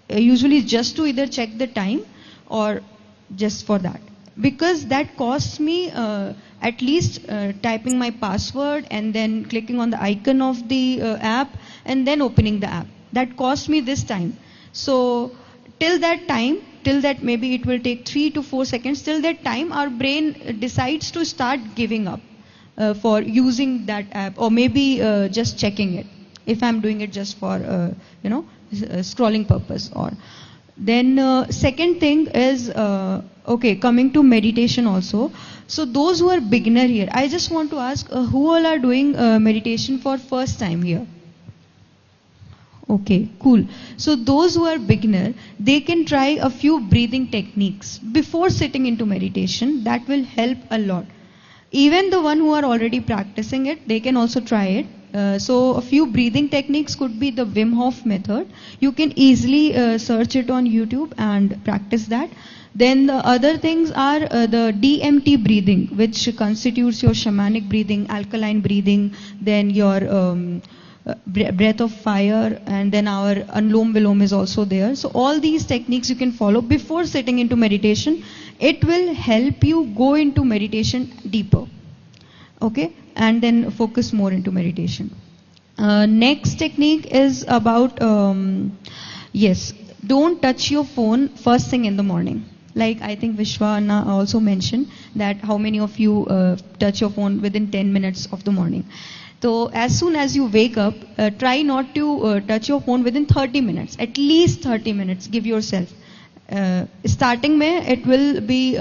usually just to either check the time or just for that, because that costs me at least typing my password and then clicking on the icon of the app and then opening the app. That cost me this time. So till that maybe it will take 3 to 4 seconds, till that time our brain decides to start giving up for using that app, or maybe just checking it, if I'm doing it just for scrolling purpose. Or then second thing is, okay, coming to meditation also. So those who are beginner here, I just want to ask, who all are doing meditation for first time here? Okay, cool. So those who are beginner, they can try a few breathing techniques before sitting into meditation. That will help a lot. Even the one who are already practicing it, they can also try it. So a few breathing techniques could be the Wim Hof method. You can easily search it on YouTube and practice that. Then the other things are the DMT breathing, which constitutes your shamanic breathing, alkaline breathing, then your breath of fire, and then our Anulom Vilom is also there. So all these techniques you can follow before sitting into meditation. It will help you go into meditation deeper. Okay, and then focus more into meditation. Next technique is about, yes, don't touch your phone first thing in the morning. Like I think Vishwana also mentioned that how many of you touch your phone within 10 minutes of the morning. So as soon as you wake up, try not to touch your phone within 30 minutes, at least 30 minutes, give yourself. Starting mein, it will be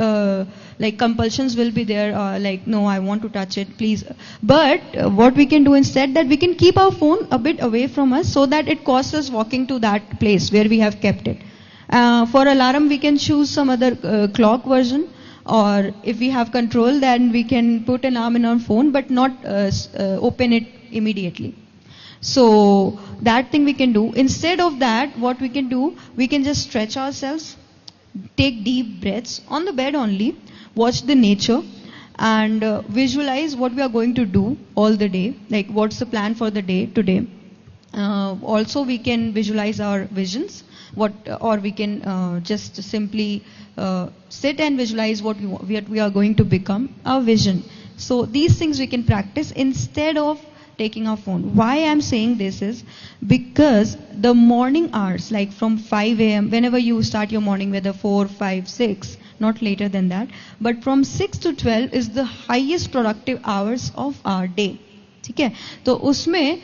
like compulsions will be there, like no, I want to touch it, please. But what we can do instead, that we can keep our phone a bit away from us so that it costs us walking to that place where we have kept it. For alarm, we can choose some other clock version, or if we have control, then we can put an alarm in our phone, but not open it immediately. So that thing we can do. Instead of that, what we can do, we can just stretch ourselves, take deep breaths on the bed only, watch the nature, and visualize what we are going to do all the day, like what's the plan for the day today. Also, we can visualize our visions, or we can just simply sit and visualize what we are going to become, our vision. So these things we can practice instead of taking our phone. Why I'm saying this is because the morning hours, like from 5 a.m., whenever you start your morning, whether 4, 5, 6, not later than that, but from 6 to 12 is the highest productive hours of our day. Okay? So usme,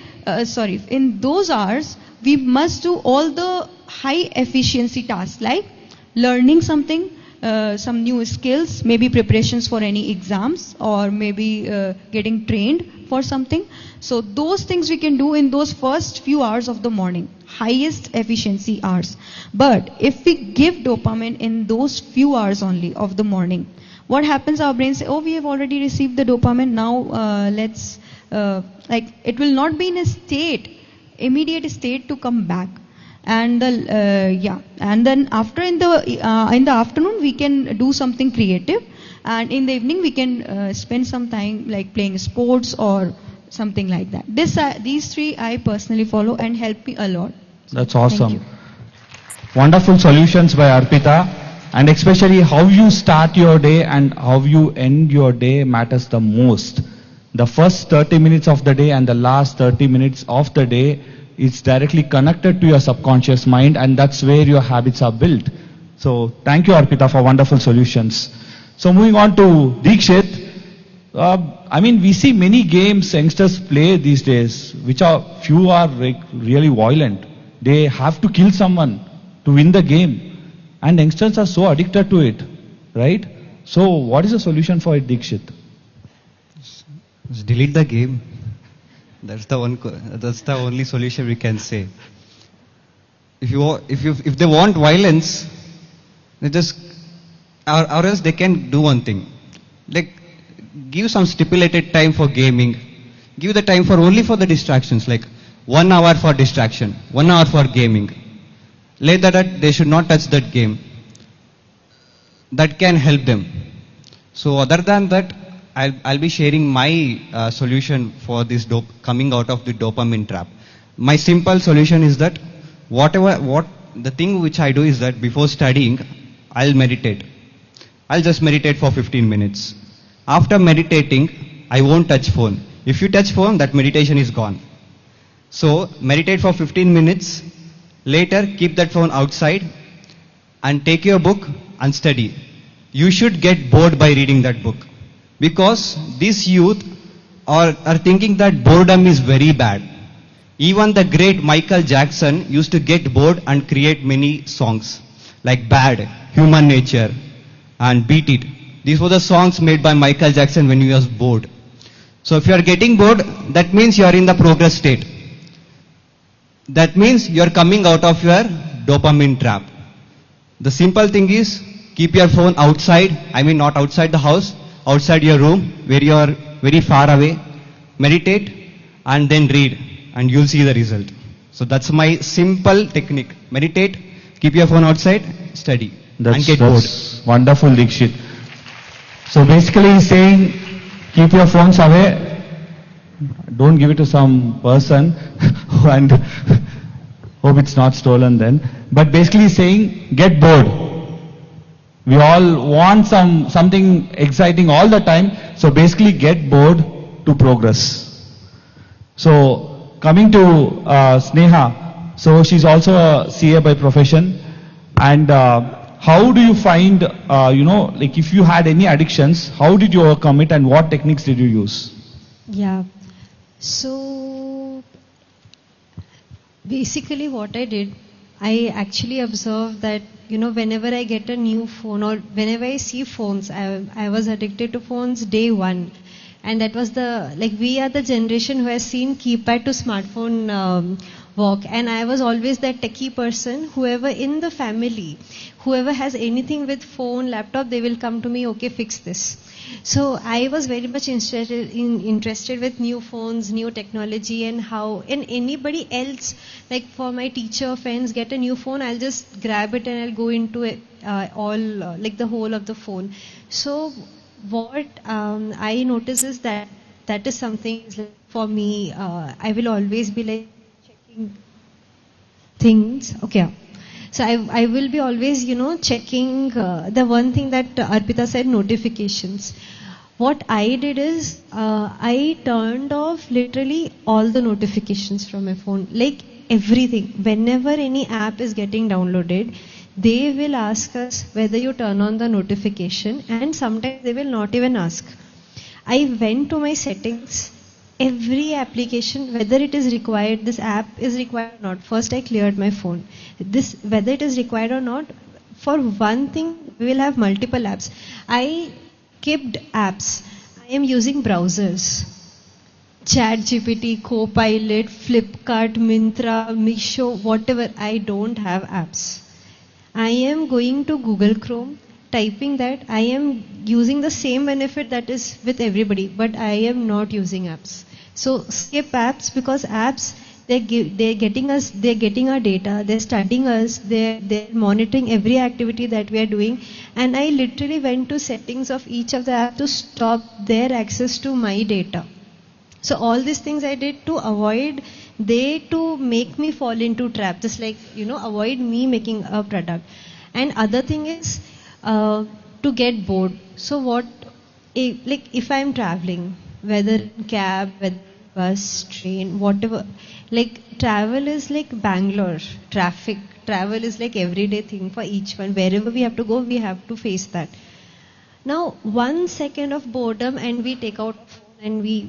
in those hours, we must do all the high efficiency tasks like learning something, some new skills, maybe preparations for any exams, or maybe getting trained for something. So those things we can do in those first few hours of the morning, highest efficiency hours. But if we give dopamine in those few hours only of the morning, what happens? Our brain says, oh, we have already received the dopamine, now let's, it will not be in a immediate state to come back. And and then after in the afternoon we can do something creative, and in the evening we can spend some time like playing sports or something like that. These three I personally follow and help me a lot. That's awesome. Wonderful solutions by Arpita, and especially how you start your day and how you end your day matters the most. The first 30 minutes of the day and the last 30 minutes of the day, it's directly connected to your subconscious mind, and that's where your habits are built. So thank you, Arpita, for wonderful solutions. So moving on to Deekshit. We see many games youngsters play these days, which few are really violent. They have to kill someone to win the game, and youngsters are so addicted to it, right? So what is the solution for it, Deekshit? Just delete the game. That's the only solution we can say. If they want violence, they just, or else they can do one thing. Like, give some stipulated time for gaming. Give the time only for the distractions, like 1 hour for distraction, 1 hour for gaming. Later that they should not touch that game. That can help them. So other than that, I'll be sharing my solution for this coming out of the dopamine trap. My simple solution is that the thing which I do is that before studying, I'll meditate. I'll just meditate for 15 minutes. After meditating, I won't touch phone. If you touch phone, that meditation is gone. So meditate for 15 minutes. Later, keep that phone outside and take your book and study. You should get bored by reading that book. Because this youth are thinking that boredom is very bad. Even the great Michael Jackson used to get bored and create many songs like Bad, Human Nature and Beat It. These were the songs made by Michael Jackson when he was bored. So if you are getting bored, that means you are in the progress state. That means you are coming out of your dopamine trap. The simple thing is, keep your phone outside, not outside the house, outside your room where you are very far away, meditate and then read, and you'll see the result. So that's my simple technique. Meditate, keep your phone outside, study, and get bored. Wonderful, Deekshit. So basically he's saying, keep your phones away, don't give it to some person and hope it's not stolen then. But basically he's saying, get bored. We all want something exciting all the time. So basically get bored to progress. So coming to Sneha. So she's also a CA by profession. And how do you find, if you had any addictions, how did you overcome it and what techniques did you use? Yeah. So basically what I did, I actually observed that, whenever I get a new phone or whenever I see phones, I was addicted to phones day one. And that was we are the generation who has seen keypad to smartphone walk. And I was always that techie person, whoever in the family, whoever has anything with phone, laptop, they will come to me, okay, fix this. So I was very much interested with new phones, new technology, and how, and anybody else, like for my teacher friends get a new phone, I'll just grab it and I'll go into it, the whole of the phone. So what I notice is that is something for me, I will always be checking things. Okay. So I will be always, checking the one thing that Arpita said, notifications. What I did is, I turned off literally all the notifications from my phone, like everything. Whenever any app is getting downloaded, they will ask us whether you turn on the notification, and sometimes they will not even ask. I went to my settings, every application, whether it is required, this app is required or not. First I cleared my phone. Whether it is required or not, For one thing, we will have multiple apps. I kept apps. I am using browsers. ChatGPT, Copilot, Flipkart, Myntra, Meesho, whatever. I don't have apps. I am going to Google Chrome, typing that. I am using the same benefit that is with everybody, but I am not using apps. So skip apps, because apps, they're getting our data, they're studying us, they're monitoring every activity that we are doing. And I literally went to settings of each of the apps to stop their access to my data. So all these things I did to avoid they to make me fall into trap, just like, avoid me making a product. And other thing is to get bored. So if I'm traveling, whether cab, whether bus, train, whatever, like travel is like Bangalore, traffic, travel is like everyday thing for each one. Wherever we have to go, we have to face that. Now, 1 second of boredom and we take out and we,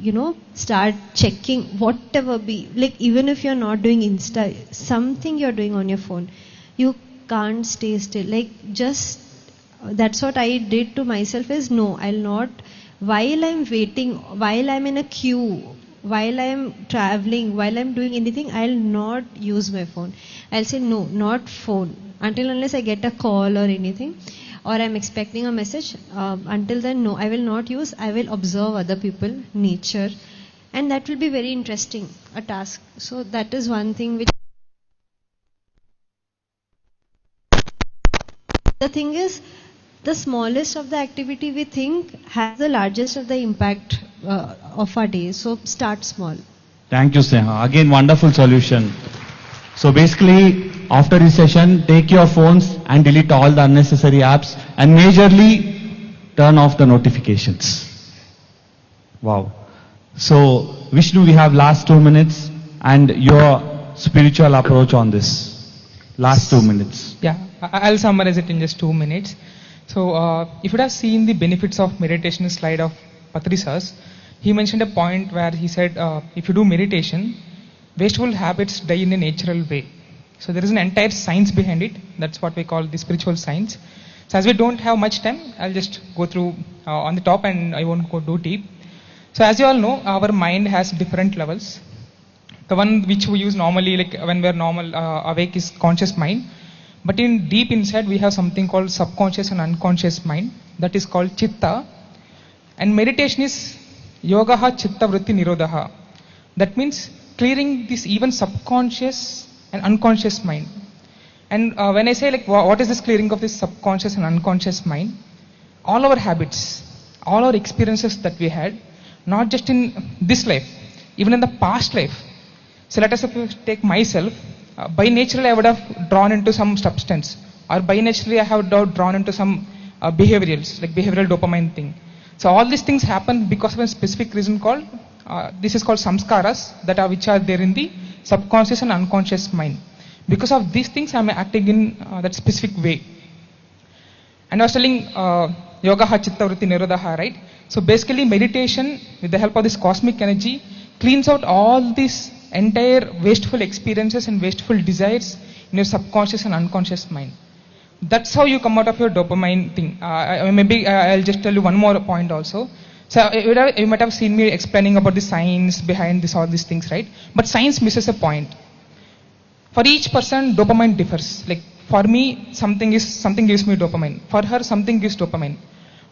start checking whatever be, like even if you're not doing Insta, something you're doing on your phone, you can't stay still. Like that's what I did to myself is, no, I'll not, while I'm waiting, while I'm in a queue, while I'm traveling, while I'm doing anything, I'll not use my phone. I'll say, no, not phone, unless I get a call or anything, or I'm expecting a message. Until then, no, I will not use. I will observe other people, nature, and that will be very interesting, a task. So that is one thing which. The thing is, the smallest of the activity we think has the largest of the impact of our day. So start small. Thank you, Sneha. Again, wonderful solution. So basically, after this session, take your phones and delete all the unnecessary apps and majorly turn off the notifications. Wow. So, Vishnu, we have last 2 minutes and your spiritual approach on this. Last 2 minutes. Yeah, I'll summarize it in just 2 minutes. So, if you have seen the benefits of meditation slide of Patri Sir's, he mentioned a point where he said, if you do meditation, wasteful habits die in a natural way. So there is an entire science behind it. That's what we call the spiritual science. So as we don't have much time, I'll just go through on the top and I won't go too deep. So as you all know, our mind has different levels. The one which we use normally, like when we're normal awake, is conscious mind. But in deep inside, we have something called subconscious and unconscious mind. That is called chitta. And meditation is yogaha chitta vritti nirodha. That means clearing this even subconscious and unconscious mind. And when I say like what is this clearing of this subconscious and unconscious mind, all our habits, all our experiences that we had, not just in this life, even in the past life. So let us take myself. By nature I would have drawn into some substance, or by nature I have drawn into some behaviorals, like behavioral dopamine thing. So all these things happen because of a specific reason called, this is called samskaras, which are there in the subconscious and unconscious mind. Because of these things, I am acting in that specific way. And I was telling yogaha chitta vritti nirodha, right? So basically meditation, with the help of this cosmic energy, cleans out all these entire wasteful experiences and wasteful desires in your subconscious and unconscious mind. That's how you come out of your dopamine thing. Maybe I'll just tell you one more point also. So you might have seen me explaining about the science behind all these things, right? But science misses a point. For each person, dopamine differs. Like for me, something gives me dopamine. For her, something gives dopamine.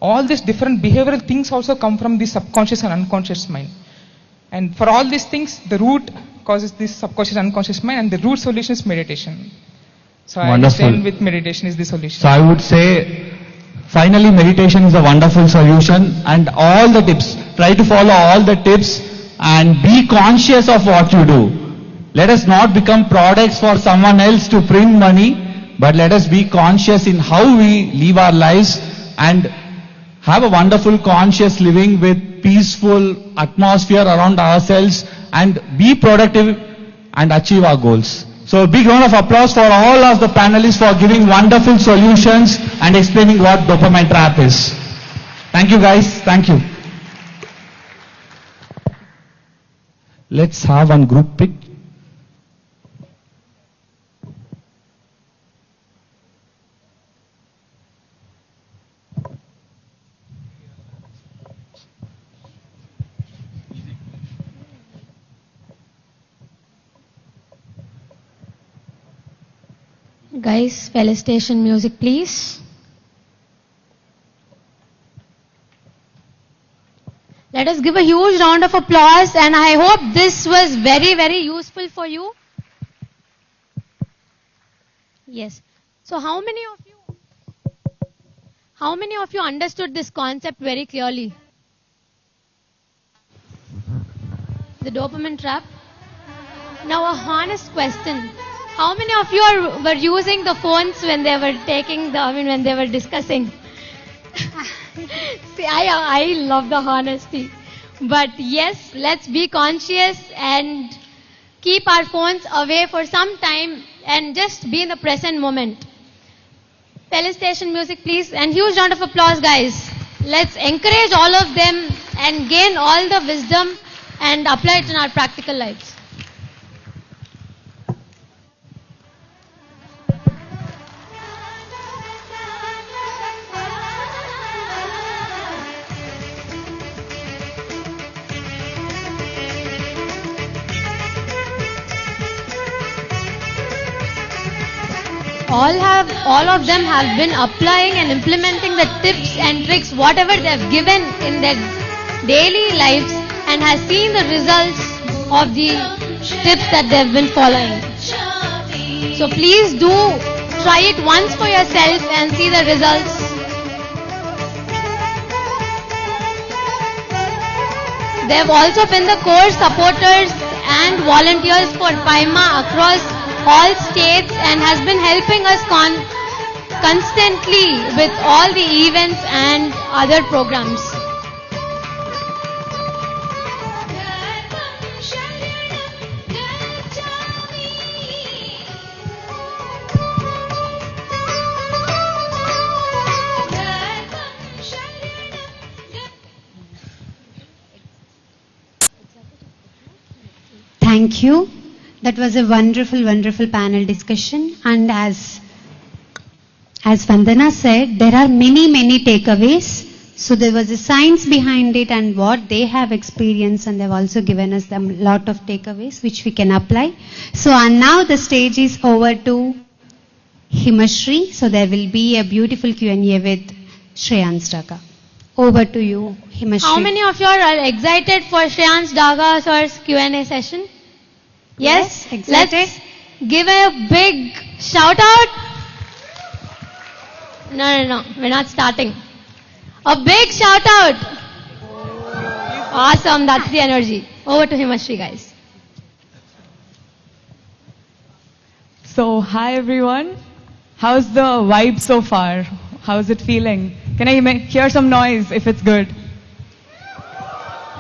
All these different behavioral things also come from the subconscious and unconscious mind. And for all these things, the root causes this subconscious and unconscious mind, and the root solution is meditation. So I understand with meditation is the solution. So I would say, finally meditation is a wonderful solution, and all the tips, try to follow all the tips and be conscious of what you do. Let us not become products for someone else to print money, but let us be conscious in how we live our lives and have a wonderful conscious living with peaceful atmosphere around ourselves and be productive and achieve our goals. So a big round of applause for all of the panelists for giving wonderful solutions and explaining what dopamine trap is. Thank you guys. Thank you. Let's have one group pic. Guys, felicitation music, please. Let us give a huge round of applause, and I hope this was very, very useful for you. Yes. So how many of you understood this concept very clearly? The dopamine trap. Now a honest question. How many of you were using the phones when they were when they were discussing? See, I love the honesty. But yes, let's be conscious and keep our phones away for some time and just be in the present moment. Felicitation music, please. And huge round of applause, guys. Let's encourage all of them and gain all the wisdom and apply it in our practical lives. All of them have been applying and implementing the tips and tricks, whatever they have given in their daily lives, and has seen the results of the tips that they have been following. So please do try it once for yourself and see the results. They have also been the core supporters and volunteers for PIMA across all states and has been helping us constantly with all the events and other programs. Thank you. That was a wonderful, wonderful panel discussion. And as Vandana said, there are many, many takeaways. So there was a science behind it and what they have experienced, and they've also given us a lot of takeaways which we can apply. So and now the stage is over to Himashri. So there will be a beautiful Q&A with Shreyans Daga. Over to you, Himashri. How many of you are excited for Shreyans Daga's Q&A session? Yes? Excited. Let's give a big shout out. No, we're not starting. A big shout out. Awesome, that's the energy. Over to Himashri, guys. So, hi everyone. How's the vibe so far? How's it feeling? Can I hear some noise if it's good?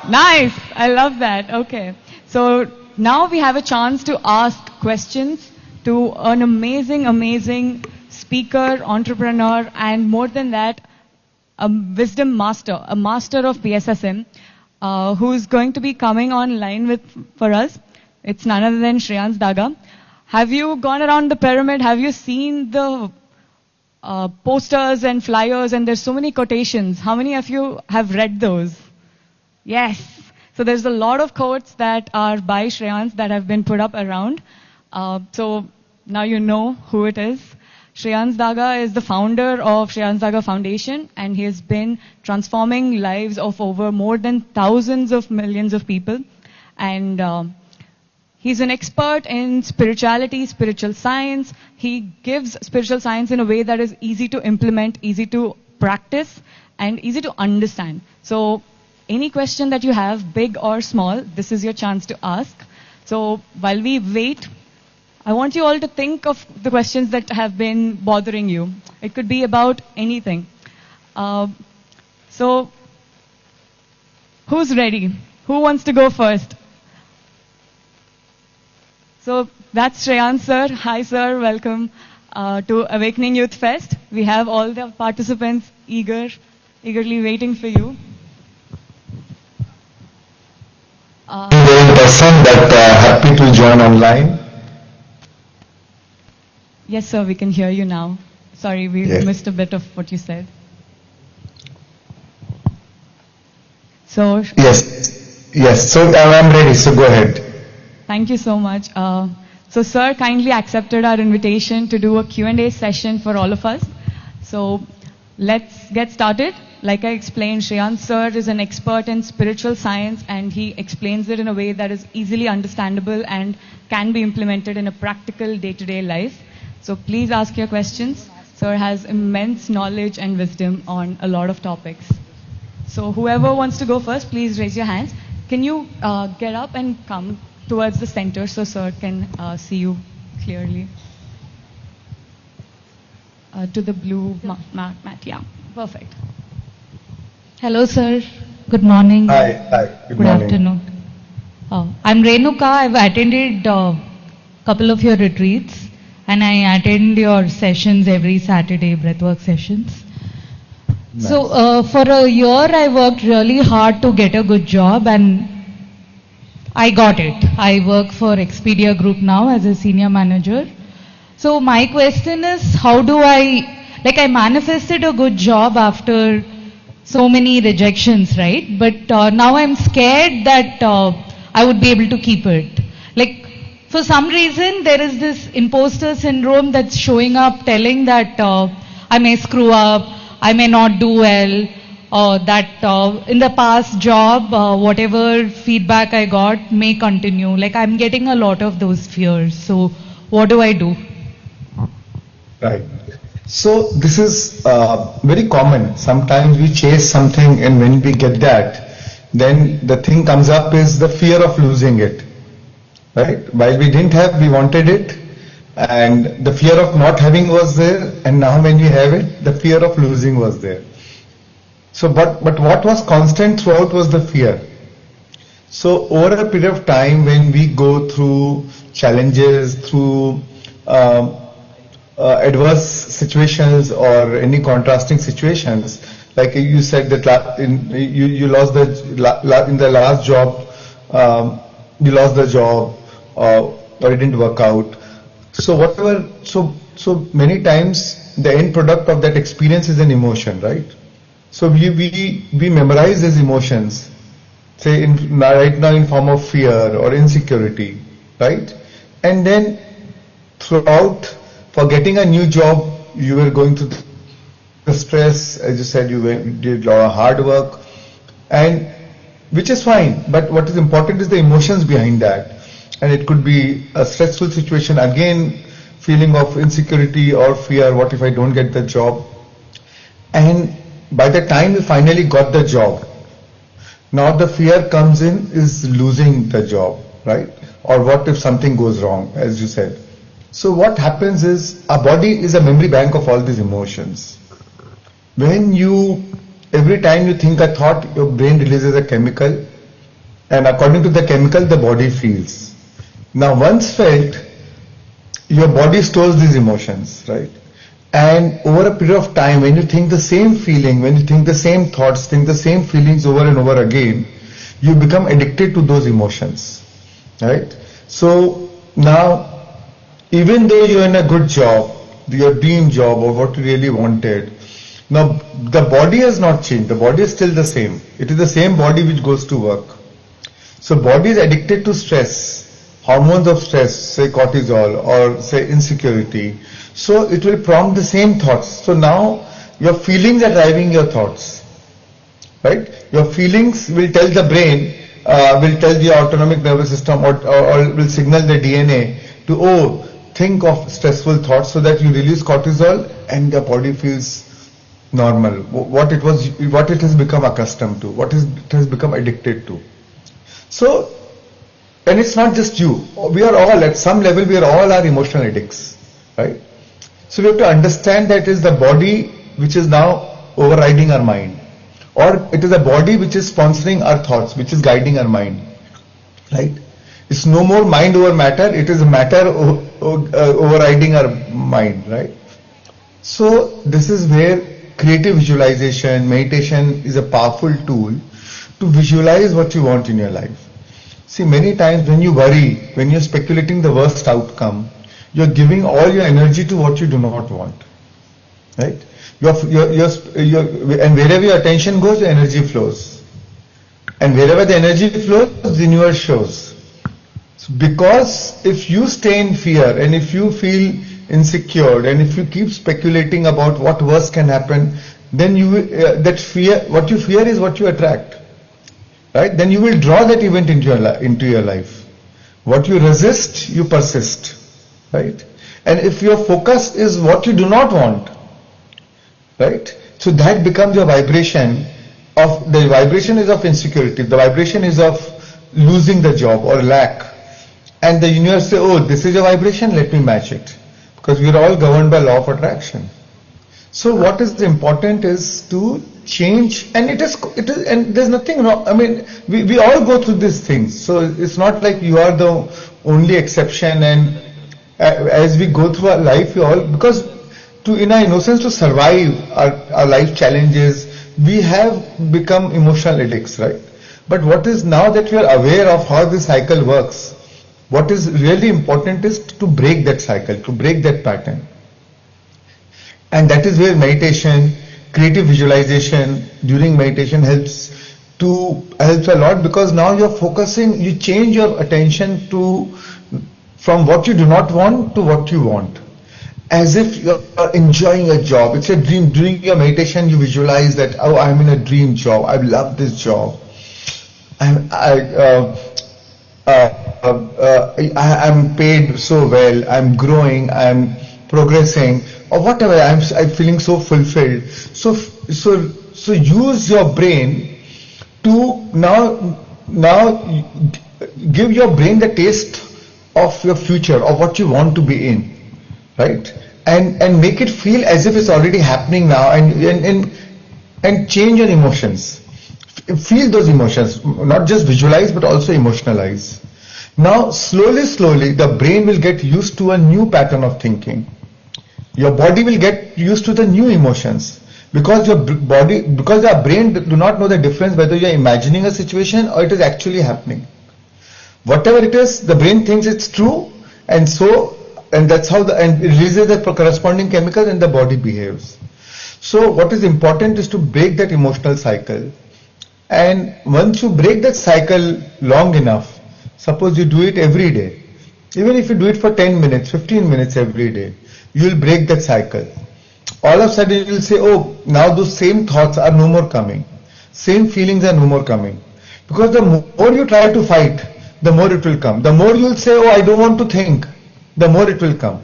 Nice, I love that. Okay. So, now we have a chance to ask questions to an amazing speaker, entrepreneur, and more than that, a wisdom master, a master of PSSM, who's going to be coming online for us. It's none other than Shreyans Daga. Have you gone around the pyramid? Have you seen the posters and flyers? And there's so many quotations. How many of you have read those? Yes. So there's a lot of quotes that are by Shreyans that have been put up around. So now you know who it is. Shreyans Daga is the founder of Shreyans Daga Foundation, and he has been transforming lives of over more than thousands of millions of people. And he's an expert in spirituality, spiritual science. He gives spiritual science in a way that is easy to implement, easy to practice, and easy to understand. So any question that you have, big or small, this is your chance to ask. So while we wait, I want you all to think of the questions that have been bothering you. It could be about anything. So who's ready? Who wants to go first? So that's Shreyans sir. Hi sir, welcome to Awakening Youth Fest. We have all the participants eagerly waiting for you. In person, but happy to join online. Yes, sir, we can hear you now. Sorry, we missed a bit of what you said. So yes. So I'm ready. So go ahead. Thank you so much. So sir kindly accepted our invitation to do a Q&A session for all of us. So let's get started. Like I explained, Shreyans sir is an expert in spiritual science and he explains it in a way that is easily understandable and can be implemented in a practical day-to-day life. So please ask your questions. Sir has immense knowledge and wisdom on a lot of topics. So whoever wants to go first, please raise your hands. Can you get up and come towards the center so sir can see you clearly? To the blue mat, yeah, perfect. Hello, sir. Good morning. Hi. Good morning. Afternoon. I'm Renuka. I've attended a couple of your retreats and I attend your sessions every Saturday, breathwork sessions. Nice. So, for a year I worked really hard to get a good job and I got it. I work for Expedia Group now as a senior manager. So my question is, how do I manifested a good job after so many rejections, right? But now I'm scared that I would be able to keep it. Like, for some reason, there is this imposter syndrome that's showing up telling that I may screw up, I may not do well, that in the past job, whatever feedback I got may continue. Like, I'm getting a lot of those fears. So, what do I do? Right. So this is very common. Sometimes we chase something and when we get that, then the thing comes up is the fear of losing it. Right? While we didn't have, we wanted it, and the fear of not having was there, and now when we have it, the fear of losing was there. So but what was constant throughout was the fear. So over a period of time when we go through challenges, through adverse situations or any contrasting situations, like you said that you lost in the last job, you lost the job or it didn't work out. So whatever, so many times the end product of that experience is an emotion, right? So we memorize these emotions, say right now in form of fear or insecurity, right? And then throughout, for getting a new job, you were going through the stress, as you said, you did a lot of hard work, and which is fine. But what is important is the emotions behind that. And it could be a stressful situation, again, feeling of insecurity or fear, what if I don't get the job? And by the time you finally got the job, now the fear comes in is losing the job, right? Or what if something goes wrong, as you said. So what happens is, our body is a memory bank of all these emotions. Every time you think a thought, your brain releases a chemical, and according to the chemical, the body feels. Now once felt, your body stores these emotions, right? And over a period of time, when you think the same feeling, when you think the same thoughts, think the same feelings over and over again, you become addicted to those emotions, right? So now, even though you're in a good job, your dream job or what you really wanted, now the body has not changed, the body is still the same. It is the same body which goes to work. So body is addicted to stress, hormones of stress, say cortisol or say insecurity. So it will prompt the same thoughts. So now your feelings are driving your thoughts, right? Your feelings will tell the brain, will tell the autonomic nervous system or will signal the DNA to, think of stressful thoughts so that you release cortisol and the body feels normal. What it has become accustomed to, it has become addicted to. So, and it's not just you. We are all, at some level, we are all our emotional addicts, right? So we have to understand that it is the body which is now overriding our mind, or it is the body which is sponsoring our thoughts, which is guiding our mind, right? It's no more mind over matter, it is matter overriding our mind, right? So this is where creative visualization, meditation is a powerful tool to visualize what you want in your life. See, many times when you worry, when you're speculating the worst outcome, you're giving all your energy to what you do not want, right? And wherever your attention goes, your energy flows. And wherever the energy flows, the universe shows. Because if you stay in fear and if you feel insecure and if you keep speculating about what worse can happen, then you that fear, what you fear is what you attract, right? Then you will draw that event into your life. What you resist, you persist, right? And if your focus is what you do not want, right? So that becomes your vibration of, the vibration is of insecurity, the vibration is of losing the job or lack. And the universe say, oh, this is your vibration, let me match it. Because we are all governed by law of attraction. So what is important is to change, and it is, and there's nothing wrong. I mean, we all go through these things. So it's not like you are the only exception, and as we go through our life, we all, because in our innocence to survive our life challenges, we have become emotional addicts, right? But what is, now that we are aware of how the cycle works, what is really important is to break that cycle, to break that pattern. And that is where meditation, creative visualization during meditation helps a lot, because now you're focusing, you change your attention from what you do not want to what you want. As if you're enjoying a job. It's a dream. During your meditation, you visualize that, oh, I'm in a dream job. I love this job. I'm paid so well. I'm growing. I'm progressing, or whatever. I'm feeling so fulfilled. So use your brain to now give your brain the taste of your future, of what you want to be in. Right? And make it feel as if it's already happening now, and change your emotions. Feel those emotions, not just visualize but also emotionalize. Now slowly the brain will get used to a new pattern of thinking. Your body will get used to the new emotions, because our brain do not know the difference whether you're imagining a situation or it is actually happening. Whatever it is, the brain thinks it's true, and that's how it releases the corresponding chemicals and the body behaves. So what is important is to break that emotional cycle. And once you break that cycle long enough, suppose you do it every day, even if you do it for 10 minutes, 15 minutes every day, you will break that cycle. All of a sudden you will say, oh, now those same thoughts are no more coming. Same feelings are no more coming. Because the more you try to fight, the more it will come. The more you will say, oh, I don't want to think, the more it will come,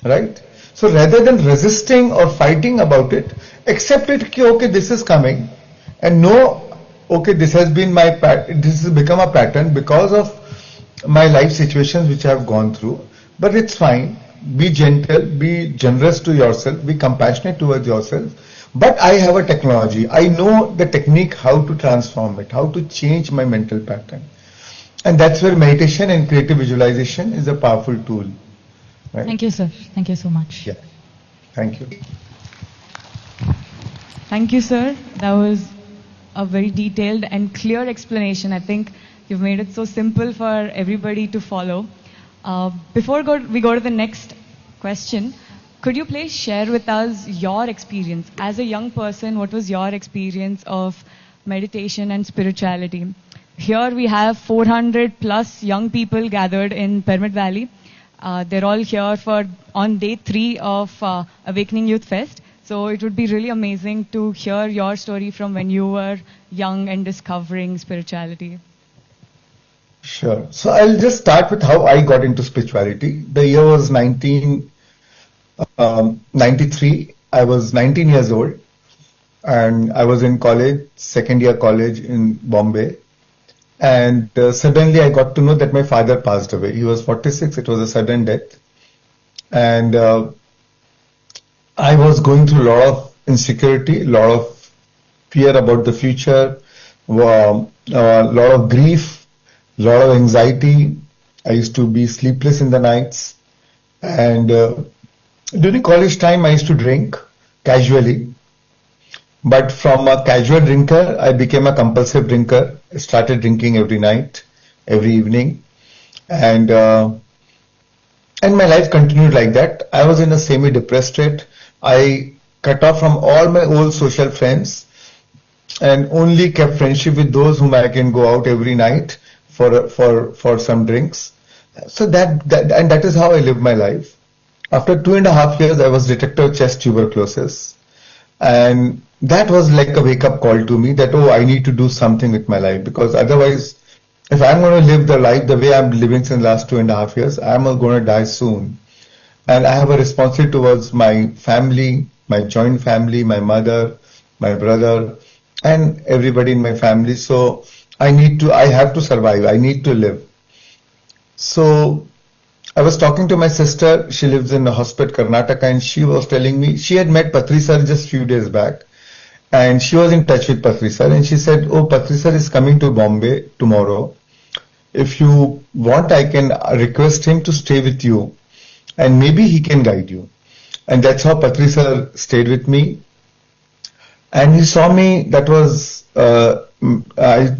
right? So rather than resisting or fighting about it, accept it, okay, this is coming, and know, okay, this has become a pattern because of my life situations which I have gone through, but it's fine. Be gentle, be generous to yourself, be compassionate towards yourself. But I have a technology. I know the technique how to transform it, how to change my mental pattern. And that's where meditation and creative visualization is a powerful tool. Right? Thank you, sir. Thank you so much. Yeah. Thank you. Thank you, sir. That was a very detailed and clear explanation. I think you've made it so simple for everybody to follow. Before we go to the next question, could you please share with us your experience? As a young person, what was your experience of meditation and spirituality? Here we have 400 plus young people gathered in Pyramid Valley. They're all here on day 3 of Awakening Youth Fest. So it would be really amazing to hear your story from when you were young and discovering spirituality. Sure. So I'll just start with how I got into spirituality. The year was 1993. I was 19 years old, and I was in college, second year college in Bombay. And suddenly I got to know that my father passed away. He was 46. It was a sudden death. And I was going through a lot of insecurity, a lot of fear about the future, a lot of grief, a lot of anxiety. I used to be sleepless in the nights. And during college time, I used to drink casually. But from a casual drinker, I became a compulsive drinker. I started drinking every night, every evening. And my life continued like that. I was in a semi-depressed state. I cut off from all my old social friends and only kept friendship with those whom I can go out every night for some drinks. So that is how I live my life. After 2.5 years, I was detected with chest tuberculosis, and that was like a wake-up call to me that, oh, I need to do something with my life, because otherwise, if I'm going to live the life the way I'm living since the last 2.5 years, I'm going to die soon. And I have a responsibility towards my family, my joint family, my mother, my brother, and everybody in my family. So I have to survive. I need to live. So I was talking to my sister. She lives in the hospital, Karnataka, and she was telling me she had met Patri sir just few days back, and she was in touch with Patri sir, and she said, oh, Patri sir is coming to Bombay tomorrow. If you want, I can request him to stay with you, and maybe he can guide you. And that's how Patri sir stayed with me. And he saw me, that was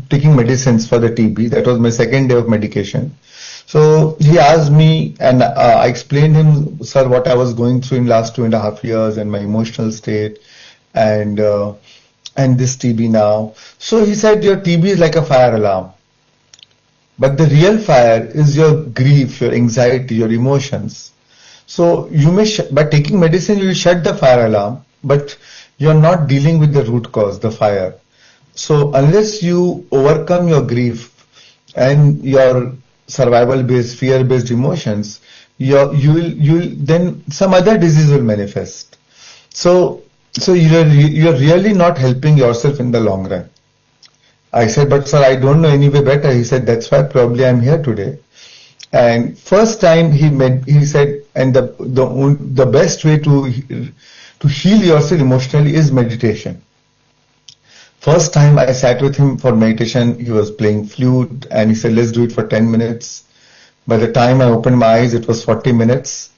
taking medicines for the TB. That was my second day of medication. So he asked me, and I explained him, sir, what I was going through in last 2.5 years and my emotional state, and this TB now. So he said, your TB is like a fire alarm. But the real fire is your grief, your anxiety, your emotions. So you may, by taking medicine, you will shut the fire alarm, but you're not dealing with the root cause, the fire. So unless you overcome your grief and your survival-based, fear-based you will then some other disease will manifest. So you're really not helping yourself in the long run. I said, but sir, I don't know any way better. He said, that's why probably I'm here today. And first time he said, and the best way to heal yourself emotionally is meditation. First time I sat with him for meditation, he was playing flute, and he said, let's do it for 10 minutes. By the time I opened my eyes, it was 40 minutes.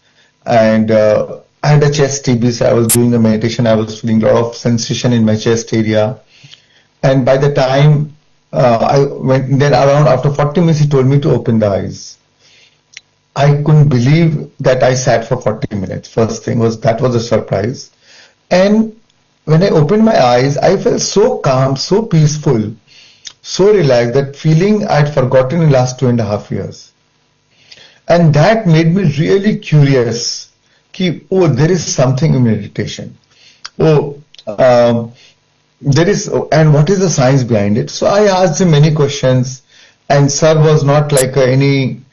And I had a chest TB, so I was doing the meditation. I was feeling a lot of sensation in my chest area. And by the time after 40 minutes, he told me to open the eyes. I couldn't believe that I sat for 40 minutes. First thing was, that was a surprise. And when I opened my eyes, I felt so calm, so peaceful, so relaxed, that feeling I'd forgotten in the last 2.5 years. And that made me really curious. There is something in meditation. And what is the science behind it? So I asked him many questions, and sir was not like any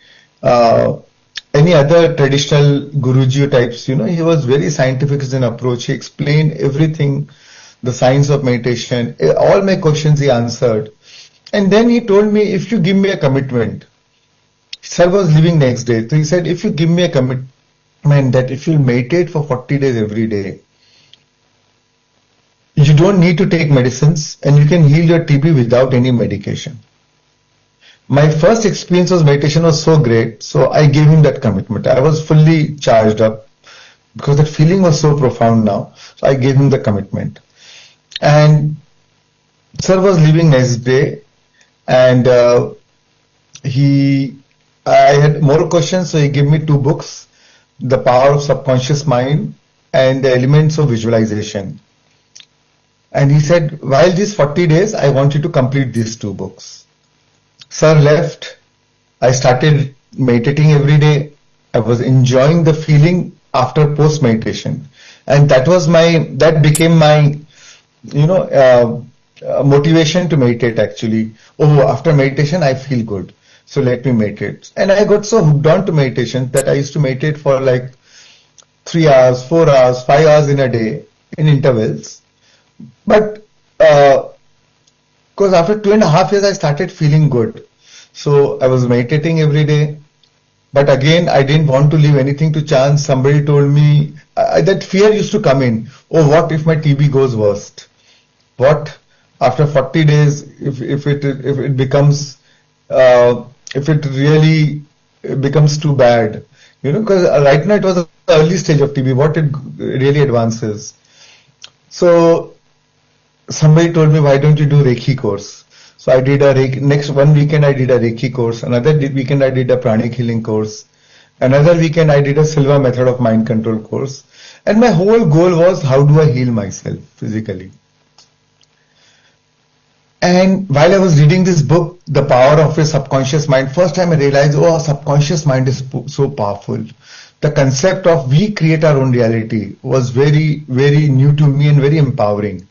other traditional Guruji types, he was very scientific in approach. He explained everything, the science of meditation, all my questions he answered. And then he told me, if you give me a commitment, sir was leaving next day. So he said, if you give me a commitment that if you meditate for 40 days every day, you don't need to take medicines, and you can heal your TB without any medication. My first experience of meditation was so great, so I gave him that commitment. I was fully charged up because that feeling was so profound now. So I gave him the commitment. And sir was leaving next day, and I had more questions, so he gave me 2 books, The Power of Subconscious Mind and The Elements of Visualization. And he said, while these 40 days, I want you to complete these 2 books. Sir left. I started meditating every day. I was enjoying the feeling after post-meditation. And that became my, motivation to meditate actually. After meditation, I feel good. So let me meditate. And I got so hooked on to meditation that I used to meditate for like 3 hours, 4 hours, 5 hours in a day in intervals. But because after 2.5 years, I started feeling good. So I was meditating every day. But again, I didn't want to leave anything to chance. Somebody told me, that fear used to come in. What if my TB goes worst? What after 40 days, if it becomes, if it really becomes too bad? Because right now it was the early stage of TB. What it really advances? So somebody told me, why don't you do Reiki course? So I did next one weekend I did a Reiki course. Another weekend I did a pranic healing course. Another weekend I did a Silva method of mind control course. And my whole goal was, how do I heal myself physically? And while I was reading this book, The Power of a Subconscious Mind, first time I realized, oh, our subconscious mind is so powerful. The concept of we create our own reality was very, very new to me and very empowering.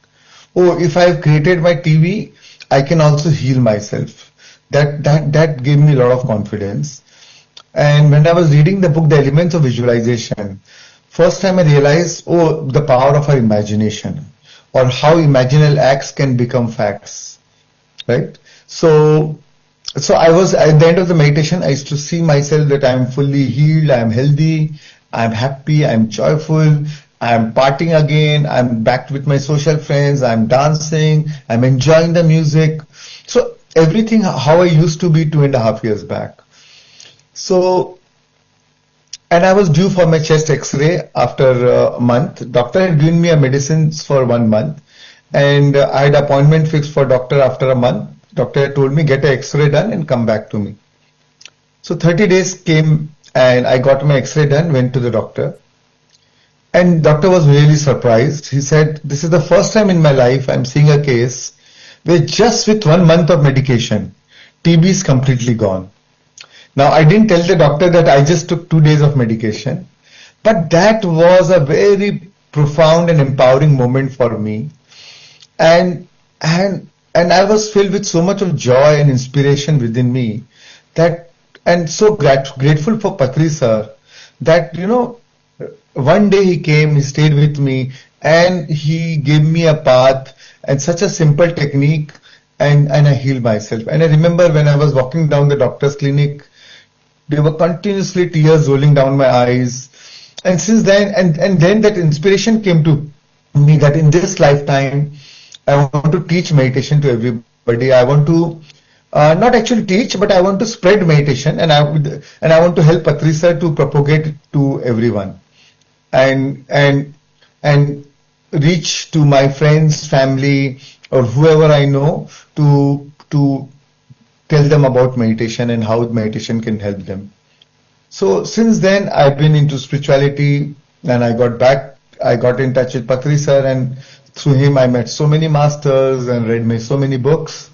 Oh, if I've created my TV, I can also heal myself. That gave me a lot of confidence. And when I was reading the book, The Elements of Visualization, first time I realized, oh, the power of our imagination, or how imaginal acts can become facts, right? So I was, at the end of the meditation, I used to see myself that I am fully healed, I am healthy, I am happy, I am joyful, I am partying again, I am back with my social friends, I am dancing, I am enjoying the music. So everything how I used to be 2.5 years back. So, and I was due for my chest x-ray after a month. Doctor had given me a medicines for 1 month, and I had appointment fixed for doctor after a month. Doctor had told me get an x-ray done and come back to me. So 30 days came and I got my x-ray done, went to the doctor. And doctor was really surprised. He said, this is the first time in my life I'm seeing a case where just with 1 month of medication, TB is completely gone. Now, I didn't tell the doctor that I just took 2 days of medication, but that was a very profound and empowering moment for me. And I was filled with so much of joy and inspiration within me that, and so grateful for Patri sir that, you know, one day he came, he stayed with me, and he gave me a path and such a simple technique, and I healed myself. And I remember when I was walking down the doctor's clinic, there were continuously tears rolling down my eyes. And since then, and then that inspiration came to me that in this lifetime, I want to teach meditation to everybody. I want to not actually teach, but I want to spread meditation, and I want to help Patri sir to propagate it to everyone, and reach to my friends, family, or whoever I know to tell them about meditation and how meditation can help them. So since then I've been into spirituality, and I got in touch with Patri sir, and through him I met so many masters and read so many books,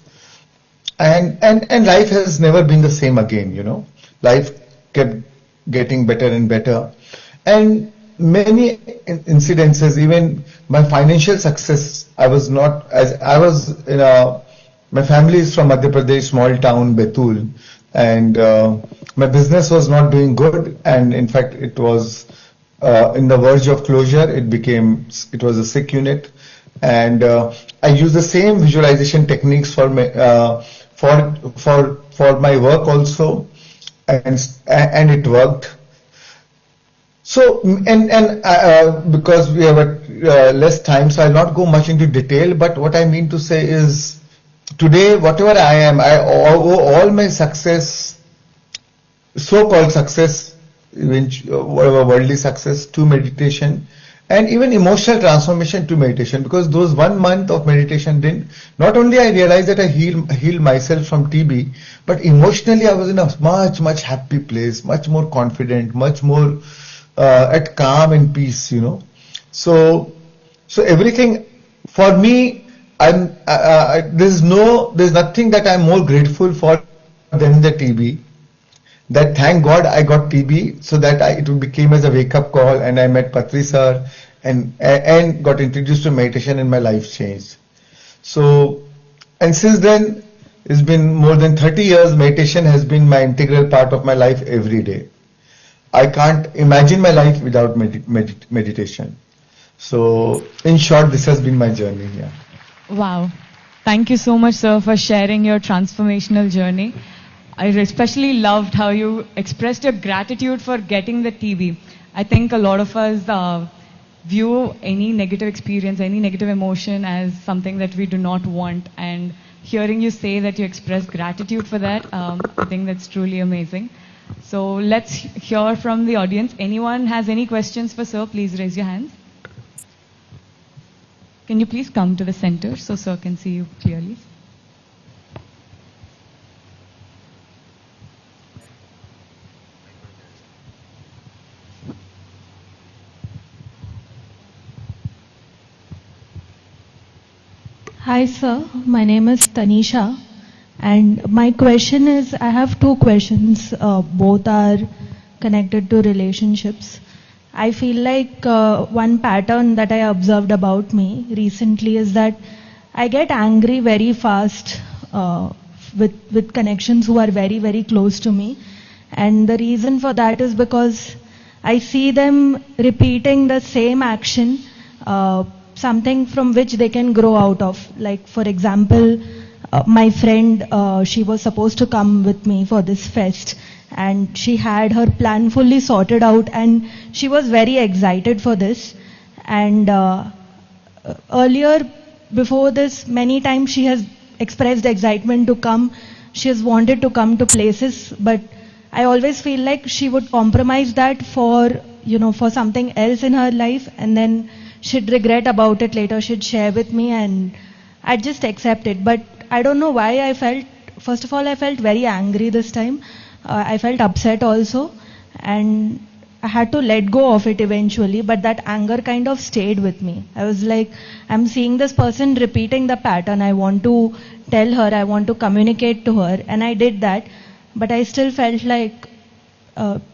and life has never been the same again, you know. Life kept getting better and better, and many incidences, even my financial success, my family is from Madhya Pradesh, small town Betul, and my business was not doing good, and in fact it was in the verge of closure. It was a sick unit, and I used the same visualization techniques for my work also, and it worked. So, because we have less time, so I'll not go much into detail, but what I mean to say is, today, whatever I am, I owe all my success, so-called success, whatever worldly success, to meditation, and even emotional transformation to meditation, because those 1 month of meditation not only I realized that I healed myself from TB, but emotionally I was in a much happy place, much more confident, much more at calm and peace, you know. So everything for me, there's nothing that I'm more grateful for than the TB. That thank God I got TB, so that it became as a wake up call, and I met Patri sir and got introduced to meditation, and my life changed. So, and since then, it's been more than 30 years. Meditation has been my integral part of my life every day. I can't imagine my life without meditation. So, in short, this has been my journey here. Wow. Thank you so much, sir, for sharing your transformational journey. I especially loved how you expressed your gratitude for getting the TB. I think a lot of us view any negative experience, any negative emotion as something that we do not want. And hearing you say that you express gratitude for that, I think that's truly amazing. So let's hear from the audience. Anyone has any questions for sir, please raise your hands. Can you please come to the center so sir can see you clearly? Hi sir, my name is Tanisha and my question is, I have two questions, both are connected to relationships. I feel like one pattern that I observed about me recently is that I get angry very fast with connections who are very, very close to me. And the reason for that is because I see them repeating the same action, something from which they can grow out of. Like for example, my friend, she was supposed to come with me for this fest and she had her plan fully sorted out and she was very excited for this. And earlier, before this, many times she has expressed excitement to come. She has wanted to come to places, but I always feel like she would compromise that for, for something else in her life, and then she'd regret about it later. She'd share with me and I'd just accept it. But I don't know why I felt, first of all, I felt very angry this time. I felt upset also, and I had to let go of it eventually, but that anger kind of stayed with me. I was like, I'm seeing this person repeating the pattern. I want to tell her, I want to communicate to her, and I did that. But I still felt like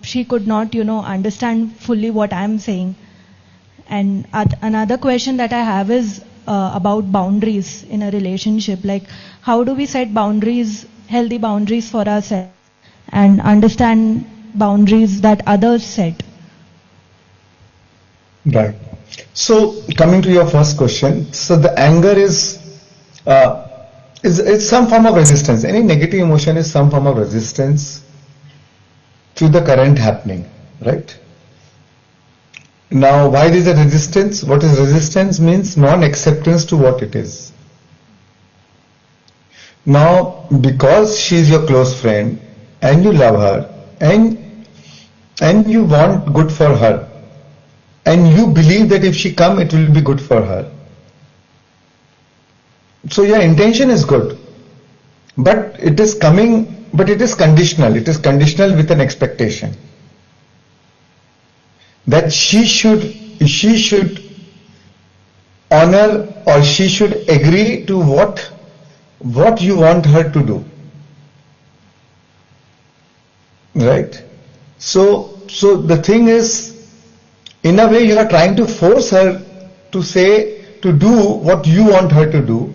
she could not, understand fully what I'm saying. And another question that I have is about boundaries in a relationship. Like, how do we set boundaries, healthy boundaries for ourselves, and understand boundaries that others set? Right. So, coming to your first question, so the anger is some form of resistance. Any negative emotion is some form of resistance to the current happening, right? Now, why is there resistance? What is resistance? Means non-acceptance to what it is. Now, because she is your close friend and you love her and you want good for her and you believe that if she come it will be good for her. So your intention is good, but it is conditional. It is conditional with an expectation that she should honor or she should agree to what you want her to do, right? So the thing is, in a way you are trying to force her to do what you want her to do.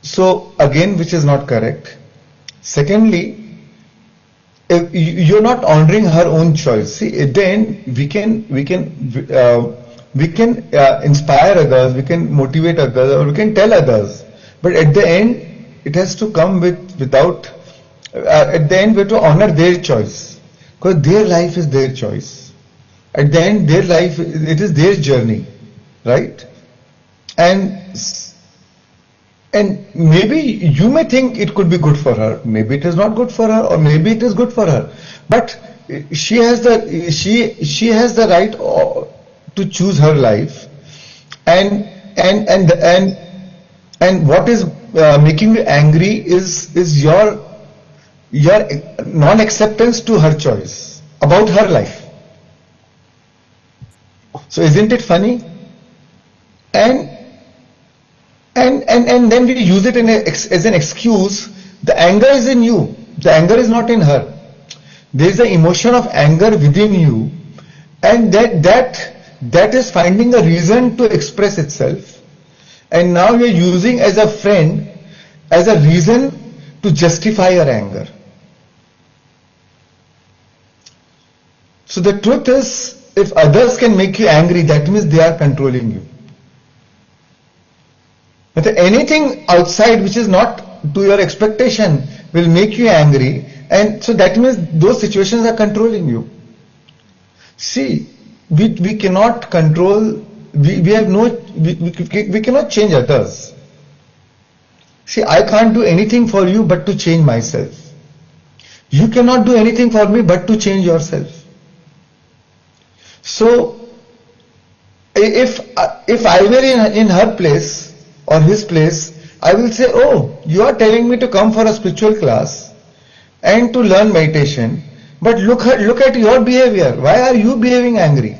So again, which is not correct. Secondly, if you're not honoring her own choice. See, at the end, we can inspire others, we can motivate others, or we can tell others. But at the end, it has to come without. At the end, we have to honor their choice, because their life is their choice. At the end, their life, it is their journey, right? And maybe you may think it could be good for her, maybe it is not good for her, or maybe it is good for her. But she has the right to choose her life, and what is making you angry is your non-acceptance to her choice about her life. So isn't it funny? And then we use it as an excuse. The anger is in you. The anger is not in her. There is an emotion of anger within you, and that is finding a reason to express itself. And now you are using as a friend, as a reason to justify your anger. So the truth is, if others can make you angry, that means they are controlling you. But anything outside which is not to your expectation will make you angry, and so that means those situations are controlling you. See, we cannot control, we cannot change others. See, I can't do anything for you but to change myself. You cannot do anything for me but to change yourself. So, if I were in her place or his place, I will say, oh, you are telling me to come for a spiritual class and to learn meditation, but look at your behavior. Why are you behaving angry?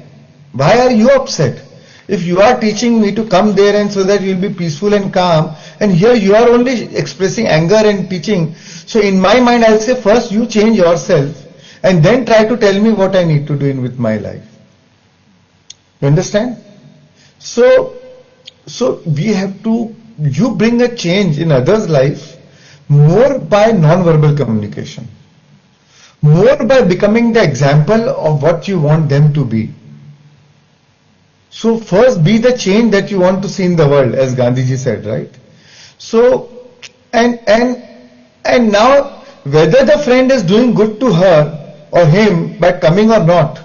Why are you upset? If you are teaching me to come there and so that you will be peaceful and calm, and here you are only expressing anger and teaching, so in my mind I'll say first you change yourself and then try to tell me what I need to do with my life. You understand? So we have to, you bring a change in others' life more by non-verbal communication, more by becoming the example of what you want them to be. So first be the change that you want to see in the world, as Gandhiji said, right? So, and now whether the friend is doing good to her or him by coming or not,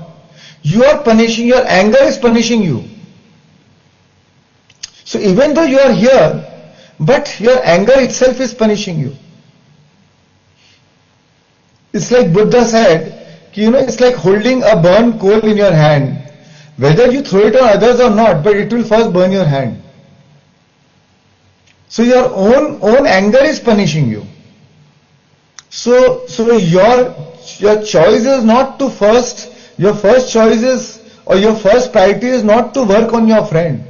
you are punishing, your anger is punishing you. So even though you are here, but your anger itself is punishing you. It's like Buddha said, it's like holding a burnt coal in your hand. Whether you throw it on others or not, but it will first burn your hand. So your own anger is punishing you. So your choice is not to your first choice is, or your first priority is not to work on your friend.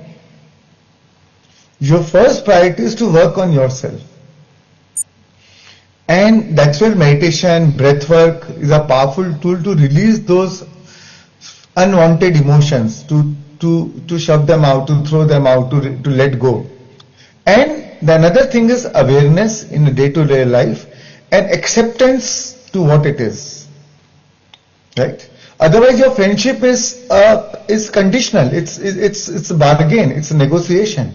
Your first priority is to work on yourself. And that's where meditation, breath work is a powerful tool to release those unwanted emotions, to shove them out, to throw them out, to let go. And the another thing is awareness in the day-to-day life and acceptance to what it is. Right? Otherwise your friendship is conditional. It's a bargain, it's a negotiation.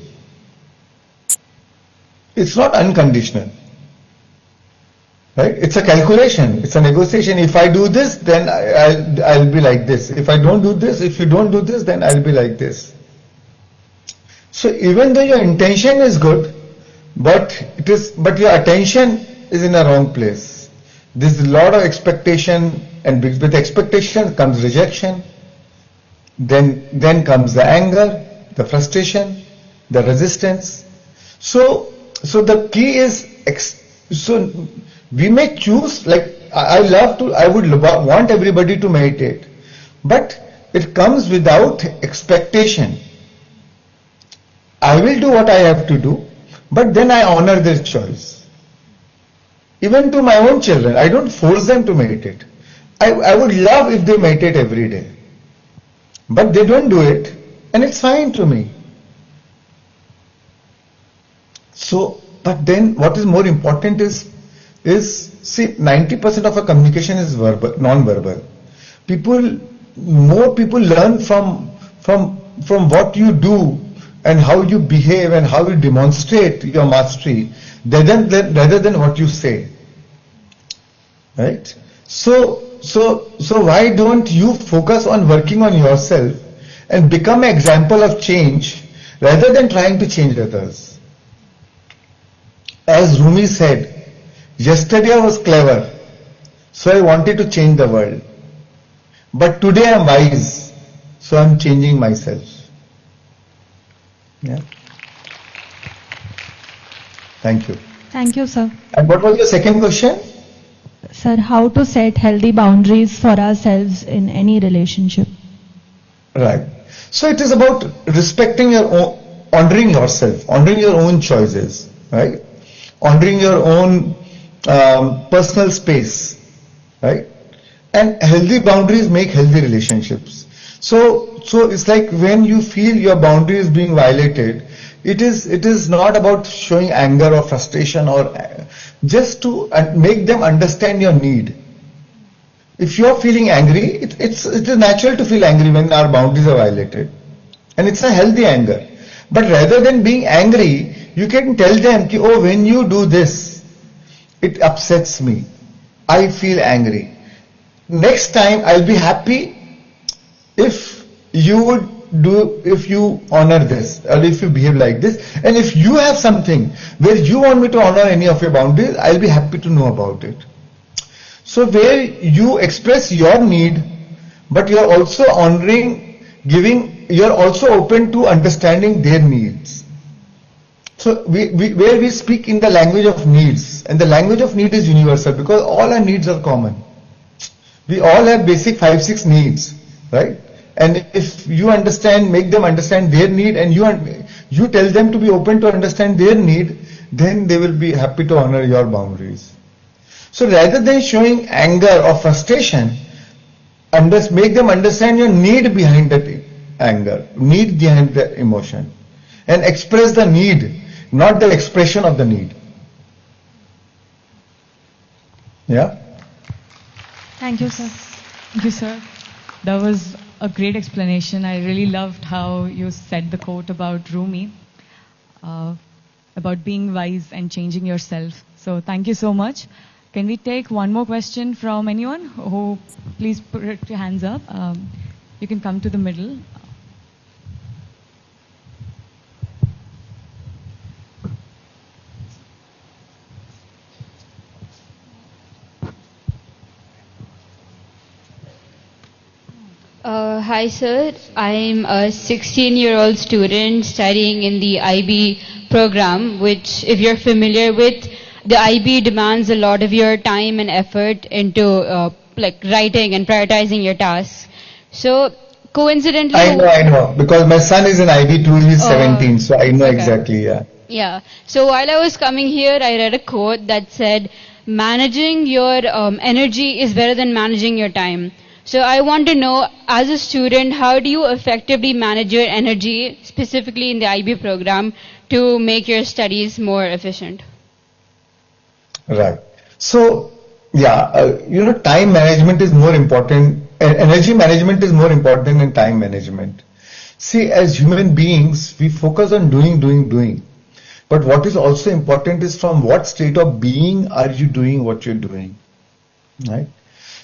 It's not unconditional. Right? It's a calculation, it's a negotiation. If I do this, then I'll be like this. If I don't do this, if you don't do this, then I'll be like this. So even though your intention is good, but your attention is in a wrong place. There's a lot of expectation, and with expectation comes rejection. Then comes the anger, the frustration, the resistance. So the key is, we may choose, like I would want everybody to meditate, but it comes without expectation. I will do what I have to do, but then I honor their choice. Even to my own children, I don't force them to meditate. I would love if they meditate every day, but they don't do it, and it's fine to me. So, but then what is more important is see, 90% of our communication is verbal, non-verbal. More people learn from what you do and how you behave and how you demonstrate your mastery rather than what you say. Right? So why don't you focus on working on yourself and become an example of change rather than trying to change others? As Rumi said, yesterday I was clever, so I wanted to change the world. But today I am wise, so I am changing myself. Yeah. Thank you. Thank you, sir. And what was your second question? Sir, how to set healthy boundaries for ourselves in any relationship? Right. So it is about respecting your own, honoring yourself, honoring your own choices, right? Honoring your own personal space, right? And healthy boundaries make healthy relationships. So it's like when you feel your boundary is being violated, it is not about showing anger or frustration or just to make them understand your need. If you are feeling angry, it is natural to feel angry when our boundaries are violated, and it's a healthy anger. But rather than being angry, you can tell them, oh, when you do this, it upsets me. I feel angry. Next time I'll be happy if you honor this, or if you behave like this. And if you have something where you want me to honor any of your boundaries, I'll be happy to know about it. So where you express your need, but you're also honoring, giving, you're also open to understanding their needs. So where we speak in the language of needs, and the language of need is universal because all our needs are common. We all have basic 5-6 needs, right? And if you understand, make them understand their need, and you tell them to be open to understand their need, then they will be happy to honor your boundaries. So rather than showing anger or frustration, make them understand your need behind that anger, need behind the emotion, and express the need, not the expression of the need. Yeah? Thank you, sir. Thank you, sir. That was a great explanation. I really loved how you said the quote about Rumi, about being wise and changing yourself. So thank you so much. Can we take one more question from anyone? Who, please put your hands up. You can come to the middle. Hi sir, I'm a 16-year-old student studying in the IB program, which if you're familiar with, the IB demands a lot of your time and effort into like writing and prioritizing your tasks. So coincidentally... I know, because my son is in IB too, he's 17, so I know exactly, yeah. Yeah, so while I was coming here, I read a quote that said, managing your energy is better than managing your time. So I want to know, as a student, how do you effectively manage your energy, specifically in the IB program, to make your studies more efficient? Right. So, yeah, time management is more important, energy management is more important than time management. See, as human beings, we focus on doing. But what is also important is from what state of being are you doing what you're doing, right?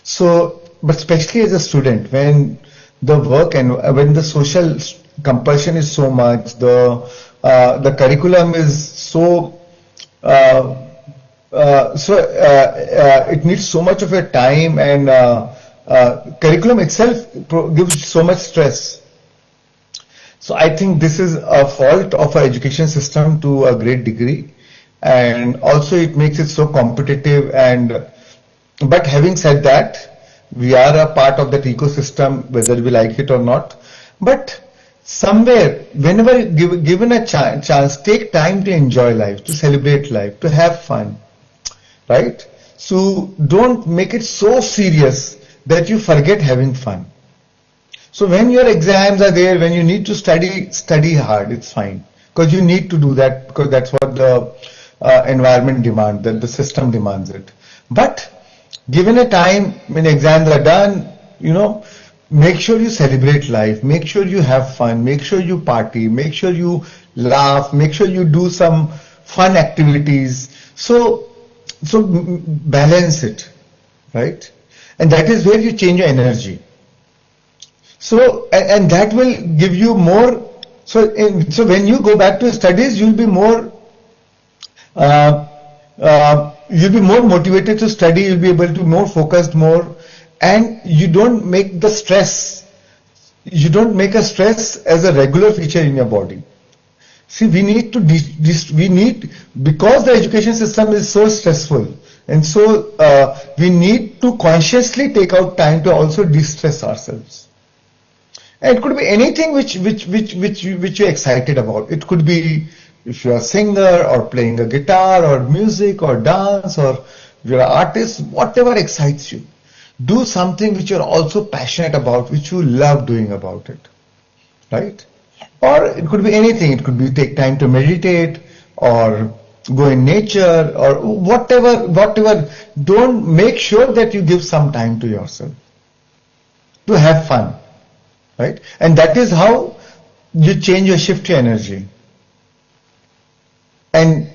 So, but especially as a student, when the work and when the social compulsion is so much, the curriculum is so it needs so much of your time, and curriculum itself gives so much stress. So I think this is a fault of our education system to a great degree, and also it makes it so competitive. But having said that, we are a part of that ecosystem, whether we like it or not. But somewhere, whenever given a chance, take time to enjoy life, to celebrate life, to have fun, right? So don't make it so serious that you forget having fun. So when your exams are there, when you need to study hard, it's fine. Because you need to do that, because that's what the environment demands, that the system demands it. But given a time when exams are done, make sure you celebrate life, make sure you have fun, make sure you party, make sure you laugh, make sure you do some fun activities. So balance it, right? And that is where you change your energy. So, and that will give you more, so when you go back to studies, you'll be more, motivated to study, you'll be able to be more focused more, and you don't make a stress as a regular feature in your body. See, we need to, because the education system is so stressful, and so we need to consciously take out time to also de-stress ourselves. And it could be anything which you're excited about. It could be if you're a singer or playing a guitar or music or dance, or if you're an artist, whatever excites you. Do something which you're also passionate about, which you love doing about it, right? Or it could be anything. It could be take time to meditate or go in nature or whatever. Don't make sure that you give some time to yourself to have fun, right? And that is how you change or shift your energy. And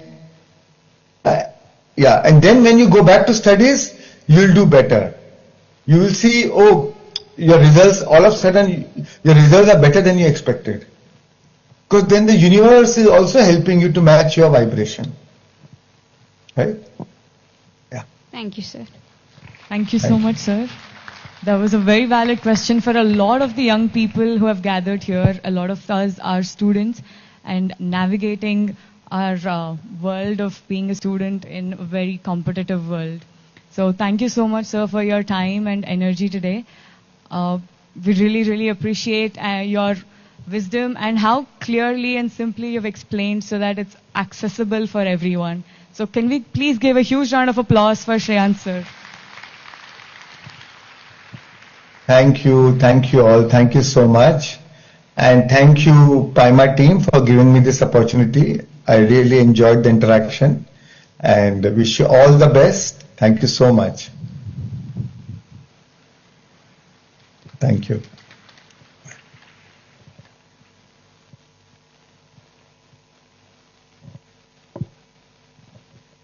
and then when you go back to studies, you'll do better. You will see, your results, all of a sudden, your results are better than you expected. Because then the universe is also helping you to match your vibration. Right? Yeah. Thank you, sir. Thank you so much, sir. That was a very valid question for a lot of the young people who have gathered here. A lot of us are students and navigating our world of being a student in a very competitive world. So thank you so much, sir, for your time and energy today. We really, really appreciate your wisdom and how clearly and simply you've explained so that it's accessible for everyone. So can we please give a huge round of applause for Shreyans sir. Thank you all, thank you so much. And thank you PIMA team for giving me this opportunity. I really enjoyed the interaction and wish you all the best. Thank you so much. Thank you.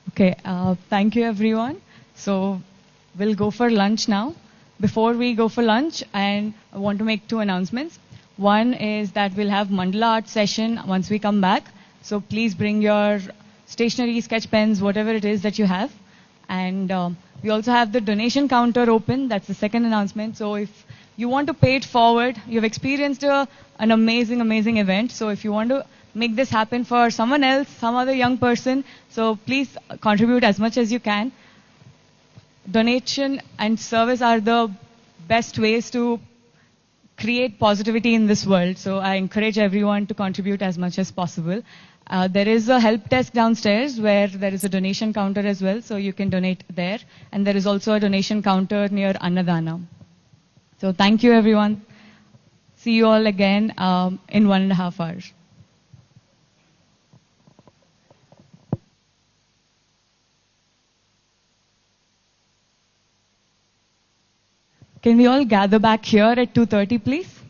Okay, thank you everyone. So we'll go for lunch now. Before we go for lunch, I want to make two announcements. One is that we'll have Mandala art session once we come back. So please bring your stationery, sketch pens, whatever it is that you have. And we also have the donation counter open. That's the second announcement. So if you want to pay it forward, you've experienced an amazing, amazing event. So if you want to make this happen for someone else, some other young person, so please contribute as much as you can. Donation and service are the best ways to create positivity in this world. So I encourage everyone to contribute as much as possible. There is a help desk downstairs where there is a donation counter as well, so you can donate there. And there is also a donation counter near Annadana. So thank you everyone. See you all again in 1.5 hours. Can we all gather back here at 2:30, please?